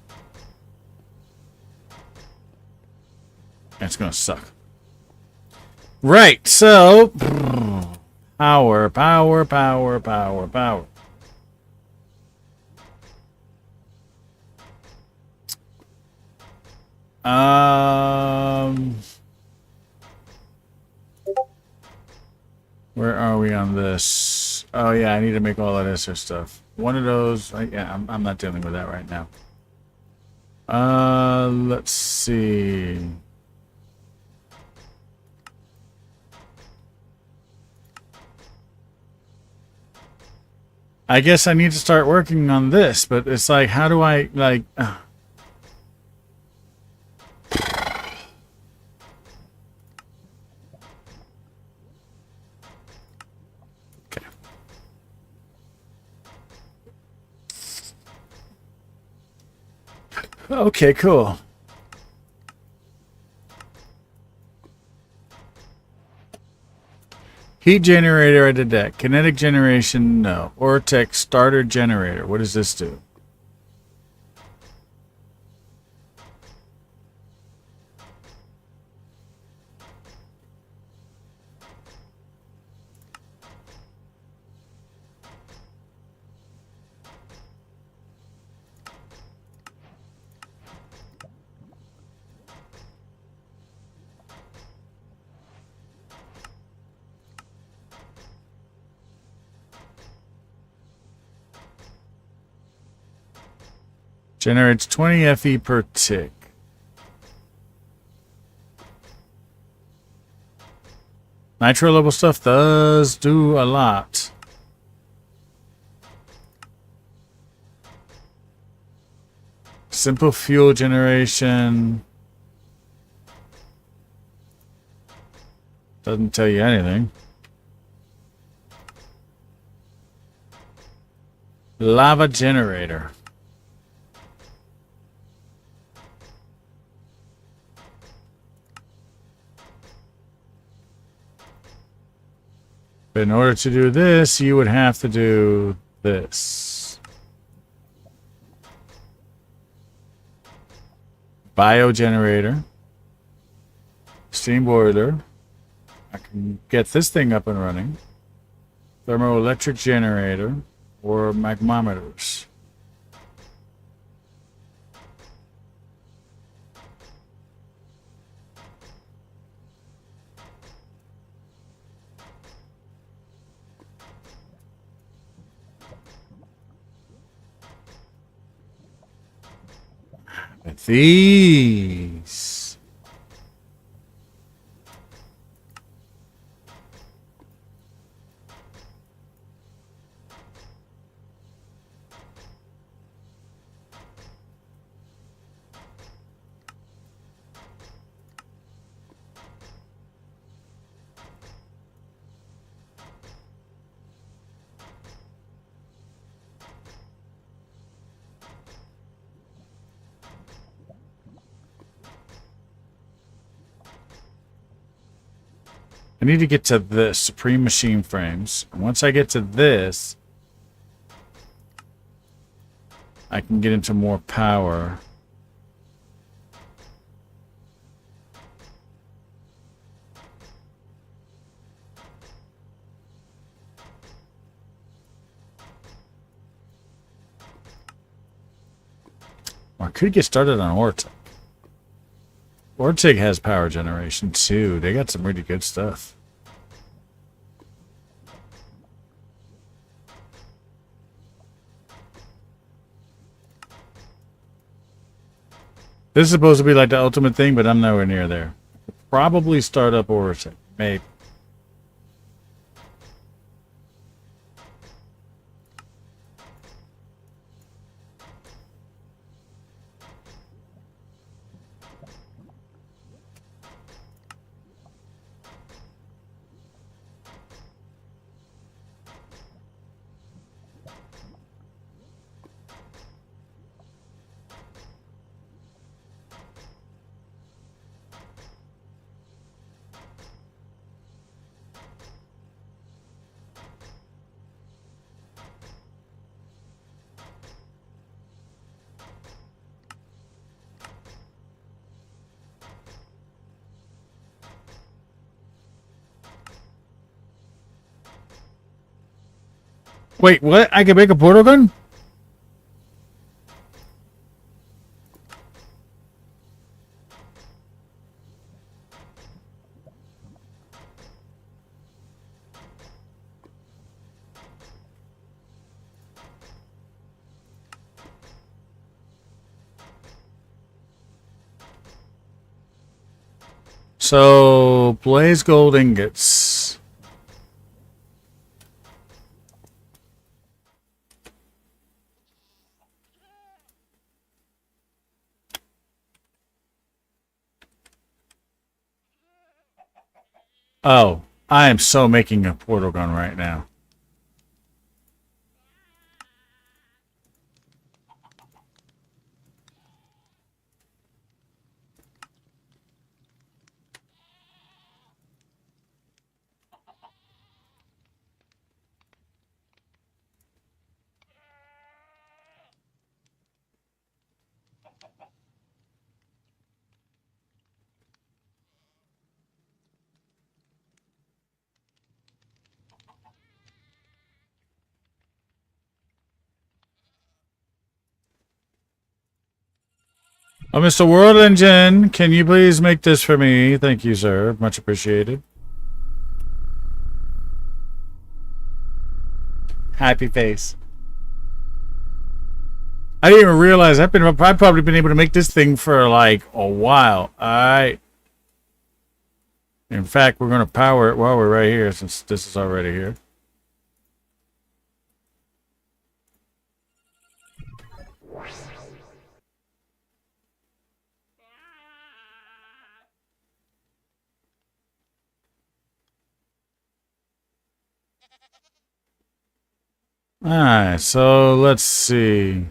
It's going to suck. Right, so... Power, power, power, power, power. Where are we on this? Oh yeah, I need to make all that extra stuff. One of those, yeah, I'm not dealing with that right now. Let's see. I guess I need to start working on this, but it's like, how do I, like... Okay, cool. Heat generator, I did that. Kinetic generation, no. Ortec starter generator. What does this do? Generates 20 FE per tick. Nitro level stuff does do a lot. Simple fuel generation. Doesn't tell you anything. Lava generator. But in order to do this, you would have to do this. Biogenerator. Steam boiler. I can get this thing up and running. Thermoelectric generator or magmometers. With these. I need to get to this, Supreme Machine Frames. And once I get to this, I can get into more power. Or I could get started on Ortec. Ortec has power generation too. They got some really good stuff. This is supposed to be like the ultimate thing, but I'm nowhere near there. Probably start up Ortec. Maybe. Wait, what? I can make a portal gun? So, blaze gold ingots. Oh, I am so making a portal gun right now. Oh, Mr. World Engine, can you please make this for me? Thank you, sir. Much appreciated. Happy face. I didn't even realize I've probably been able to make this thing for like a while. In fact, we're gonna power it while we're right here since this is already here. Alright, so let's see.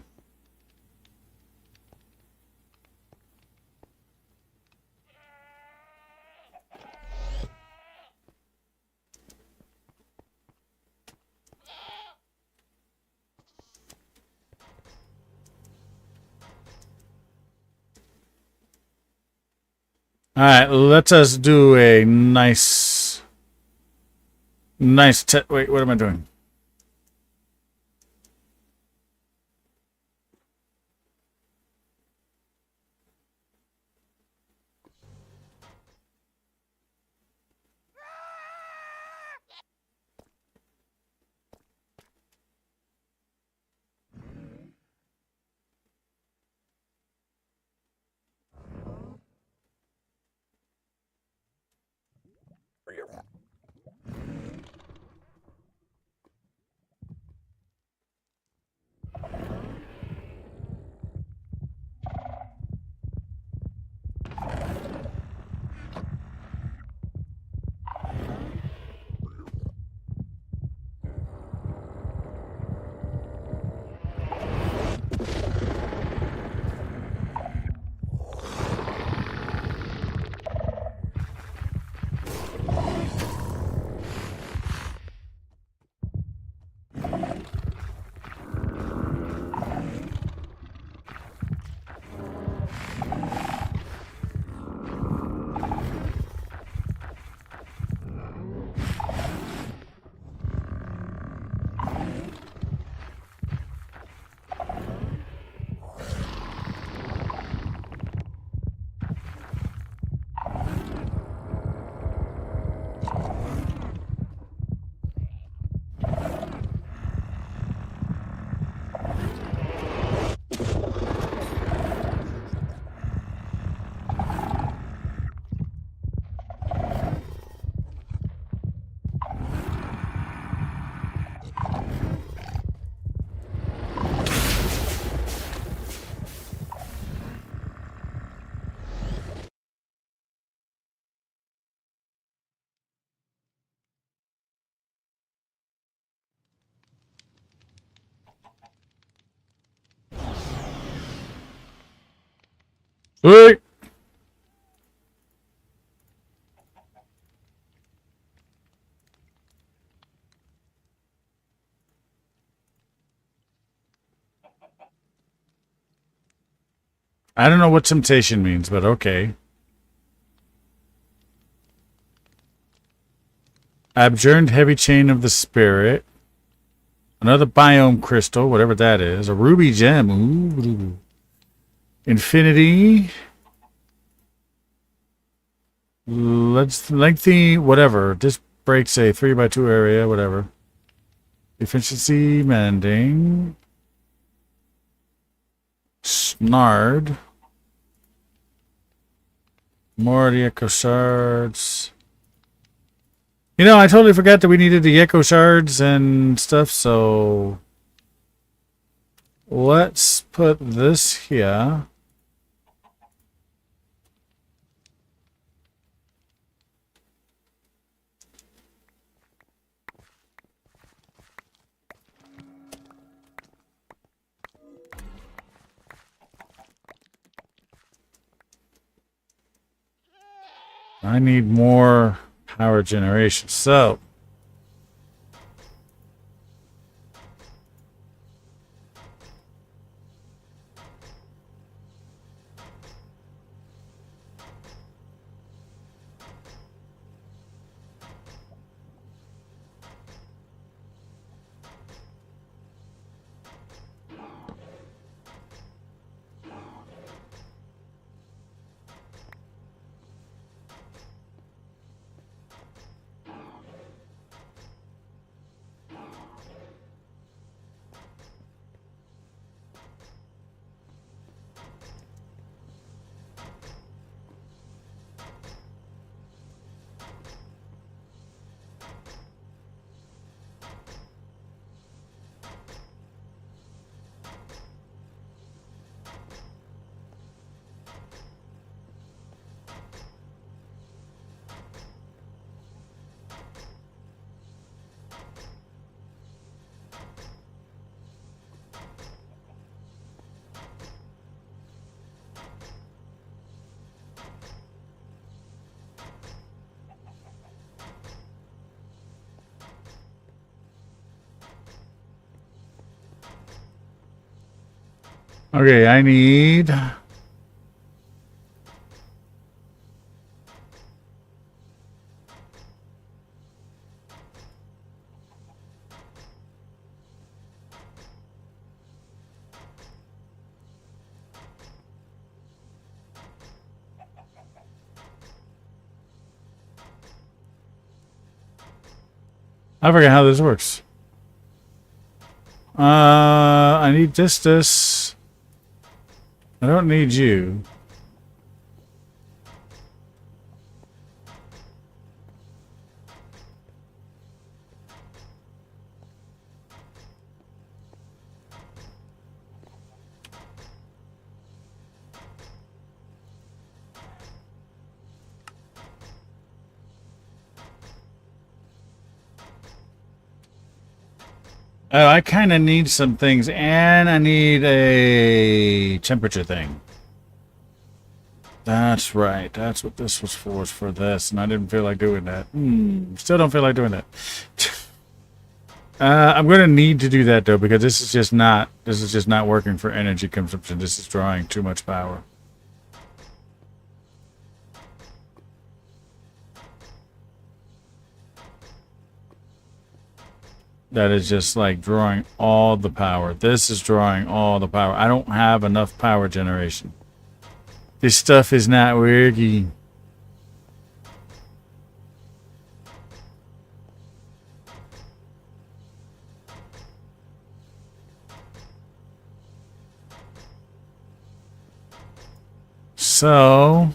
Alright, let us do a nice wait, what am I doing? Wait! I don't know what temptation means, but okay. Abjured heavy chain of the spirit. Another biome crystal, whatever that is. A ruby gem. Ooh. Infinity. Let's lengthy, whatever. This breaks a 3x2 area, whatever. Efficiency mending. Snard. More of the echo shards. You know, I totally forgot that we needed the echo shards and stuff, so let's put this here. I need more power generation. So Okay, I need... I forget how this works. I need this. I don't need you. Oh, I kind of need some things, and I need a temperature thing. That's right. That's what this was for, is for this, and I didn't feel like doing that. Still don't feel like doing that. I'm going to need to do that, though, because this is just not working for energy consumption. This is drawing too much power. That is just like drawing all the power. This is drawing all the power. I don't have enough power generation. This stuff is not working. So...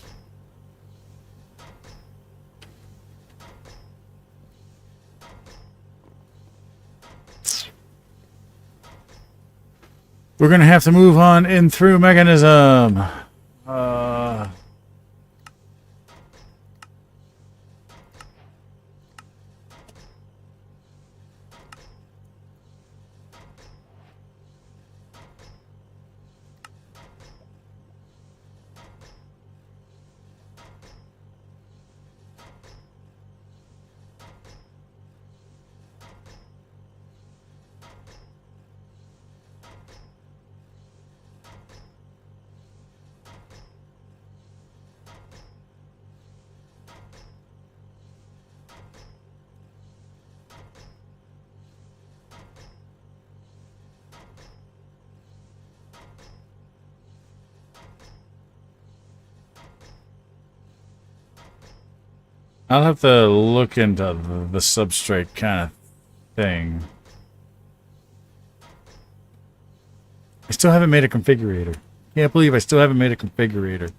we're going to have to move on in through mechanism. I'll have to look into the substrate kind of thing. I still haven't made a configurator. Can't believe I still haven't made a configurator.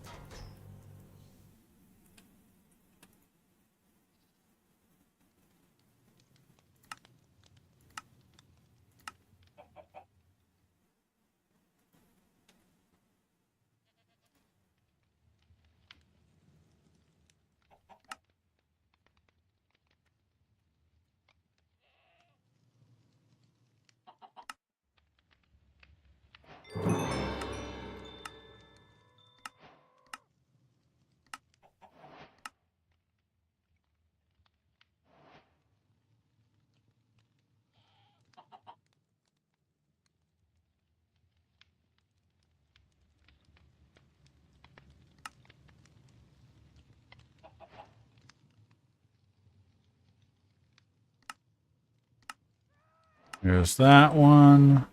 There's that one.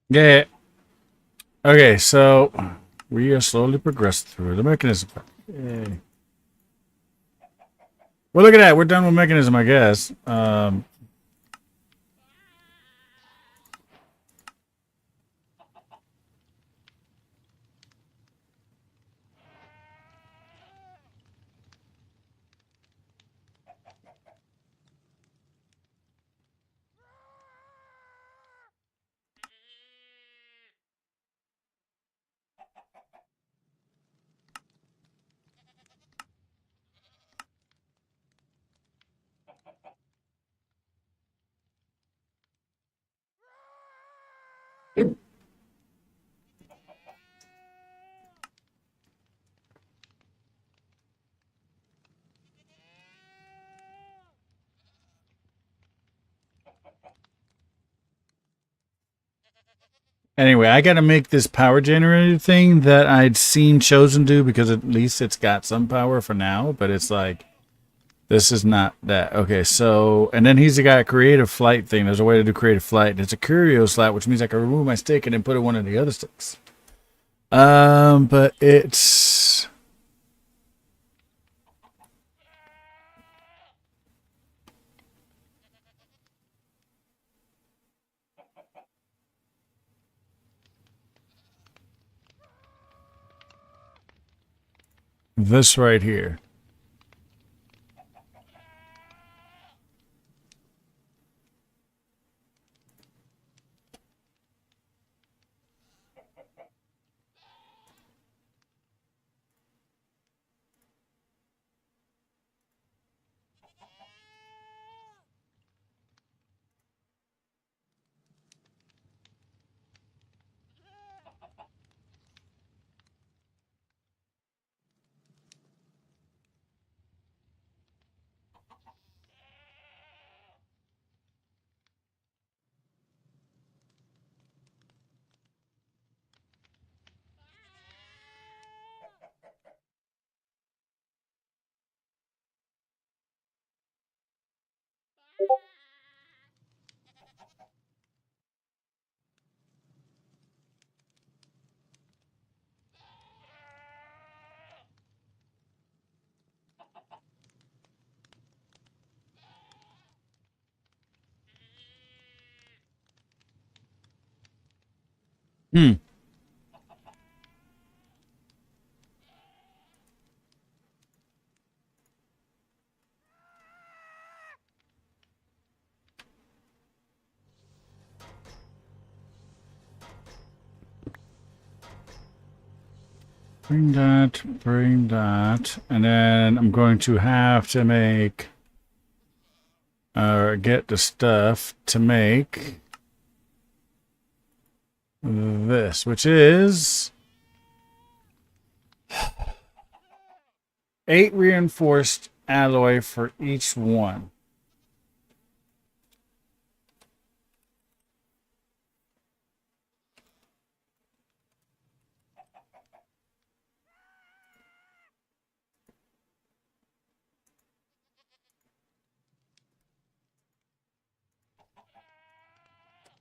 Yeah. Okay, so we are slowly progressing through the mechanism. Yay. Well, look at that. We're done with mechanism, I guess. Anyway, I got to make this power generator thing that I'd seen Chosen do because at least it's got some power for now, but it's like, this is not that. Okay, so, and then he's got a creative flight thing. There's a way to do creative flight. It's a curio slot, which means I can remove my stick and then put it one of the other sticks. But it's... this right here. Hmm. Bring that, and then I'm going to have to make, get the stuff to make this, which is 8 reinforced alloy for each one.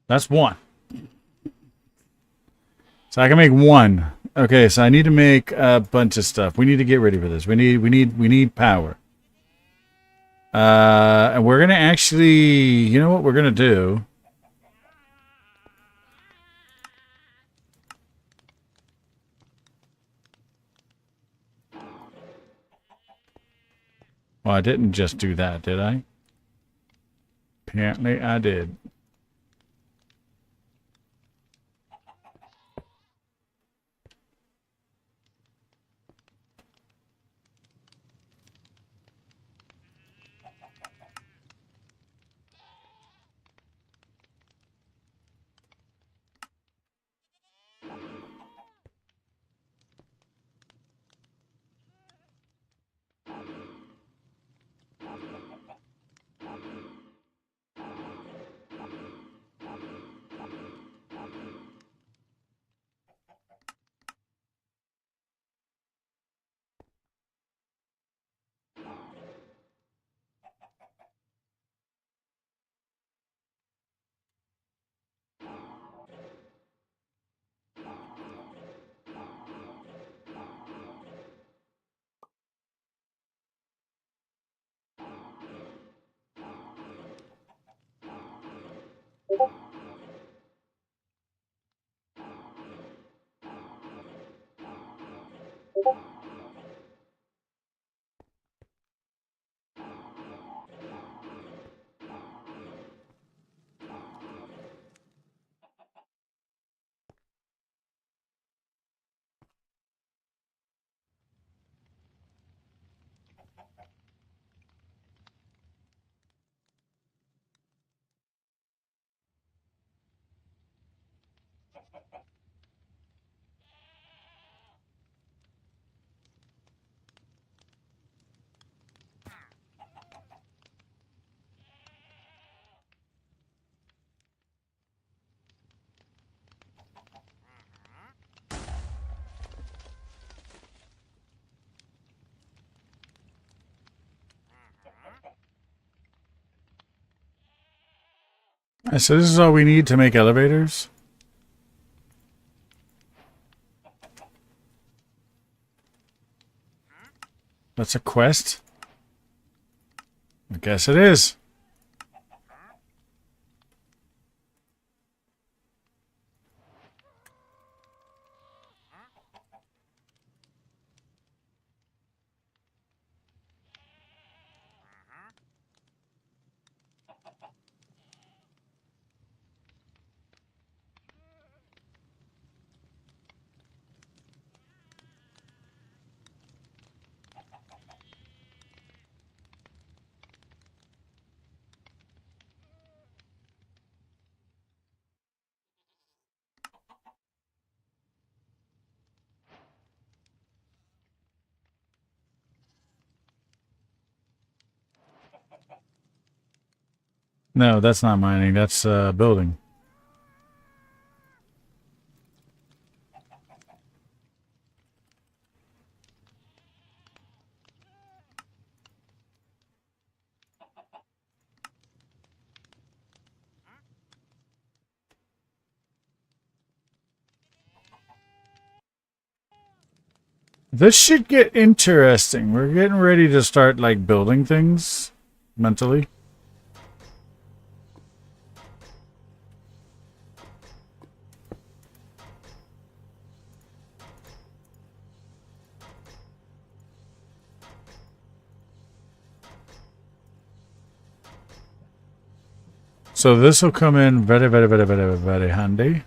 That's one. So I can make one. Okay, so I need to make a bunch of stuff. We need to get ready for this. We need power. And we're gonna actually, you know what we're gonna do? Well, I didn't just do that, did I? Apparently I did. So this is all we need to make elevators? That's a quest? I guess it is. No, that's not mining. That's building. This should get interesting. We're getting ready to start, like, building things mentally. So this will come in very, very, very, very, very handy.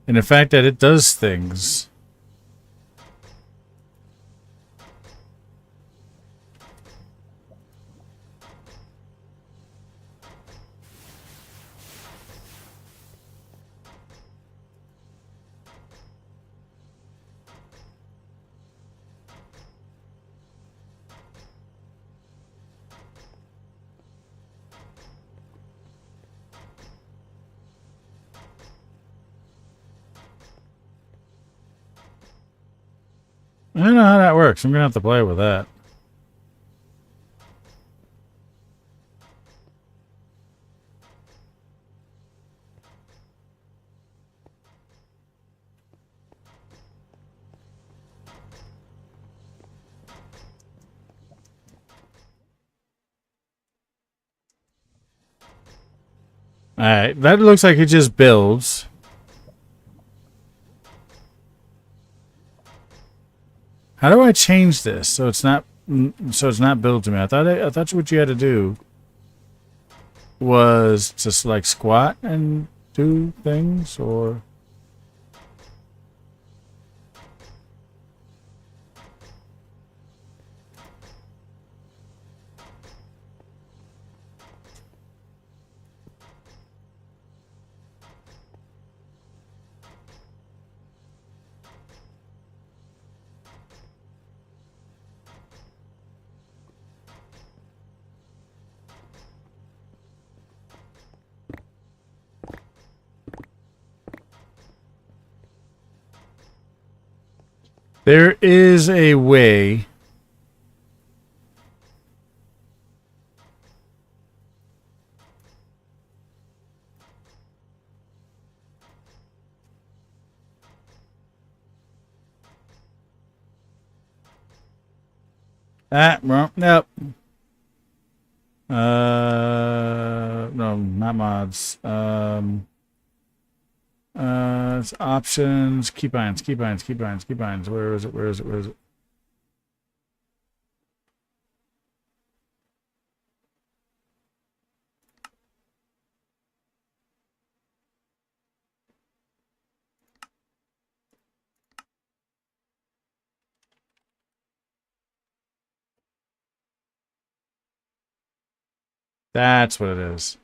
And the fact that it does things. I don't know how that works. I'm going to have to play with that. Alright, that looks like it just builds. How do I change this so it's not build to me? I thought what you had to do was just like squat and do things, or there is a way. Well, nope. No, not mods. It's options, keybinds. Where is it? That's what it is.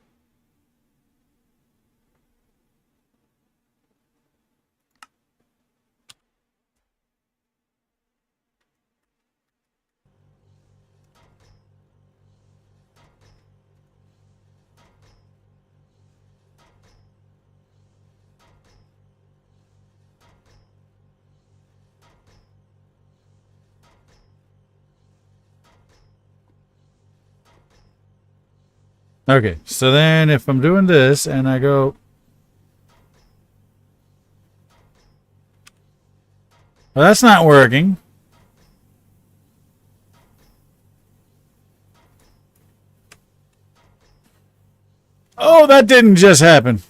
Okay, so then if I'm doing this and I go... Well, that's not working. Oh, that didn't just happen.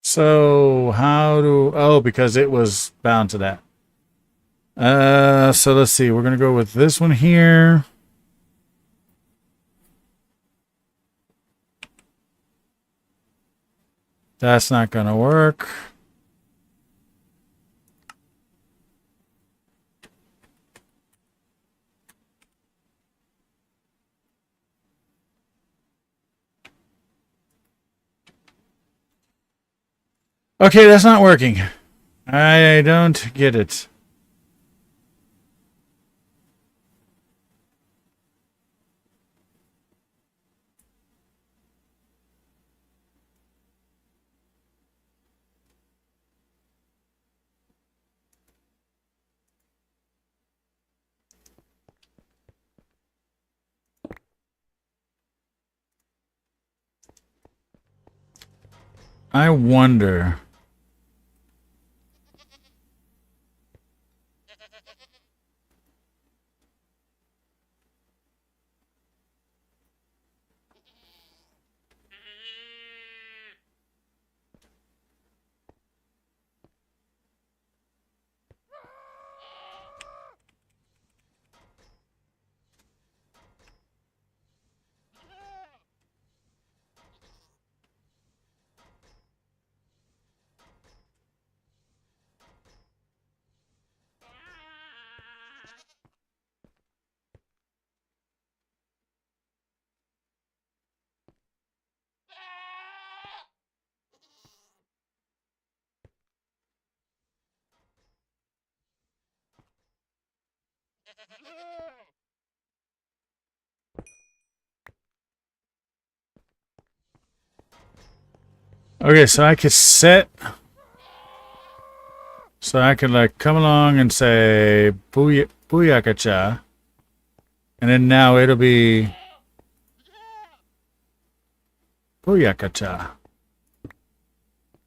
So how do... Oh, because it was bound to that. So let's see. We're going to go with this one here. That's not going to work. Okay, that's not working. I don't get it. I wonder... Okay, so I could set... So I could like come along and say Booyakacha. And then now it'll be Booyakacha.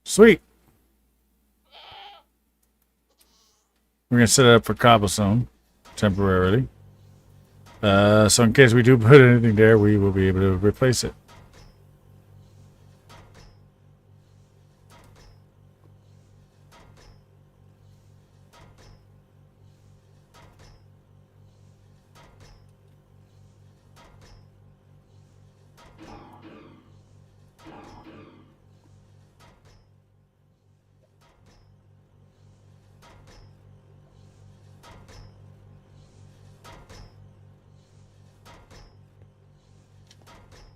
Sweet. We're gonna set it up for cobblestone temporarily. So in case we do put anything there, we will be able to replace it.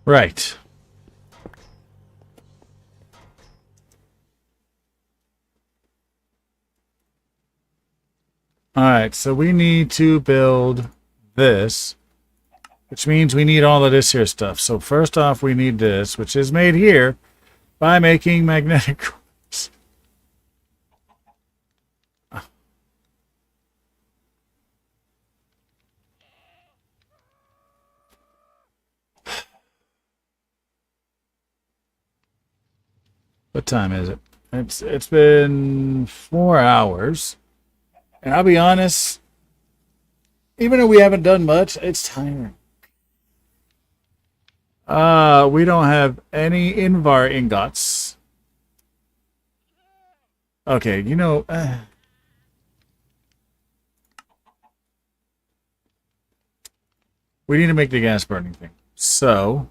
Right. Alright, so we need to build this, which means we need all of this here stuff. So first off, we need this, which is made here by making magnetic coils. What time is it? It's been 4 hours. And I'll be honest, even though we haven't done much, it's tiring. We don't have any Invar ingots. Okay, you know, we need to make the gas burning thing. So,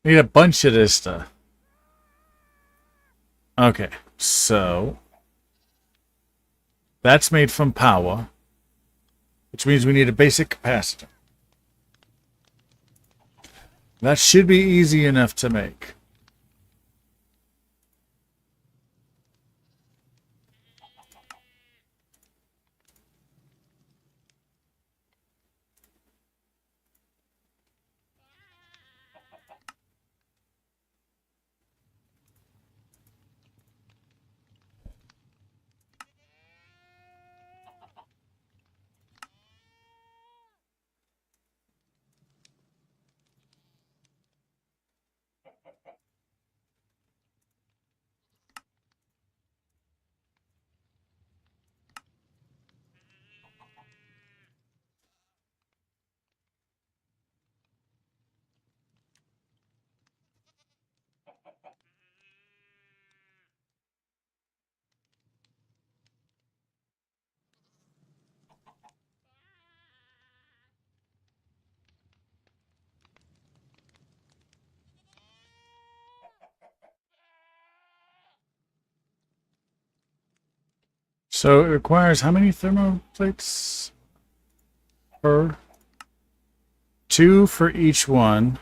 Need a bunch of this stuff. Okay, so that's made from power, which means we need a basic capacitor. That should be easy enough to make. So it requires how many thermoplates per? 2 for each one.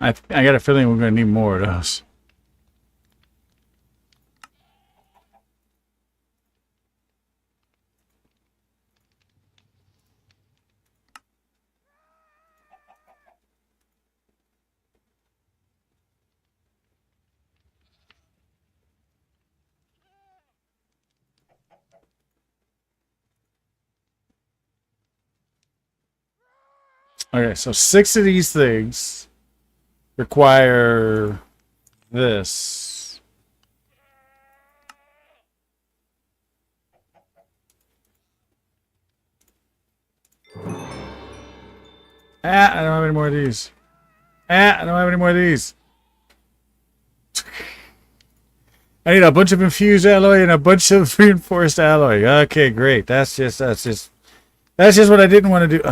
I got a feeling we're going to need more of those. Okay, so 6 of these things require this. I don't have any more of these. I don't have any more of these. I need a bunch of infused alloy and a bunch of reinforced alloy. Okay, great. That's just what I didn't want to do.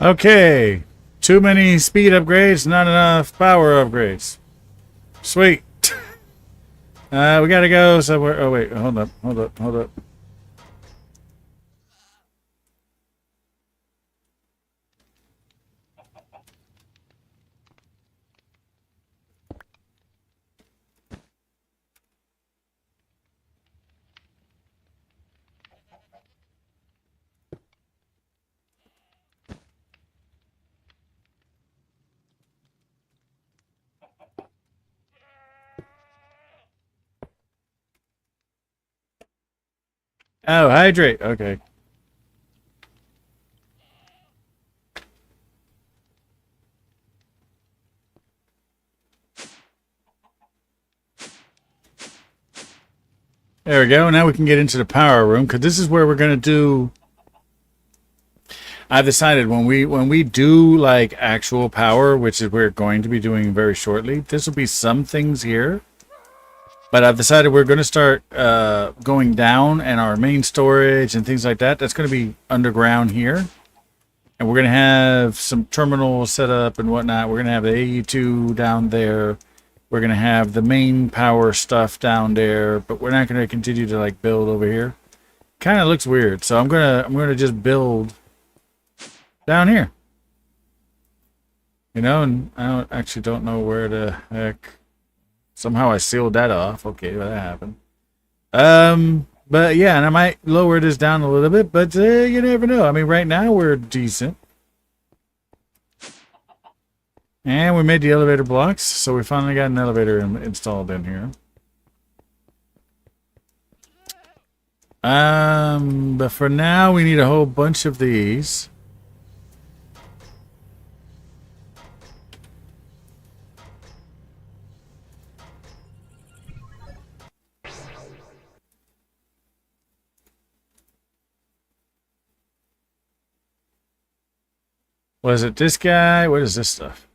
Okay. Too many speed upgrades, not enough power upgrades. Sweet. We gotta go somewhere. Oh, wait. Hold up. Hold up. Hold up. Oh, hydrate. Okay. There we go. Now we can get into the power room because this is where we're gonna do. I've decided when we do like actual power, which is we're going to be doing very shortly. This will be some things here, but I've decided we're going to start going down, and our main storage and things like that. That's going to be underground here, and we're going to have some terminals set up and whatnot. We're going to have the AE2 down there. We're going to have the main power stuff down there, but we're not going to continue to like build over here. Kind of looks weird. So I'm going to just build down here. You know, and I don't know where the heck. Somehow I sealed that off. Okay, well, that happened. But yeah, and I might lower this down a little bit, but you never know. I mean, right now we're decent. And we made the elevator blocks, so we finally got an elevator installed in here. But for now we need a whole bunch of these. Was it this guy? What is this stuff?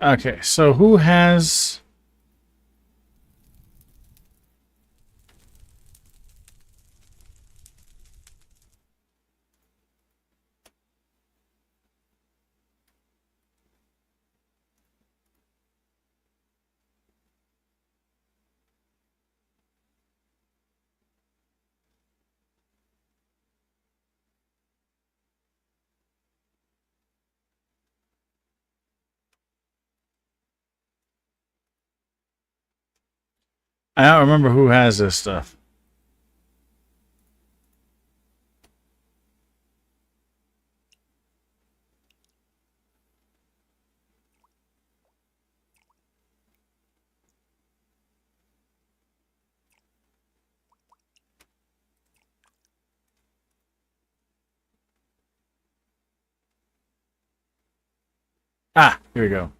Okay, so who has... I don't remember who has this stuff. Ah, here we go.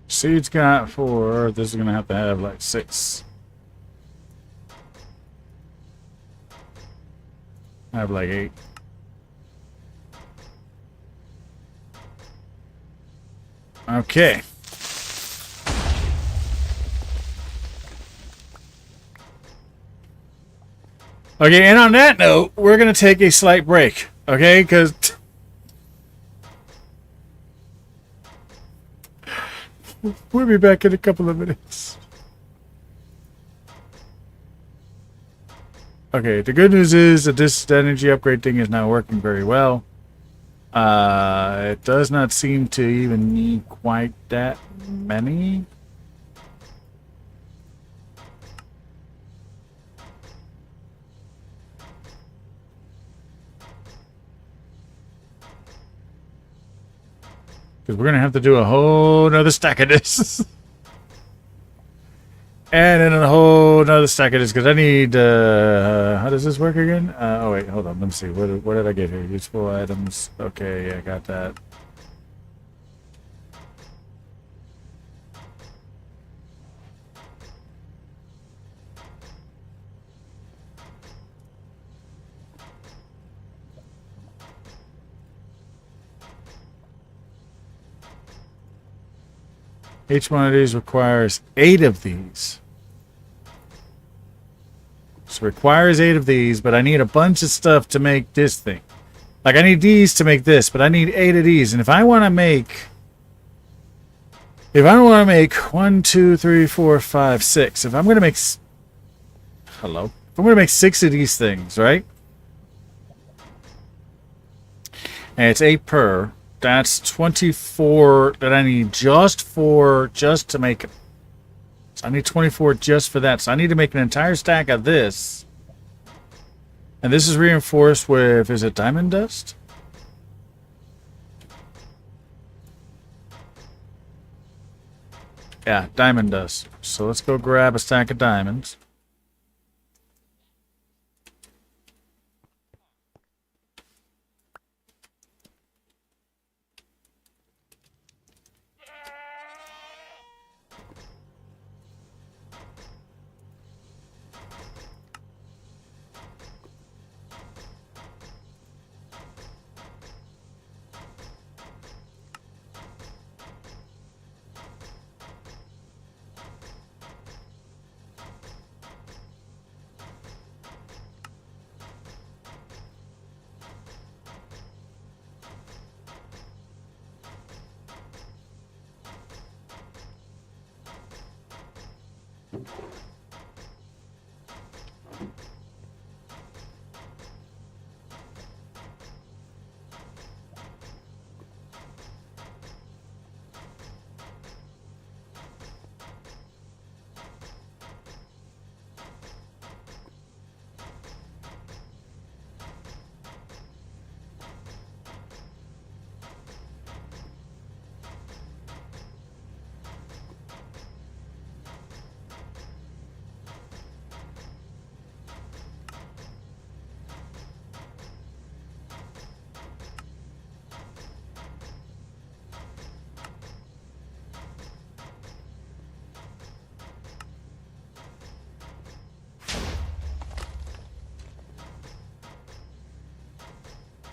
Seeds got 4. This is going to have like 6. I have like 8. Okay. Okay, and on that note, we're going to take a slight break. Okay, because... We'll be back in a couple of minutes. Okay, the good news is that this energy upgrade thing is now working very well. It does not seem to even need quite that many. Because we're going to have to do a whole nother stack of this. And then a whole nother stack of this. Because I need... how does this work again? Oh, wait. Hold on. Let me see. What did I get here? Useful items. Okay. Yeah, I got that. Each one of these requires 8 of these. So requires 8 of these, but I need a bunch of stuff to make this thing. Like I need these to make this, but I need 8 of these. And if I want to make... If I want to make 1, 2, 3, 4, 5, 6. If I'm going to make... Hello? If I'm going to make 6 of these things, right? And it's 8 per. That's 24 that I need just to make it. So I need 24 just for that. So I need to make an entire stack of this. And this is reinforced with, is it diamond dust? Yeah, diamond dust. So let's go grab a stack of diamonds.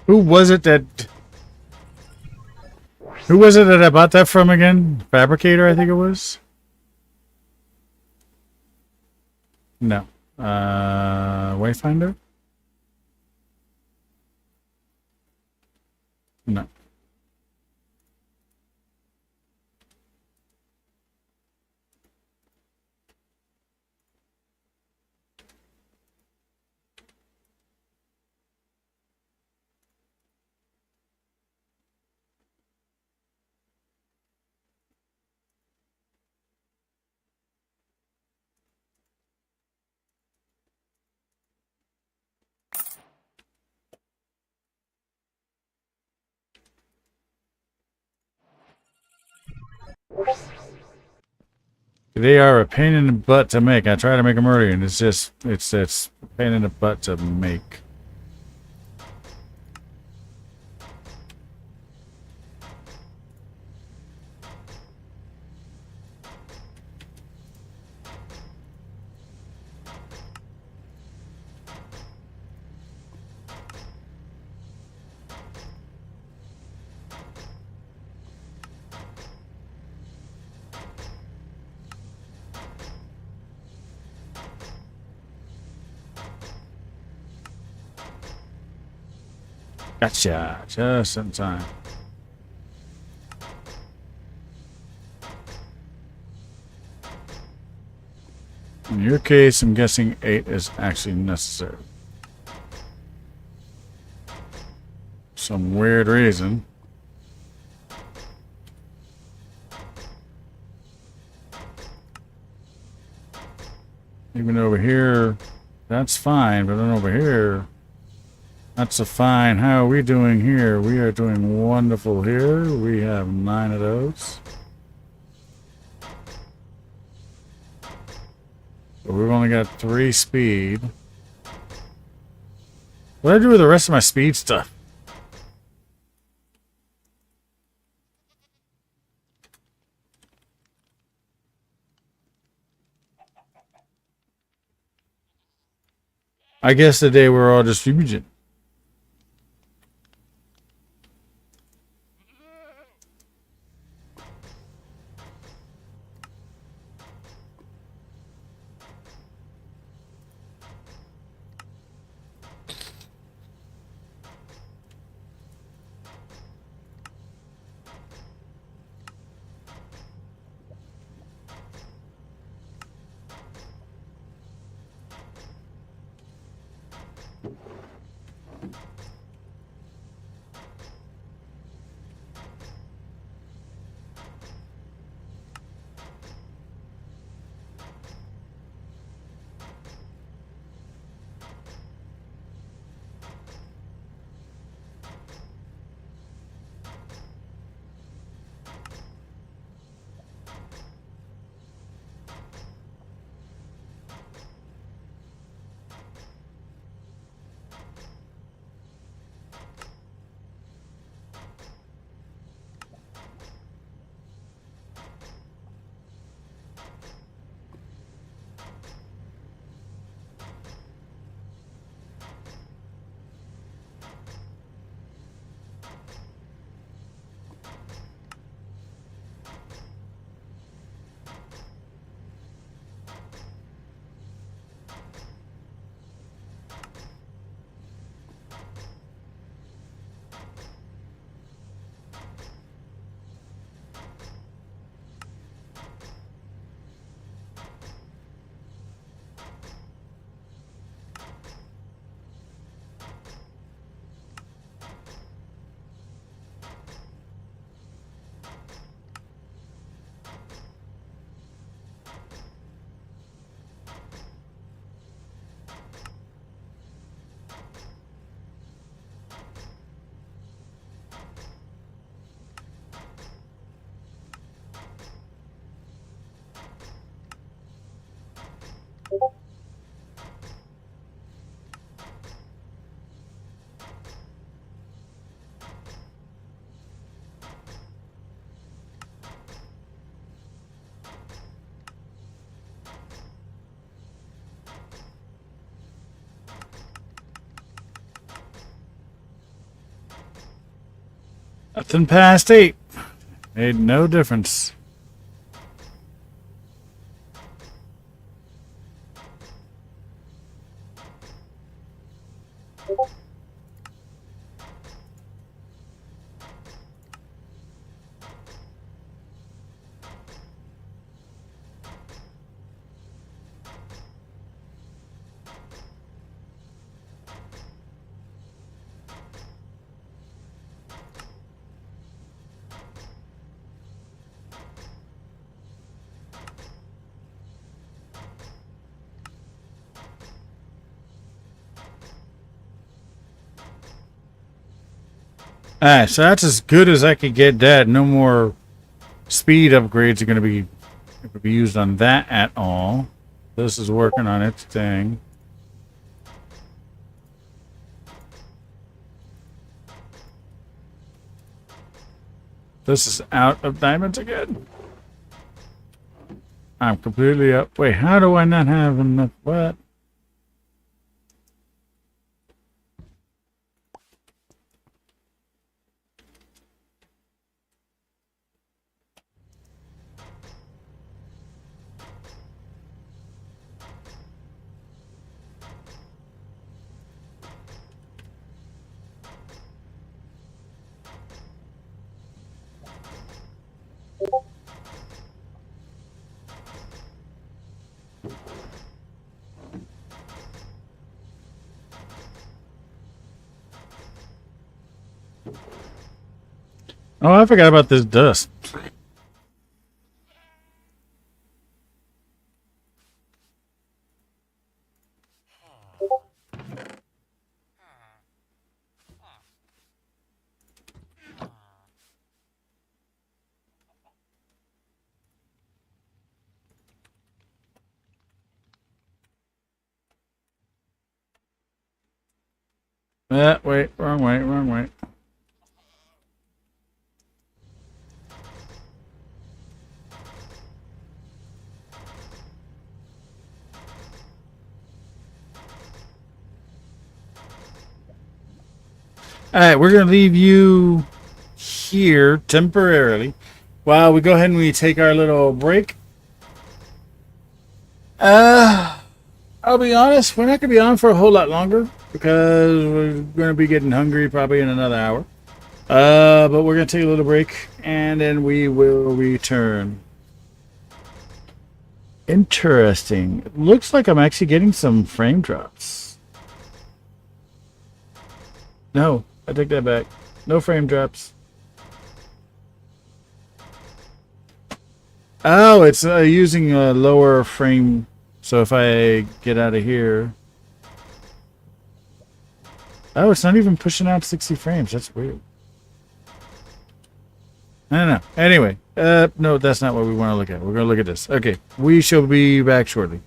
Who was it that I bought that from again? Fabricator, I think it was. No. Wayfinder? No. They are a pain in the butt to make. I try to make them earlier, and it's a pain in the butt to make. Gotcha. Just in time. In your case, I'm guessing 8 is actually necessary. Some weird reason. Even over here, that's fine, but then over here, that's a fine. How are we doing here? We are doing wonderful here. We have 9 of those. But we've only got 3 speed. What do I do with the rest of my speed stuff? I guess today we're all just fuging. Nothing past 8. Made no difference. Alright, so that's as good as I could get that. No more speed upgrades are going to be used on that at all. This is working on its thing. This is out of diamonds again. I'm completely up. Wait, how do I not have enough? What? Oh, I forgot about this dust. Wait, wrong way, wrong way. Alright, we're going to leave you here temporarily while we go ahead and we take our little break. I'll be honest, we're not going to be on for a whole lot longer because we're going to be getting hungry probably in another hour. But we're going to take a little break and then we will return. Interesting. It looks like I'm actually getting some frame drops. No, I take that back. No frame drops. Oh, it's using a lower frame. So if I get out of here... Oh, it's not even pushing out 60 frames. That's weird. I don't know. Anyway, no, that's not what we want to look at. We're going to look at this. Okay, we shall be back shortly.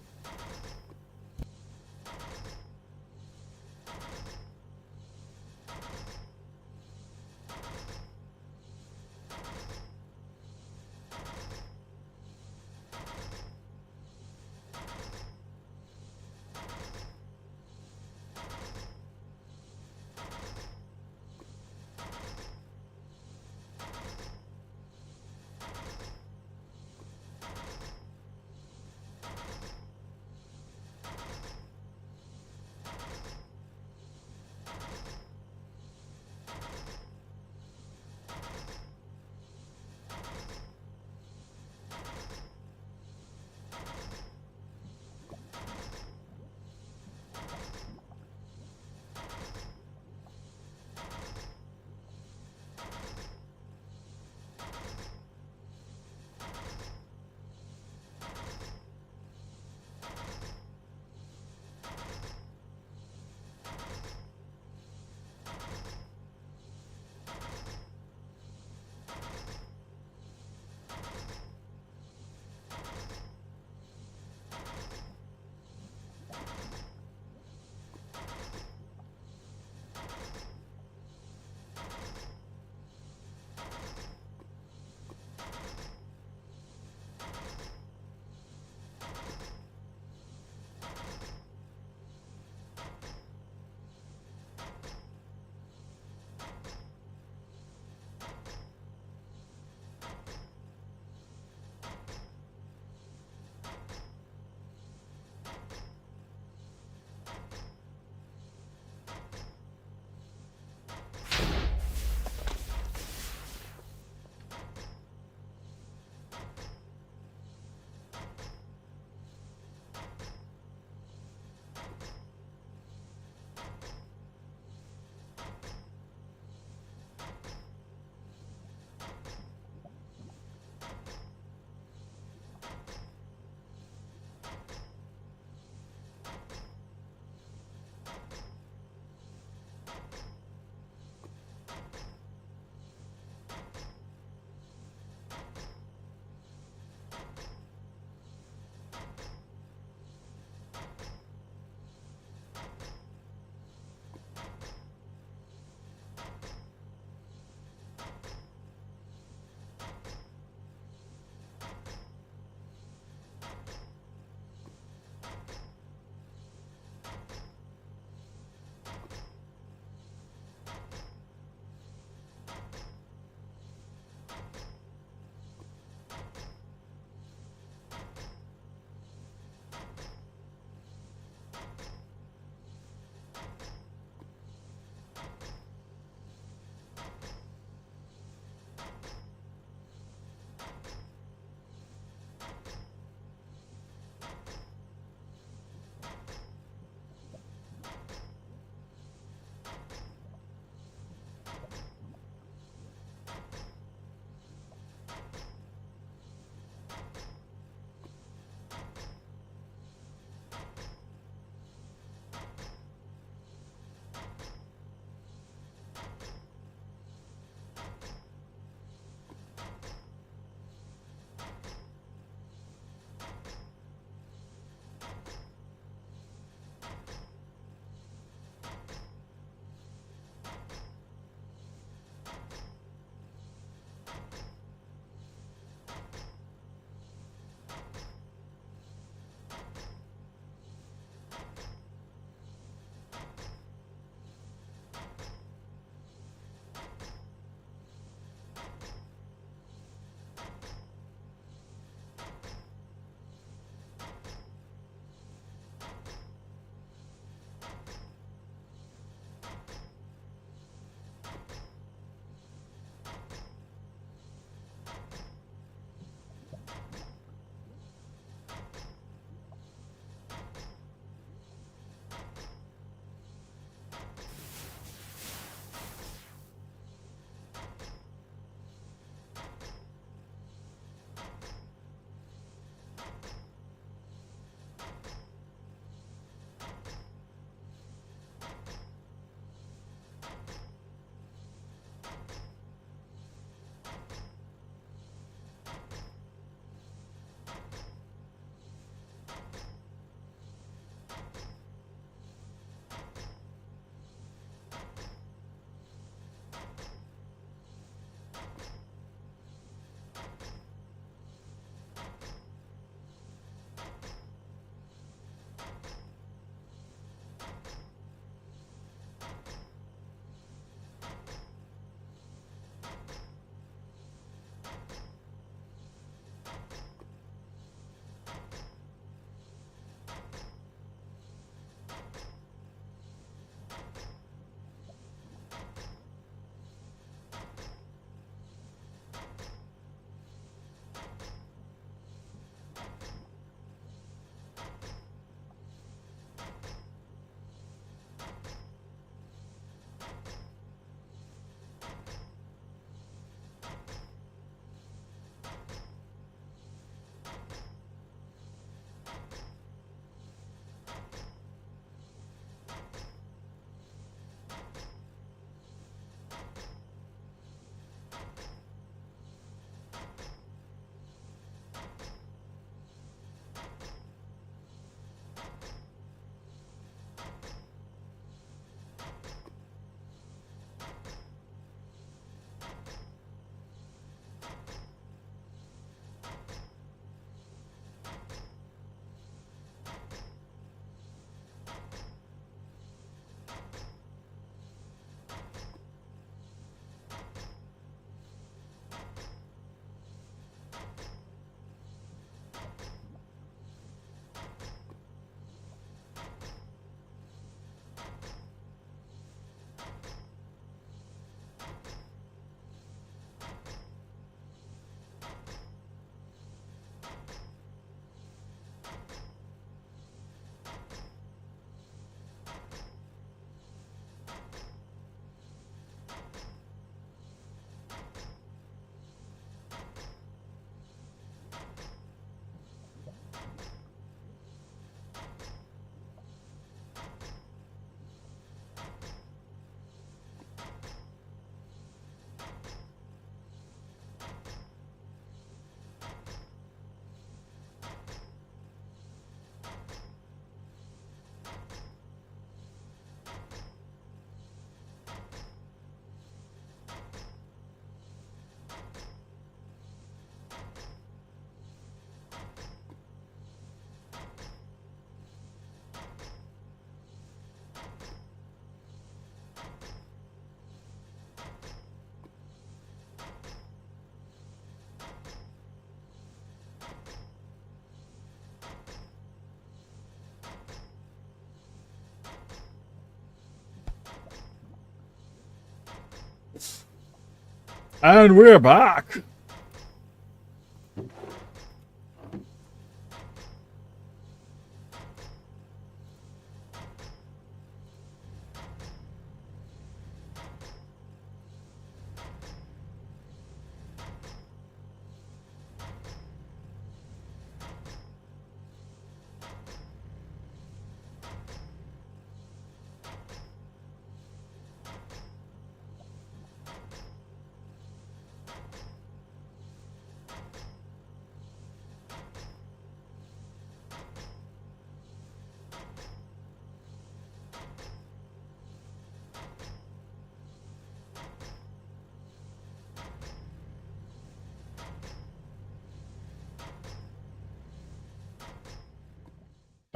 And we're back.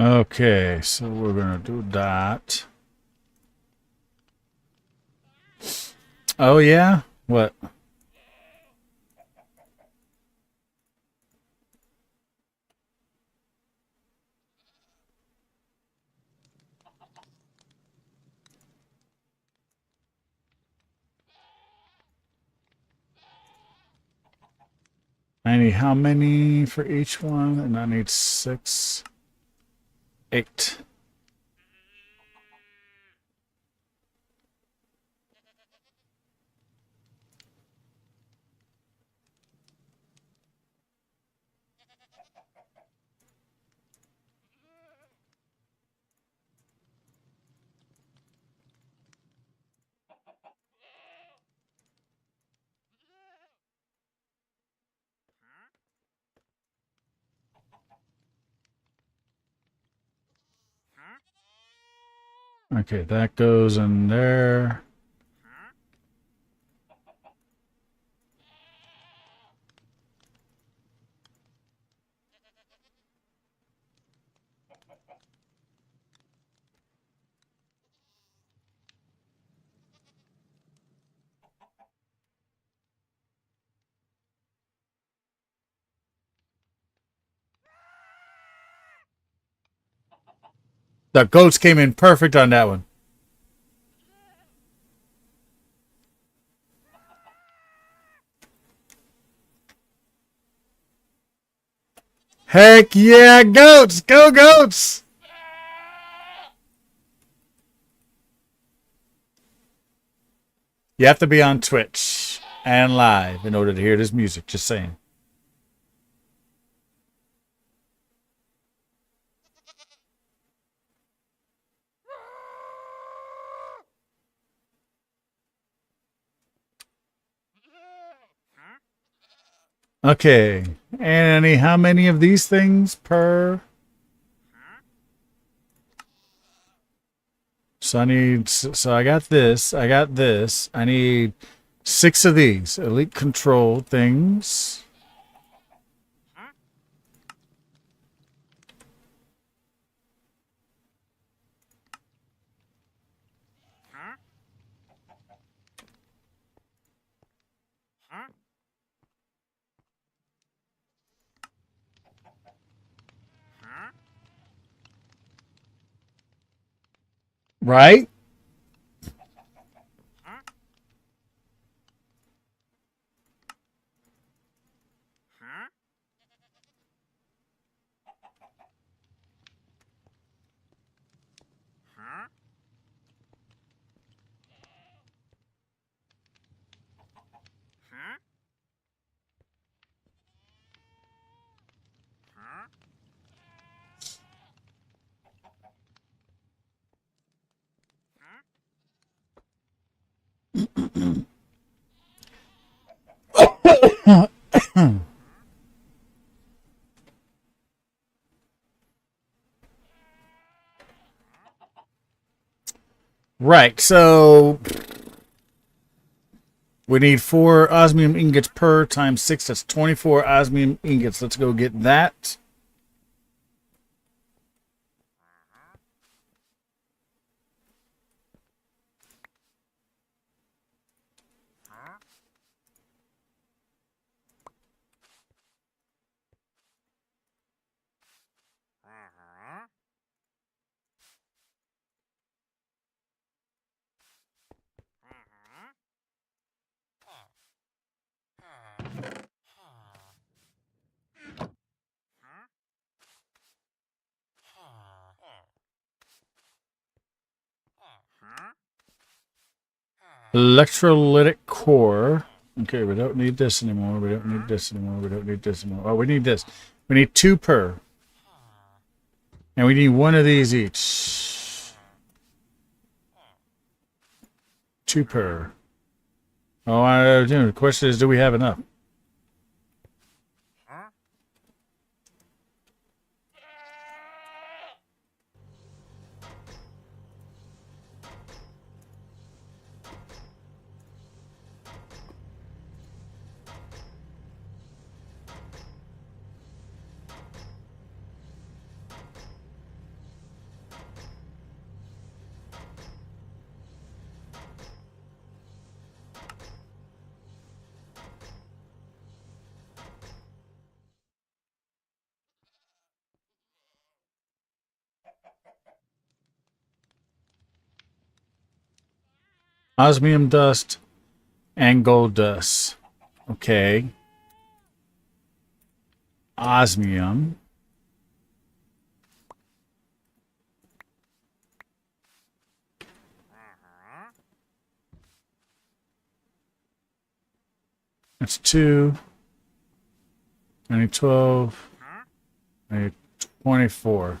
Okay, so we're gonna do that. Oh yeah? What? I need how many for each one? And I need 6, 8. Okay, that goes in there. The goats came in perfect on that one. Heck yeah, goats! Go goats! You have to be on Twitch and live in order to hear this music, just saying. Okay, and how many of these things per? So I need, so I got this, I got this. I need 6 of these elite control things. Right? Right, so we need 4 osmium ingots per times 6. That's 24 osmium ingots. Let's go get that. Electrolytic core. Okay, we don't need this anymore. We don't need this anymore. We don't need this anymore. Oh, we need this. We need 2 per. And we need 1 of these each. 2 per. Oh, the question is, do we have enough? Osmium dust and gold dust. Okay. Osmium. That's 2. I need 12. I need 24.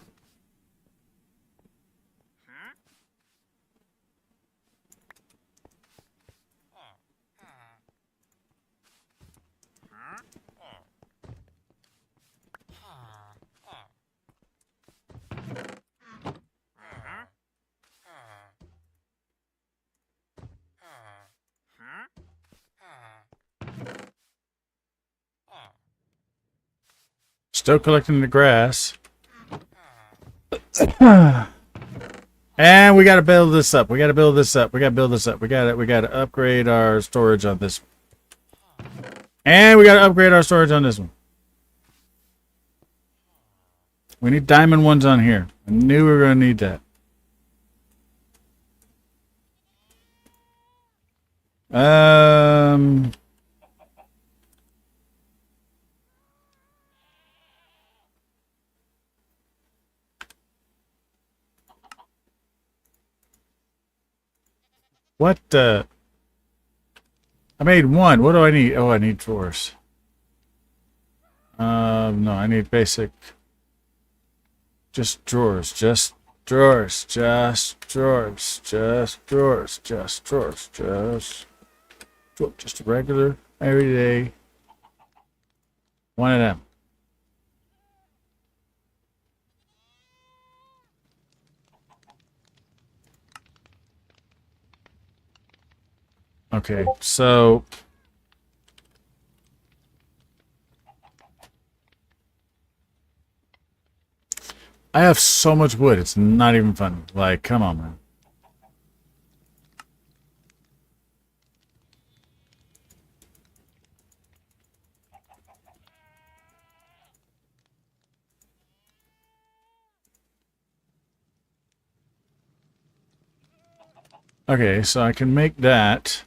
Still collecting the grass. And we got to build this up. We got to build this up. We got to build this up. We got to upgrade our storage on this one. And we got to upgrade our storage on this one. We need diamond ones on here. I knew we were going to need that. What I made 1. What do I need? Oh, I need drawers. No, I need basic. Just drawers. Just drawers. Just drawers. Just drawers. Just drawers. Just a regular, everyday. 1 of them. Okay, so I have so much wood, it's not even fun. Like, come on, man. Okay, so I can make that.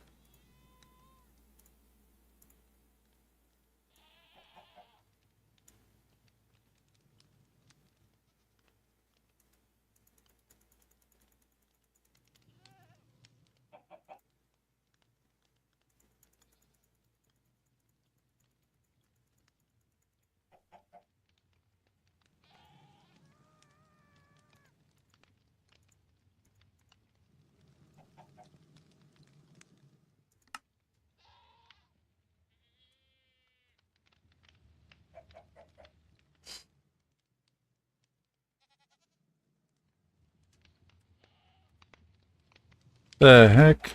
The heck?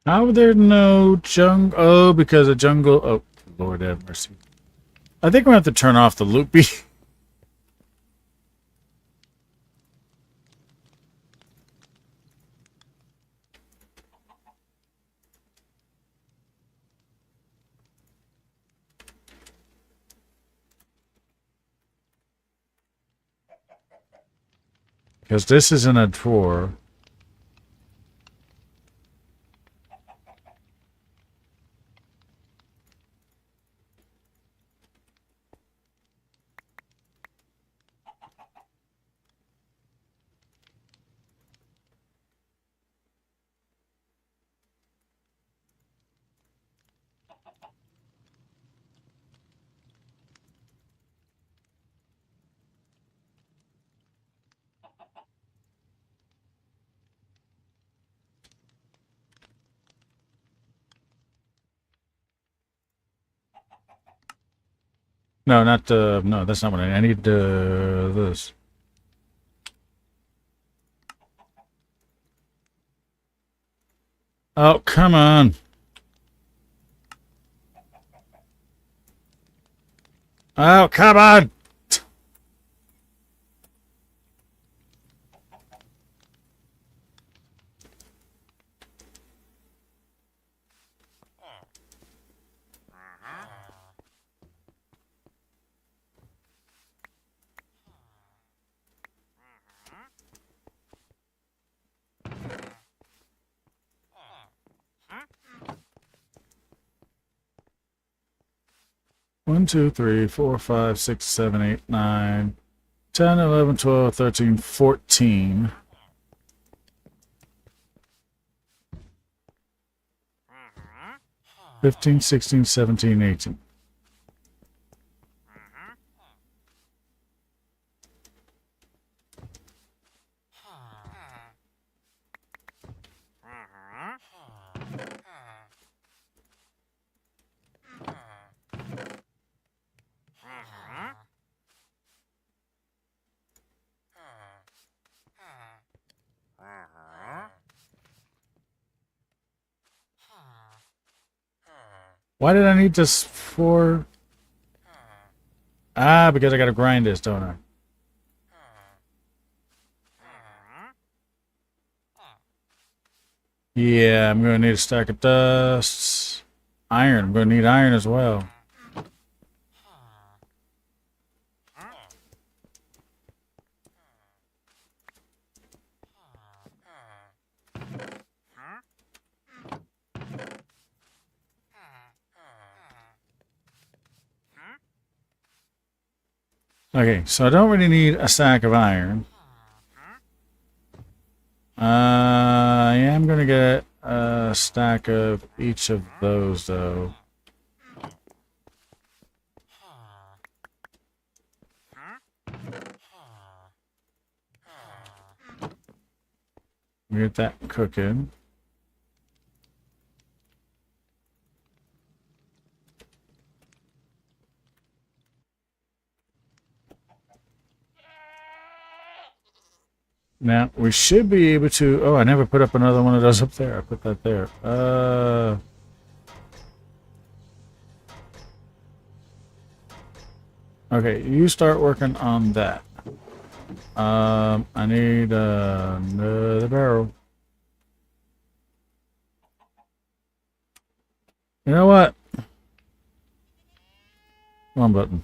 How would there no jungle? Oh, because a jungle. Oh, Lord have mercy. I think I'm going to have to turn off the loopy. Because this is in a drawer. No, not no, that's not what I need. I need this. Oh, come on. Oh, come on. One, 2, 3, 4, 5, 6, 7, 8, 9, 10, 11, 12, 13, 14. 15, 16, 17, 18. Why did I need this for? Ah, because I gotta grind this, don't I? Yeah, I'm gonna need a stack of dust. Iron. I'm gonna need iron as well. Okay, so I don't really need a stack of iron. I am gonna get a stack of each of those, though. Get that cooking. Now, we should be able to... Oh, I never put up another one of those up there. I put that there. Okay, you start working on that. I need another barrel. You know what? One button.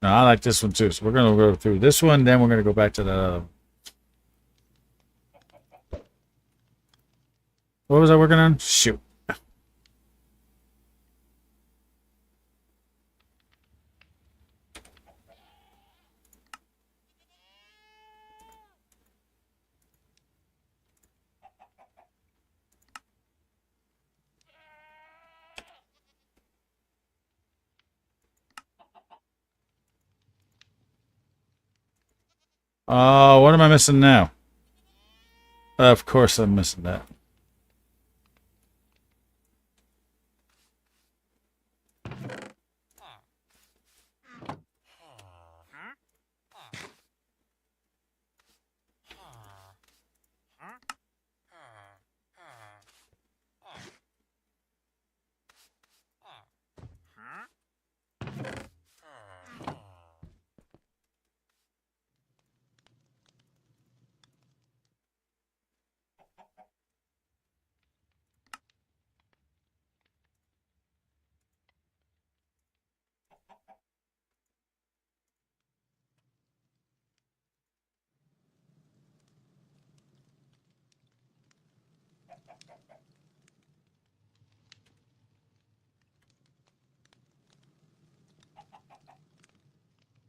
No, I like this one too. So we're gonna go through this one, then we're gonna go back to that other one. What was I working on? Shoot. Oh, what am I missing now? Of course I'm missing that.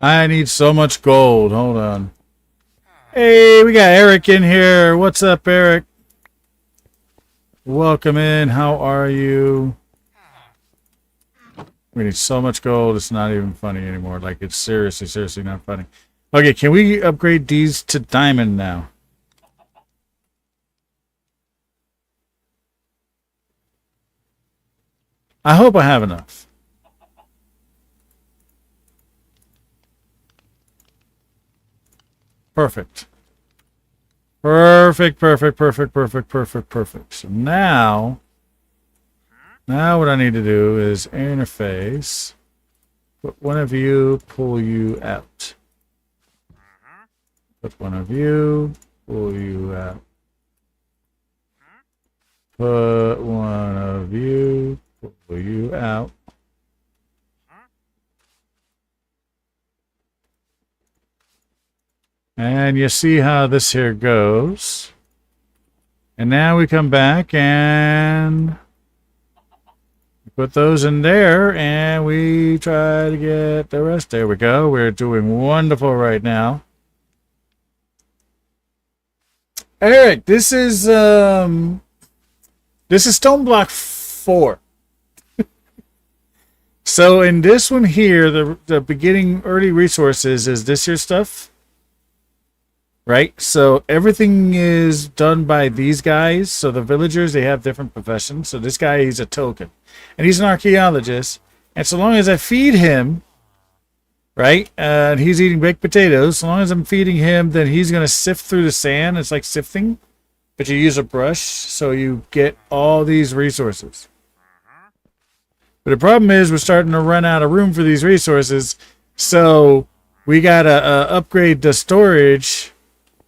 I need so much gold. Hold on. Hey, we got Eric in here. What's up, Eric? Welcome in. How are you? We need so much gold. It's not even funny anymore. Like, it's seriously not funny. Okay, can we upgrade these to diamond now? I hope I have enough. Perfect. Perfect. So now what I need to do is interface. Put one of you, pull you out. Put one of you, pull you out. Put one of you, pull you out. And you see how this here goes. And now we come back and put those in there and we try to get the rest. There we go. We're doing wonderful right now. Eric, this is stone block 4. So in this one here, the beginning early resources is this here stuff. Right? So everything is done by these guys. So the villagers, they have different professions. So this guy, he's a token. And he's an archaeologist. And so long as I feed him, right? And he's eating baked potatoes. So long as I'm feeding him, then he's going to sift through the sand. It's like sifting. But you use a brush so you get all these resources. But the problem is we're starting to run out of room for these resources. So we got to upgrade the storage.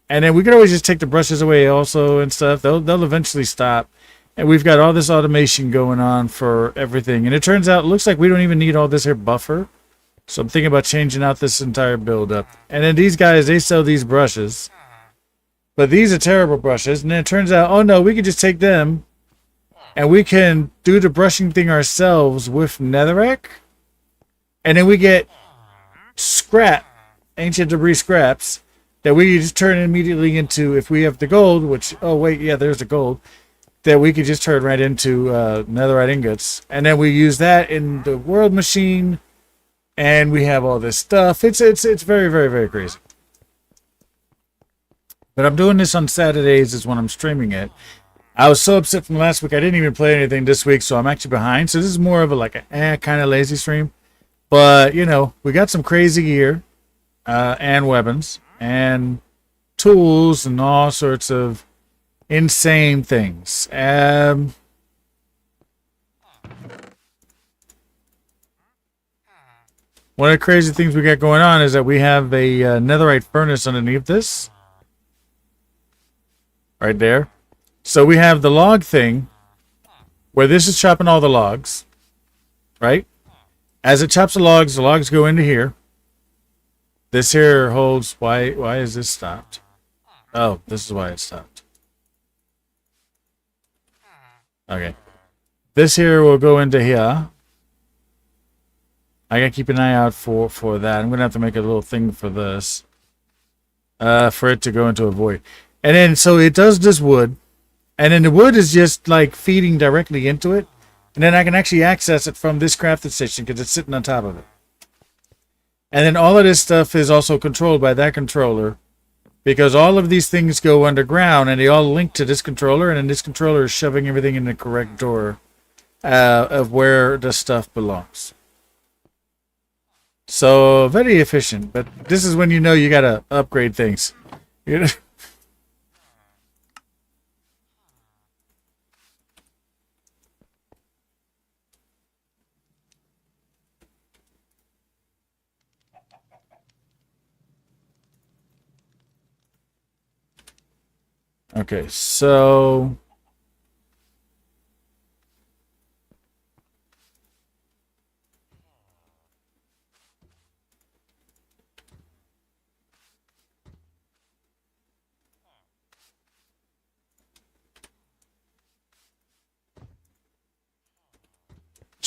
And then we could always just take the brushes away also and stuff. They'll eventually stop. And we've got all this automation going on for everything. And it turns out, it looks like we don't even need all this here buffer. So I'm thinking about changing out this entire build up. And then these guys, they sell these brushes. But these are terrible brushes. And then it turns out, oh no, we can just take them. And we can do the brushing thing ourselves with netherrack. And then we get scrap, ancient debris scraps. That we just turn immediately into, if we have the gold, which, oh wait, yeah, there's the gold, that we could just turn right into netherite ingots. And then we use that in the world machine, and we have all this stuff. It's very crazy. But I'm doing this on Saturdays is when I'm streaming it. I was so upset from last week, I didn't even play anything this week, so I'm actually behind. So this is more of a like a kind of lazy stream. But, you know, we got some crazy gear and weapons. And tools and all sorts of insane things. One of the crazy things we got going on is that we have a netherite furnace underneath this. Right there. So we have the log thing where this is chopping all the logs. Right? As it chops the logs go into here. This here holds... Why is this stopped? Oh, this is why it stopped. Okay. This here will go into here. I gotta keep an eye out for that. I'm gonna have to make a little thing for this. For it to go into a void. And then, so it does this wood. And then the wood is just like feeding directly into it. And then I can actually access it from this crafting station because it's sitting on top of it. And then all of this stuff is also controlled by that controller because all of these things go underground and they all link to this controller, and then this controller is shoving everything in the correct door of where the stuff belongs. So very efficient, but this is when you know you gotta upgrade things. You know? Okay, so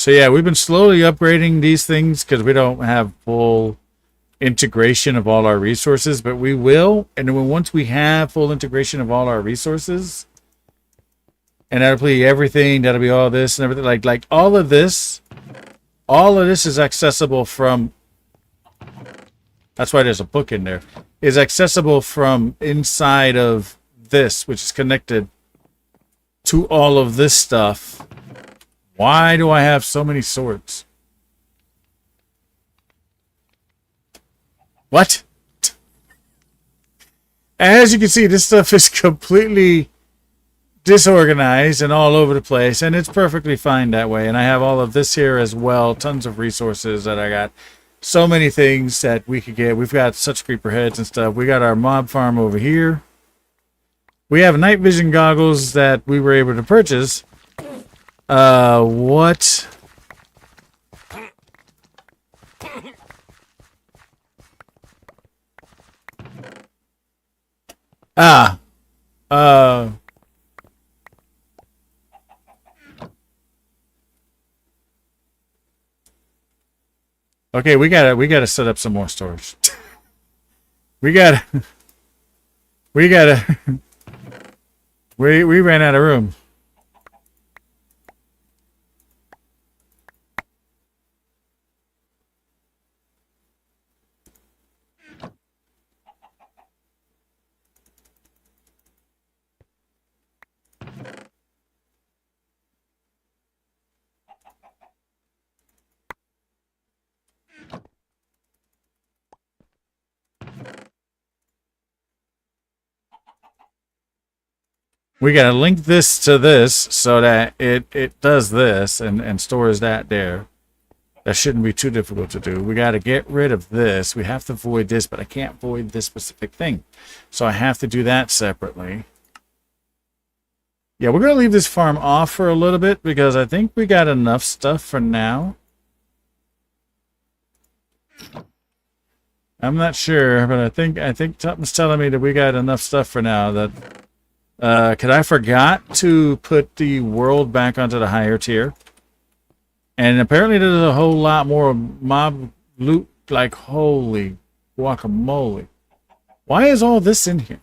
yeah, we've been slowly upgrading these things because we don't have full integration of all our resources, but we will. And then once we have full integration of all our resources, and that'll be everything, that'll be all this and everything, like all of this is accessible from, that's why there's a book in there, is accessible from inside of this, which is connected to all of this stuff. Why do I have so many swords? What? As you can see, this stuff is completely disorganized and all over the place, and it's perfectly fine that way. And I have all of this here as well, tons of resources that I got. So many things that we could get. We've got such creeper heads and stuff. We got our mob farm over here. We have night vision goggles that we were able to purchase. What? Okay, we gotta set up some more storage. we gotta we ran out of room. We gotta link this to this so that it does this and stores that there. That shouldn't be too difficult to do. We gotta get rid of this. We have to void this, but I can't void this specific thing. So I have to do that separately. Yeah, we're gonna leave this farm off for a little bit because I think we got enough stuff for now. I'm not sure, but I think something's telling me that we got enough stuff for now. That could I forgot to put the world back onto the higher tier, and apparently there's a whole lot more mob loot. Like holy guacamole! Why is all this in here?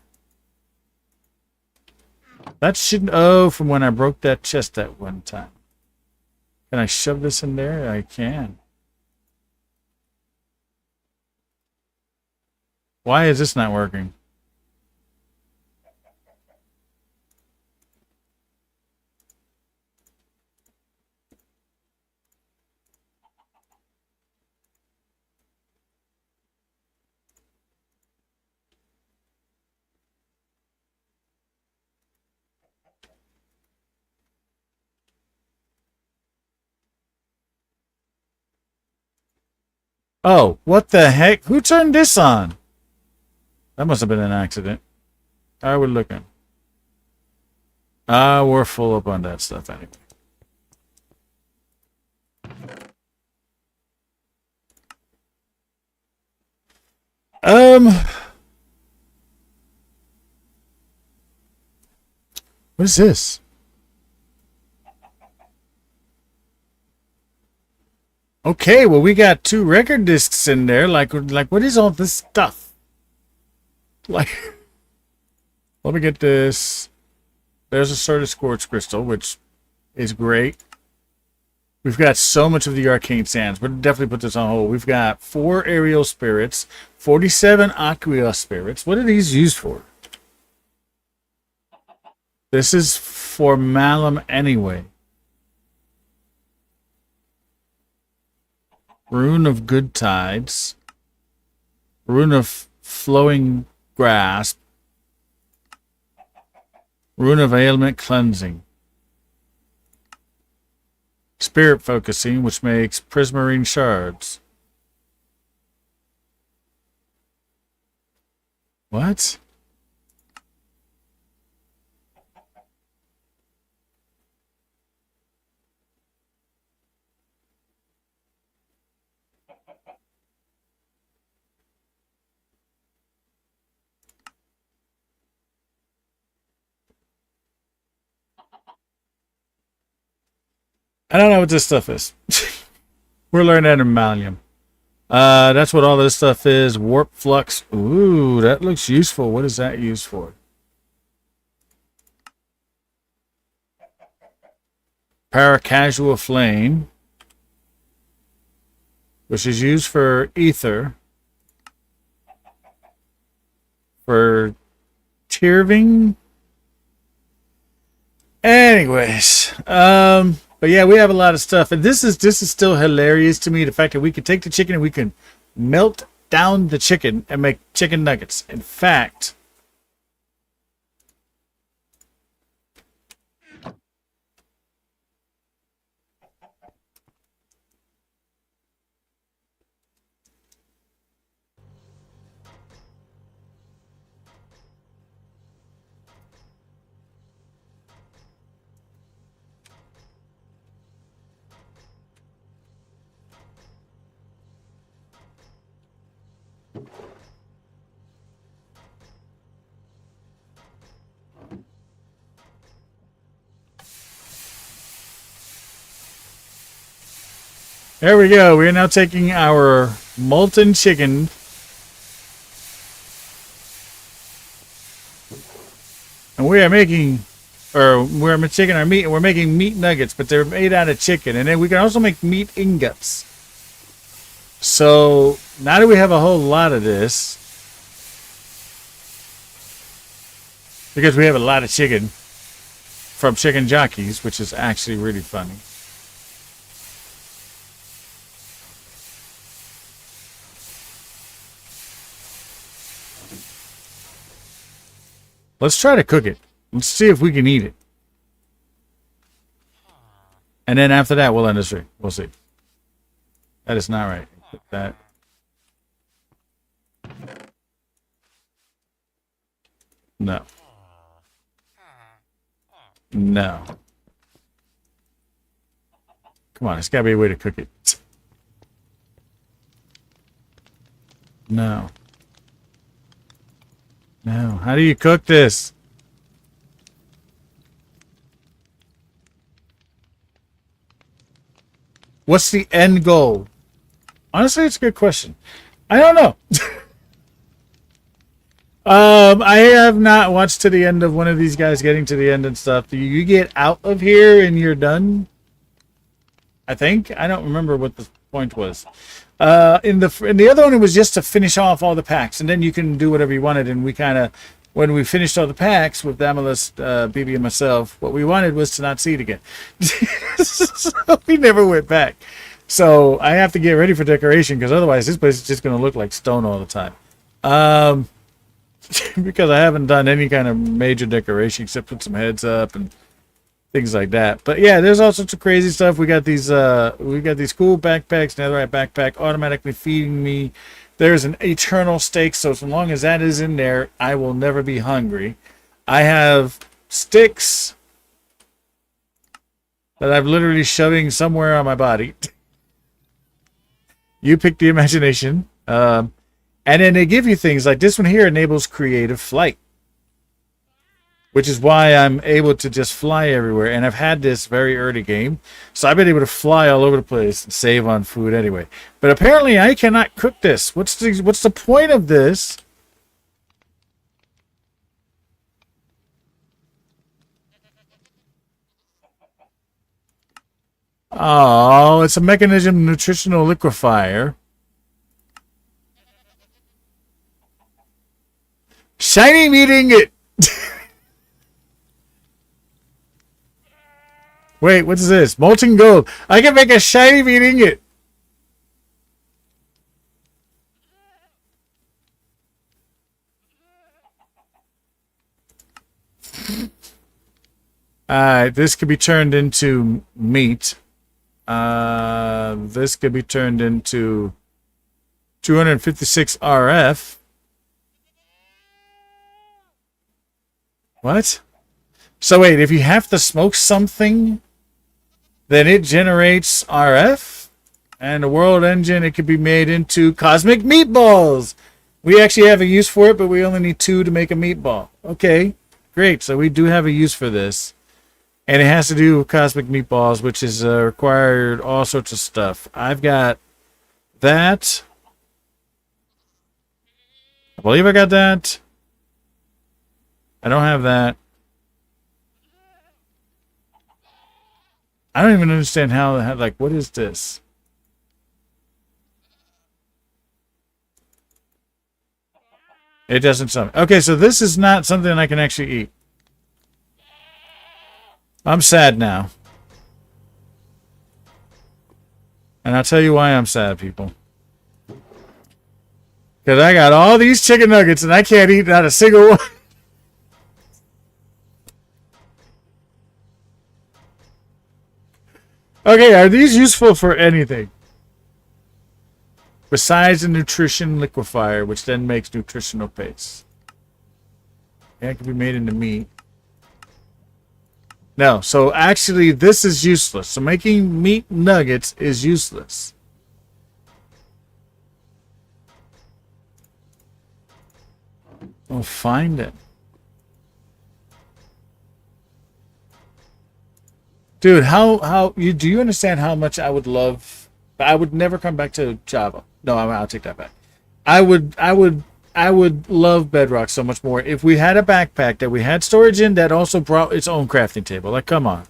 That shouldn't. Oh, from when I broke that chest that one time. Can I shove this in there? I can. Why is this not working? Oh, what the heck? Who turned this on? That must have been an accident. How are we looking? We're full up on that stuff anyway. What is this? Okay, well we got 2 record discs in there. Like what is all this stuff? Like, let me get this. There's a sort of scorch crystal, which is great. We've got so much of the arcane sands. We'll definitely put this on hold. We've got 4 aerial spirits, 47 aqua spirits. What are these used for? This is for Malum anyway. Rune of Good Tides. Rune of Flowing Grasp. Rune of Ailment Cleansing. Spirit Focusing, which makes Prismarine Shards. What? I don't know what this stuff is. We're learning that in Malium. That's what all this stuff is. Warp flux. Ooh, that looks useful. What is that used for? Paracasual flame, which is used for ether, for tearving. Anyways, but yeah, we have a lot of stuff, and this is still hilarious to me. The fact that we can take the chicken and we can melt down the chicken and make chicken nuggets. In fact, there we go. We are now taking our molten chicken and we are making, or we're taking our meat and we're making meat nuggets, but they're made out of chicken. And then we can also make meat ingots. So now that we have a whole lot of this, because we have a lot of chicken from chicken jockeys, which is actually really funny. Let's try to cook it. Let's see if we can eat it. And then after that, we'll end the stream. We'll see. That is not right. Put that. No. No. Come on, there's got to be a way to cook it. No. No. How do you cook this? What's the end goal? Honestly, it's a good question. I don't know. I have not watched to the end of one of these guys getting to the end and stuff. Do you get out of here and you're done? I think. I don't remember what the point was. In the other one, it was just to finish off all the packs, and then you can do whatever you wanted. And we kind of, when we finished all the packs with Damalus, BB, and myself, what we wanted was to not see it again. So we never went back. So I have to get ready for decoration because otherwise this place is just going to look like stone all the time. Because I haven't done any kind of major decoration except put some heads up and things like that. But yeah, there's all sorts of crazy stuff. We got these cool backpacks. Netherite backpack automatically feeding me. There's an eternal steak, so as long as that is in there, I will never be hungry. I have sticks that I'm literally shoving somewhere on my body. You pick the imagination. And then they give you things like this one here enables creative flight, which is why I'm able to just fly everywhere. And I've had this very early game, so I've been able to fly all over the place and save on food anyway. But apparently I cannot cook this. What's the point of this? Oh, it's a mechanism nutritional liquefier. Shiny meat ingot. Wait, what's this? Molten gold. I can make a shiny meat ingot. This could be turned into meat. This could be turned into 256 RF. What? So wait, if you have to smoke something, then it generates RF, and the world engine, it could be made into cosmic meatballs. We actually have a use for it, but we only need 2 to make a meatball. Okay, great. So we do have a use for this, and it has to do with cosmic meatballs, which is required all sorts of stuff. I've got that. believe I got that. I don't have that. I don't even understand how like, what is this? It doesn't sound... Okay, so this is not something I can actually eat. I'm sad now. And I'll tell you why I'm sad, people. Because I got all these chicken nuggets and I can't eat not a single one. Okay, are these useful for anything? Besides a nutrition liquefier, which then makes nutritional paste. Yeah, it can be made into meat. No, so actually this is useless. So making meat nuggets is useless. We'll find it. Dude, do you understand how much I would love... I would never come back to Java. No, I'll take that back. I would love Bedrock so much more if we had a backpack that we had storage in that also brought its own crafting table. Like, come on,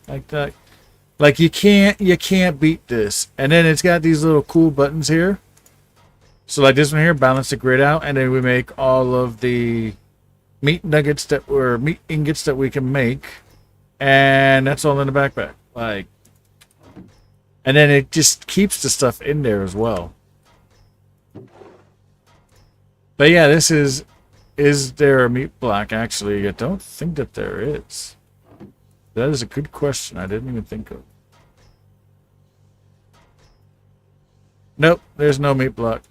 like you can't beat this. And then it's got these little cool buttons here. So like this one here, balance the grid out, and then we make all of the meat nuggets meat ingots that we can make, and that's all in the backpack. Like, and then it just keeps the stuff in there as well. But yeah, this is there a meat block? Actually, I don't think that there is. That is a good question. I didn't even think of. Nope, there's no meat block.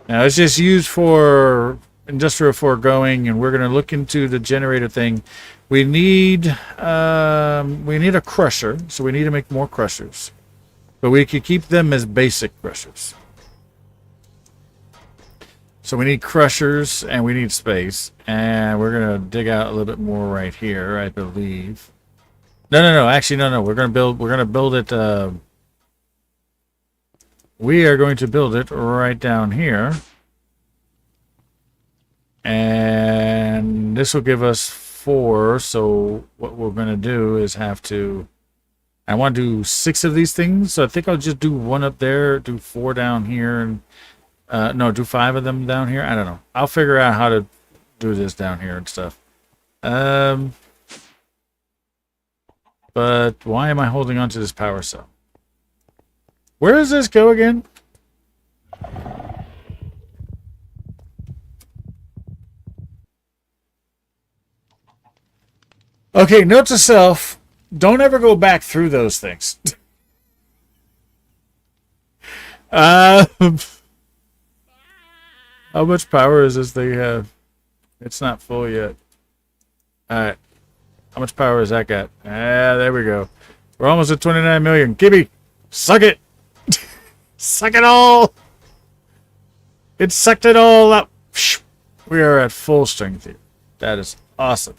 Now it's just used for industrial foregoing, and we're going to look into the generator thing. We need a crusher, so we need to make more crushers. But we could keep them as basic crushers. So we need crushers and we need space, and we're gonna dig out a little bit more right here, I believe. No. Actually, no. We're gonna build it. We are going to build it right down here, and this will give us 4. So what we're gonna do is have to... I want to do 6 of these things, so I think I'll just do 1 up there, do 4 down here, and no, do 5 of them down here. I don't know. I'll figure out how to do this down here and stuff. But why am I holding on to this power cell? Where does this go again? Okay, note to self. Don't ever go back through those things. How much power does this thing have? It's not full yet. Alright. How much power has that got? Ah, there we go. We're almost at 29 million. Gibby, suck it! Suck it all! It sucked it all up. We are at full strength here. That is awesome.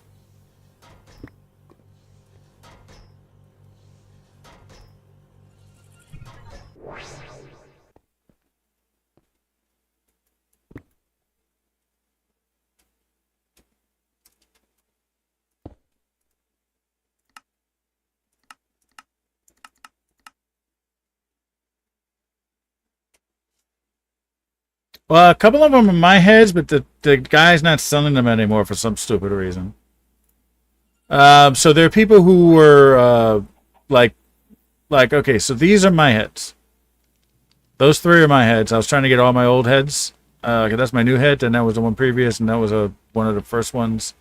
Well, a couple of them are my heads, but the guy's not selling them anymore for some stupid reason. So there are people who were like, okay, so these are my heads. Those 3 are my heads. I was trying to get all my old heads. 'Cause that's my new head, and that was the one previous, and that was one of the first ones.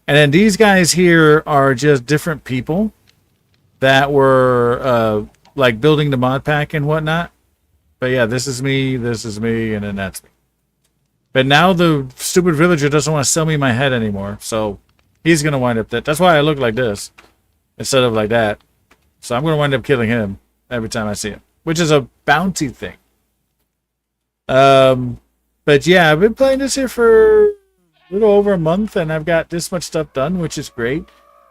And then these guys here are just different people that were like building the mod pack and whatnot. But yeah, this is me, and then that's me. But now the stupid villager doesn't want to sell me my head anymore, so he's going to wind up dead. That's why I look like this instead of like that. So I'm going to wind up killing him every time I see him, which is a bounty thing. But yeah, I've been playing this here for a little over a month, and I've got this much stuff done, which is great.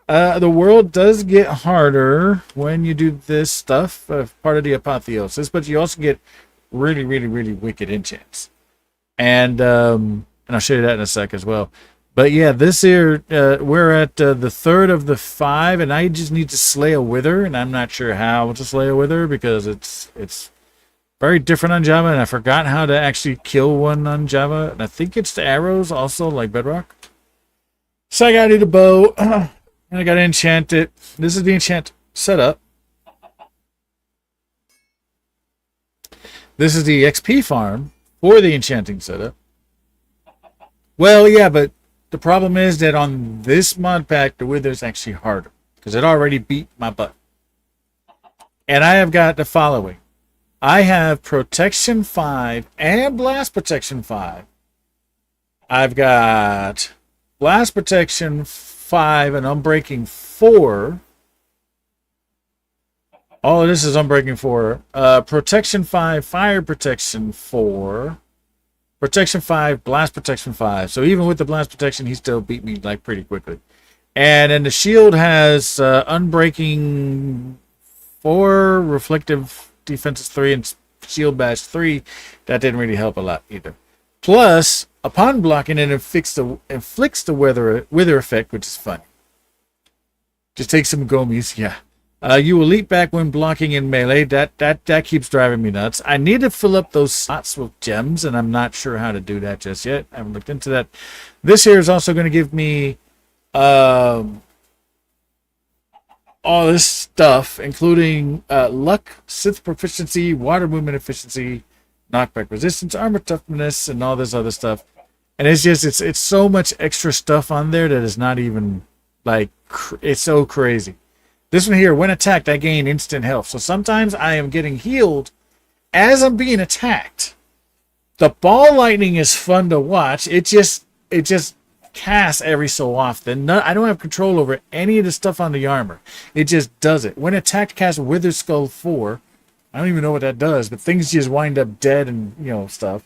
The world does get harder when you do this stuff, part of the apotheosis, but you also get really, really, really wicked enchants. and I'll show you that in a sec as well. But yeah, this here, we're at the third of the 5, and I just need to slay a wither, and I'm not sure how to slay a wither because it's very different on Java, and I forgot how to actually kill one on Java, and I think it's the arrows also, like Bedrock. So I gotta need a bow, and I gotta enchant it. This is the enchant setup. This is the XP farm for the enchanting setup. Well, yeah, but the problem is that on this mod pack, the wither's actually harder because it already beat my butt. And I have got the following. I have protection 5 and blast protection 5. I've got blast protection 5 and unbreaking 4. All of this is unbreaking 4. Protection 5, fire protection 4. Protection 5, blast protection 5. So even with the blast protection, he still beat me like pretty quickly. And then the shield has unbreaking 4, reflective defenses 3, and shield bash 3. That didn't really help a lot either. Plus, upon blocking, it inflicts the wither effect, which is funny. Just take some gomies, yeah. You will leap back when blocking in melee. That keeps driving me nuts. I need to fill up those slots with gems, and I'm not sure how to do that just yet. I haven't looked into that. This here is also going to give me all this stuff, including luck, Sith proficiency, water movement efficiency, knockback resistance, armor toughness, and all this other stuff. And it's just it's so much extra stuff on there that is not even like it's so crazy. This one here, when attacked, I gain instant health. So sometimes I am getting healed as I'm being attacked. The ball lightning is fun to watch. It just casts every so often. I don't have control over any of the stuff on the armor. It just does it. When attacked, cast Wither Skull 4. I don't even know what that does, but things just wind up dead and, stuff.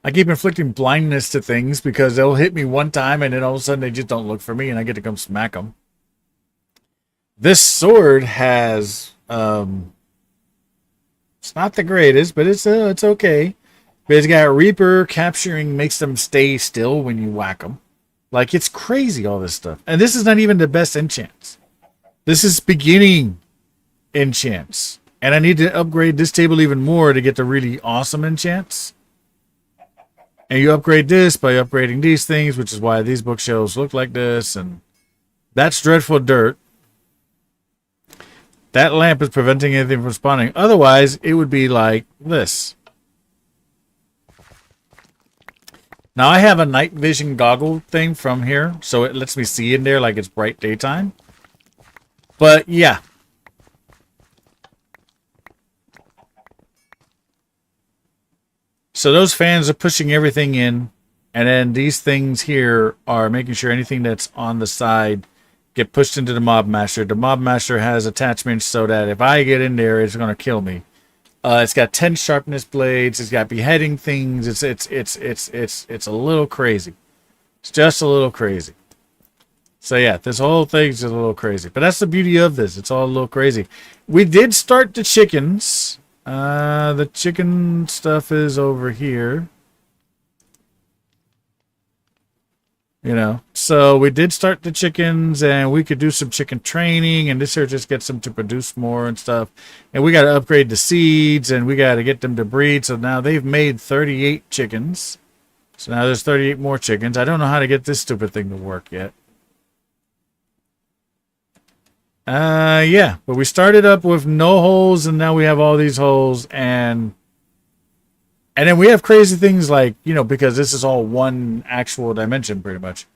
I keep inflicting blindness to things because they'll hit me one time and then all of a sudden they just don't look for me and I get to come smack them. This sword has, it's not the greatest, but it's okay. But it's got Reaper capturing, makes them stay still when you whack them. Like, it's crazy, all this stuff. And this is not even the best enchants. This is beginning enchants. And I need to upgrade this table even more to get the really awesome enchants. And you upgrade this by upgrading these things, which is why these bookshelves look like this. And that's dreadful dirt. That lamp is preventing anything from spawning. Otherwise, it would be like this. Now, I have a night vision goggle thing from here, so it lets me see in there like it's bright daytime. But, yeah. So those fans are pushing everything in, and then these things here are making sure anything that's on the side get pushed into the Mob Master. The Mob Master has attachments so that if I get in there, it's going to kill me. It's got 10 sharpness blades. It's got beheading things. It's a little crazy. It's just a little crazy. So yeah, this whole thing's just a little crazy. But that's the beauty of this. It's all a little crazy. We did start the chickens. The chicken stuff is over here. So we did start the chickens, and we could do some chicken training, and this here just gets them to produce more and stuff. And we got to upgrade the seeds, and we got to get them to breed. So now they've made 38 chickens. So now there's 38 more chickens. I don't know how to get this stupid thing to work yet. Yeah, but we started up with no holes, and now we have all these holes, and then we have crazy things like, because this is all one actual dimension, pretty much.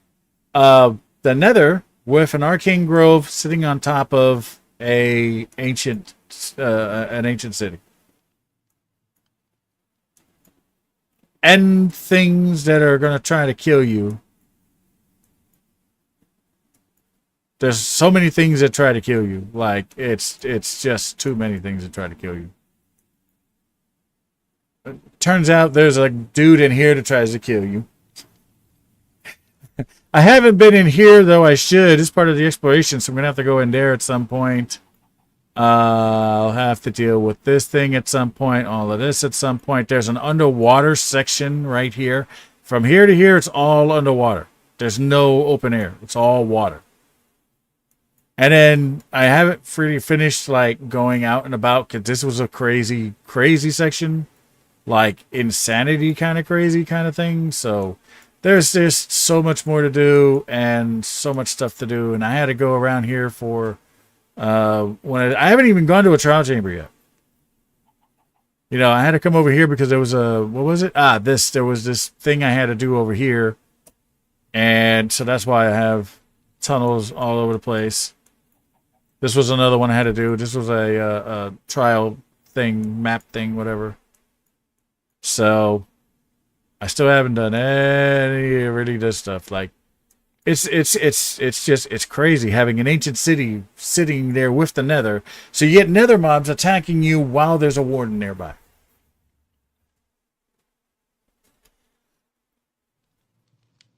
The Nether with an arcane grove sitting on top of an ancient city, and things that are going to try to kill you. There's so many things that try to kill you. Like, it's just too many things that try to kill you. It turns out there's a dude in here that tries to kill you. I haven't been in here, though I should. It's part of the exploration, so I'm going to have to go in there at some point. I'll have to deal with this thing at some point, all of this at some point. There's an underwater section right here. From here to here, it's all underwater. There's no open air. It's all water. And then I haven't really finished like going out and about because this was a crazy, crazy section. Like insanity kind of crazy kind of thing. So there's just so much more to do and so much stuff to do. And I had to go around here for when I haven't even gone to a trial chamber yet. You know, I had to come over here because there was a, what was it? There was this thing I had to do over here. And so that's why I have tunnels all over the place. This was another one I had to do. This was a trial thing, map thing, whatever. So I still haven't done any really this stuff. Like it's crazy having an ancient city sitting there with the nether. So you get nether mobs attacking you while there's a warden nearby.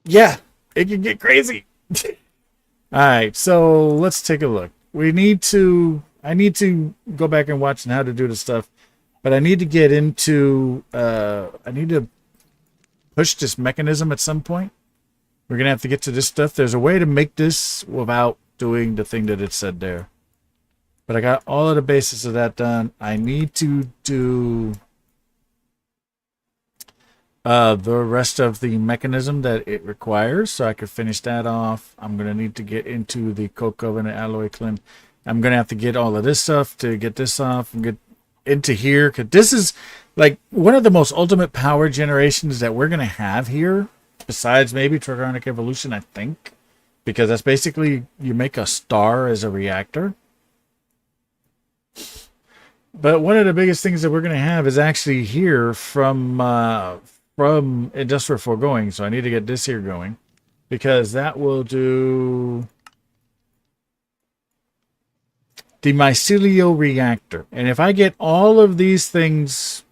Yeah, it can get crazy. Alright, so let's take a look. I need to go back and watch on how to do the stuff. But I need to get into, I need to push this mechanism at some point. We're going to have to get to this stuff. There's a way to make this without doing the thing that it said there. But I got all of the basis of that done. I need to do the rest of the mechanism that it requires so I could finish that off. I'm going to need to get into the Coke Covenant Alloy Clim. I'm going to have to get all of this stuff to get this off and get into here, because this is like one of the most ultimate power generations that we're going to have here, besides maybe Dragonic Evolution, I think, because that's basically you make a star as a reactor. But one of the biggest things that we're going to have is actually here from Industrial Foregoing. So I need to get this here going, because that will do the mycelial reactor. And if I get all of these things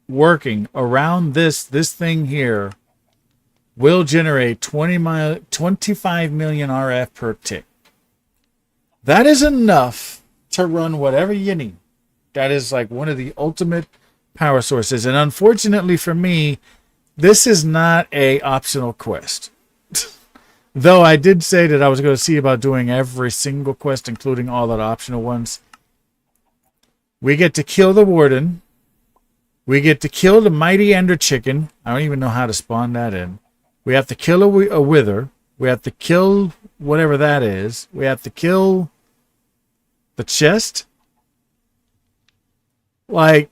working around this thing here, will generate 25 million RF per tick. That is enough to run whatever you need. That is like one of the ultimate power sources. And unfortunately for me, this is not a optional quest. Though I did say that I was going to see about doing every single quest, including all of the optional ones. We get to kill the warden. We get to kill the mighty ender chicken. I don't even know how to spawn that in. We have to kill a wither. We have to kill whatever that is. We have to kill the chest. Like,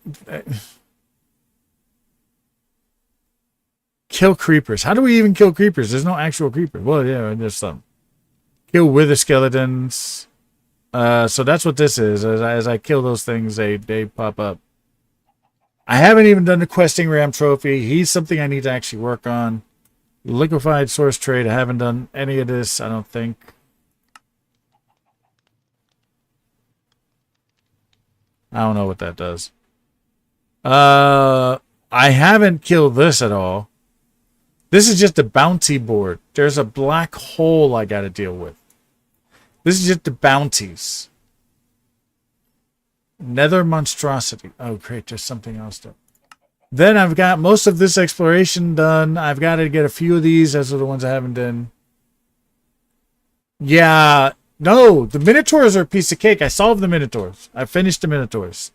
kill creepers. How do we even kill creepers? There's no actual creepers. Well, yeah, there's some. Kill wither skeletons. So that's what this is. As I kill those things, they pop up. I haven't even done the questing ram trophy. He's something I need to actually work on. Liquefied source trade. I haven't done any of this, I don't think. I don't know what that does. I haven't killed this at all. This is just a bounty board. There's a black hole I got to deal with. This is just the bounties. Nether monstrosity. Oh, great. There's something else though. Then I've got most of this exploration done. I've got to get a few of these. Those are the ones I haven't done. Yeah. No, the Minotaurs are a piece of cake. I solved the Minotaurs. I finished the Minotaurs.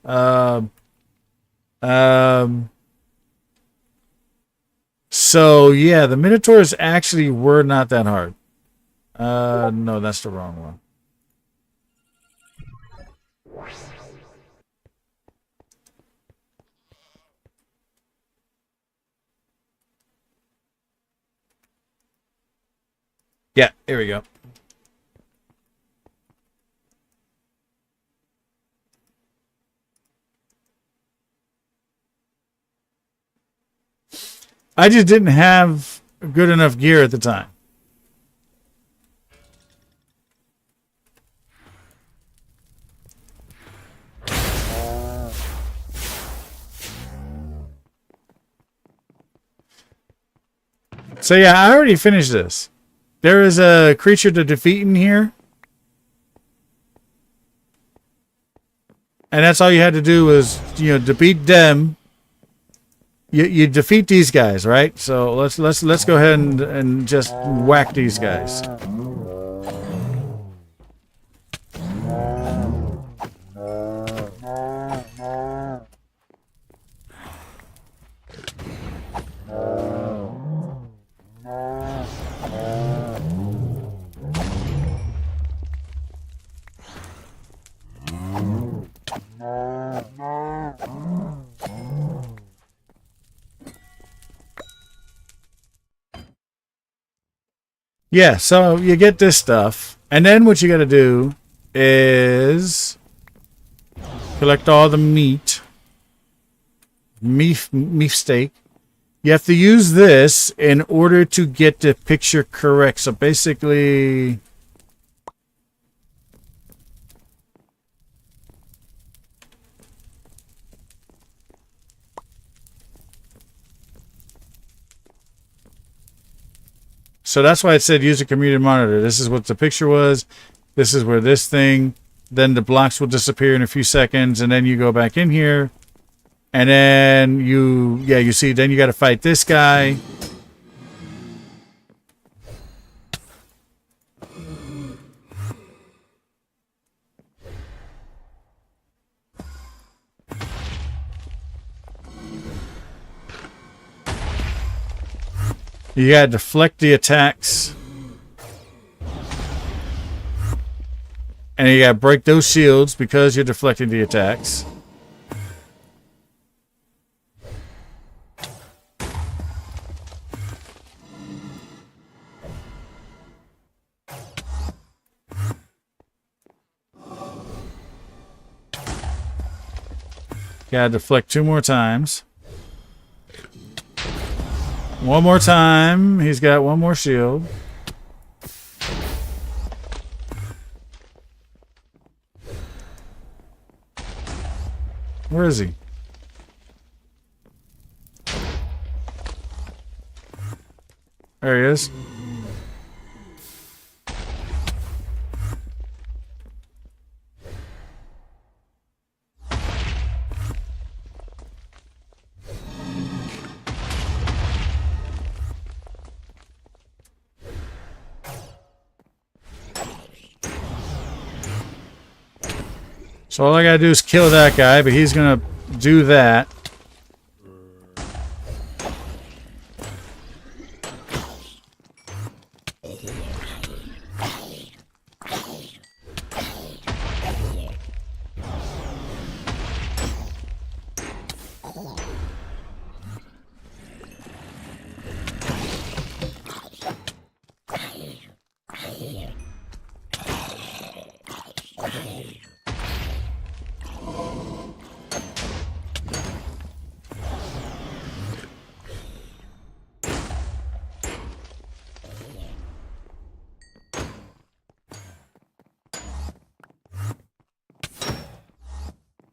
So, yeah, the Minotaurs actually were not that hard. No, that's the wrong one. Yeah, here we go. I just didn't have good enough gear at the time. So yeah, I already finished this. There is a creature to defeat in here. And that's all you had to do was, you know, defeat them. You defeat these guys, right? So let's go ahead and just whack these guys. Yeah, so you get this stuff, and then what you got to do is collect all the meat steak. You have to use this in order to get the picture correct. So basically, so that's why it said use a community monitor. This is what the picture was. This is where this thing, then the blocks will disappear in a few seconds, and then you go back in here. And then you see, then you got to fight this guy. You got to deflect the attacks. And you got to break those shields because you're deflecting the attacks. Gotta deflect 2 more times. 1 more time. He's got 1 more shield. Where is he? There he is. So all I gotta do is kill that guy, but he's gonna do that.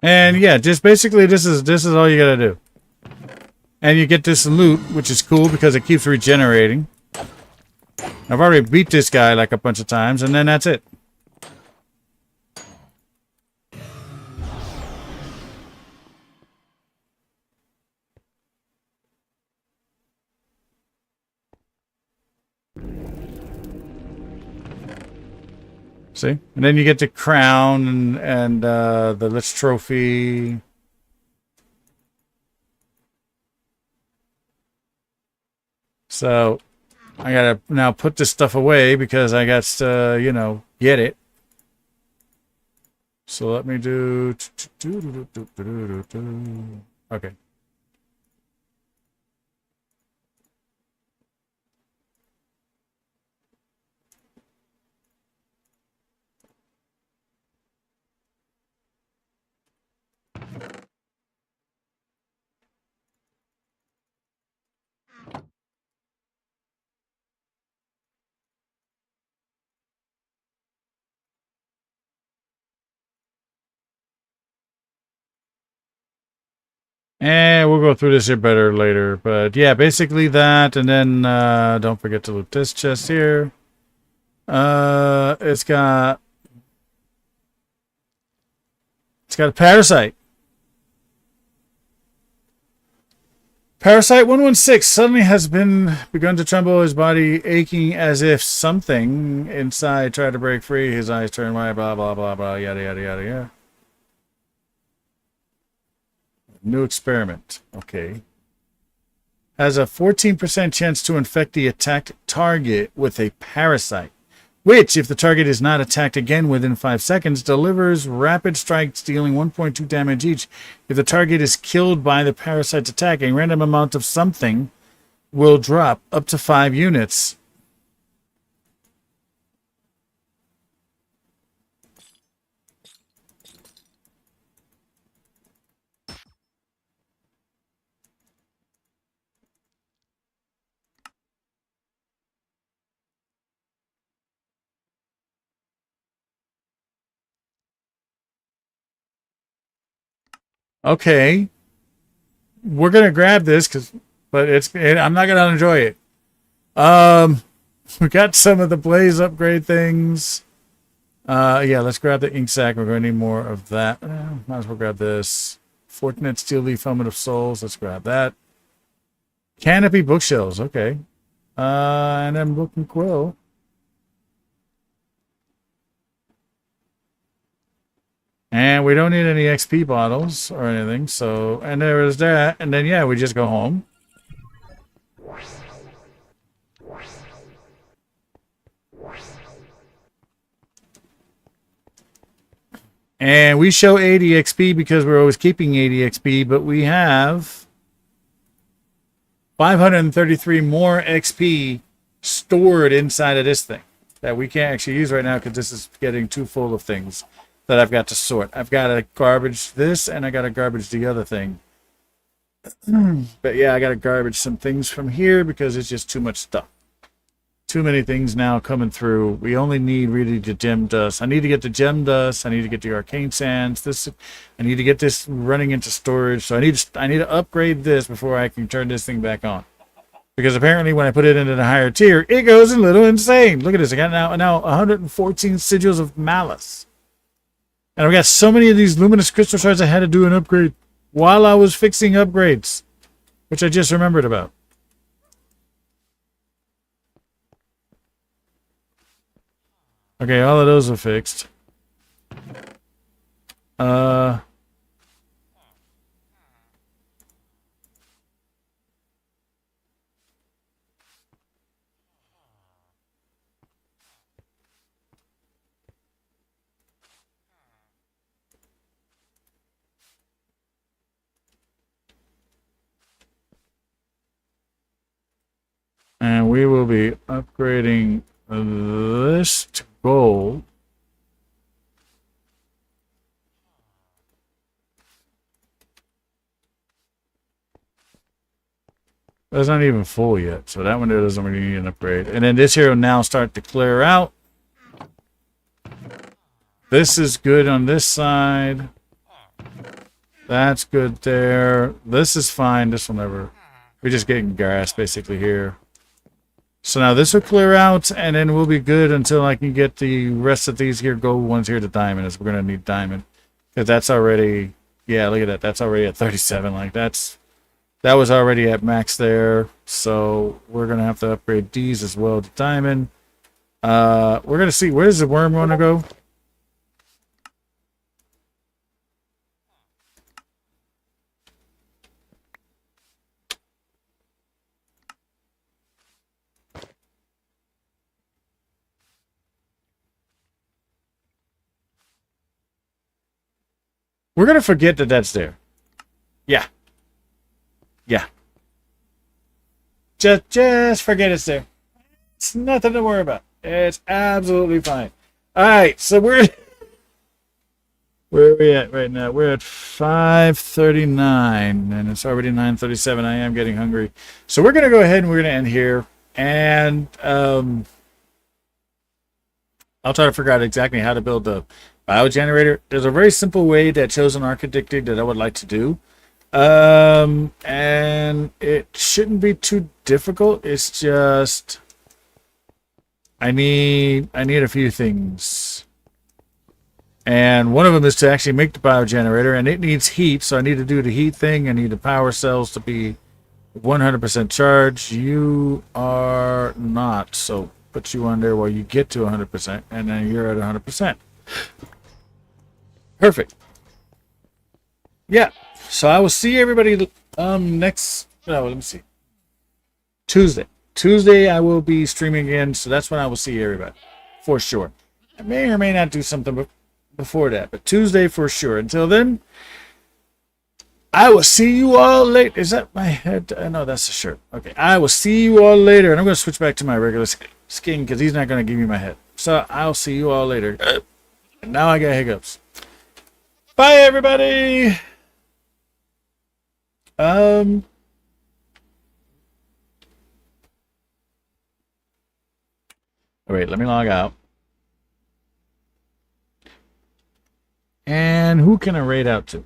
And yeah, just basically this is all you gotta do. And you get this loot, which is cool because it keeps regenerating. I've already beat this guy like a bunch of times, and then that's it. See? And then you get the crown and the Lich trophy. So I gotta now put this stuff away because I got to, you know, get it. So let me do... Okay. And we'll go through this here better later. But yeah, basically that. And then don't forget to loot this chest here. It's got got a parasite. Parasite 116 suddenly has begun to tremble, his body aching as if something inside tried to break free. His eyes turn wide, blah, blah, blah, blah, yada, yada, yada, yada. New experiment. Okay. Has a 14% chance to infect the attacked target with a parasite, which, if the target is not attacked again within 5 seconds, delivers rapid strikes dealing 1.2 damage each. If the target is killed by the parasite's attack, a random amount of something will drop up to 5 units. Okay. We're going to grab this, but I'm not going to enjoy it. We got some of the blaze upgrade things. Yeah, let's grab the ink sac. We're going to need more of that. Might as well grab this. Fortunate steel leaf helmet of souls. Let's grab that. Canopy bookshelves. Okay. And then book and quill. And we don't need any XP bottles or anything. So, and there is that. And then, yeah, we just go home. And we show 80 XP because we're always keeping 80 XP, but we have 533 more XP stored inside of this thing that we can't actually use right now because this is getting too full of things that I've got to sort. I've got to garbage this and I got to garbage the other thing. But yeah, I got to garbage some things from here because it's just too much stuff. Too many things now coming through. We only need really the gem dust. I need to get the gem dust. I need to get the arcane sands. I need to get this running into storage. So I need to upgrade this before I can turn this thing back on. Because apparently when I put it into the higher tier, it goes a little insane. Look at this. I got now 114 sigils of malice. And I've got so many of these luminous crystal shards I had to do an upgrade while I was fixing upgrades, which I just remembered about. Okay, all of those are fixed. And we will be upgrading this to gold. That's not even full yet, so that one there doesn't really need an upgrade. And then this here will now start to clear out. This is good on this side. That's good there. This is fine. This will never... We're just getting grass basically here. So now this will clear out, and then we'll be good until I can get the rest of these here gold ones here to diamond, as we're going to need diamond. Because that's already... Yeah, look at that. That's already at 37. Like, that was already at max there. So we're going to have to upgrade these as well to diamond. We're going to see... Where does the worm want to go? We're going to forget that that's there. Yeah. Yeah. Just forget it's there. It's nothing to worry about. It's absolutely fine. All right, so where are we at right now? We're at 5:39, and it's already 9:37. I am getting hungry. So we're going to go ahead and we're going to end here. And I'll try to figure out exactly how to build the biogenerator. There's a very simple way that Chosen Arc dictated that I would like to do. And it shouldn't be too difficult. It's just I need a few things. And one of them is to actually make the biogenerator, and it needs heat, so I need to do the heat thing. I need the power cells to be 100% charged. You are not, so put you on there while you get to 100%, and then you're at 100%. Perfect. Yeah, so I will see everybody next, no, let me see. Tuesday I will be streaming again, so that's when I will see everybody, for sure. I may or may not do something before that, but Tuesday for sure. Until then, I will see you all later. Is that my head? No, that's a shirt. Okay, I will see you all later, and I'm going to switch back to my regular skin because he's not going to give me my head. So I'll see you all later. And now I got hiccups. Bye, everybody. All right, let me log out. And who can I raid out to?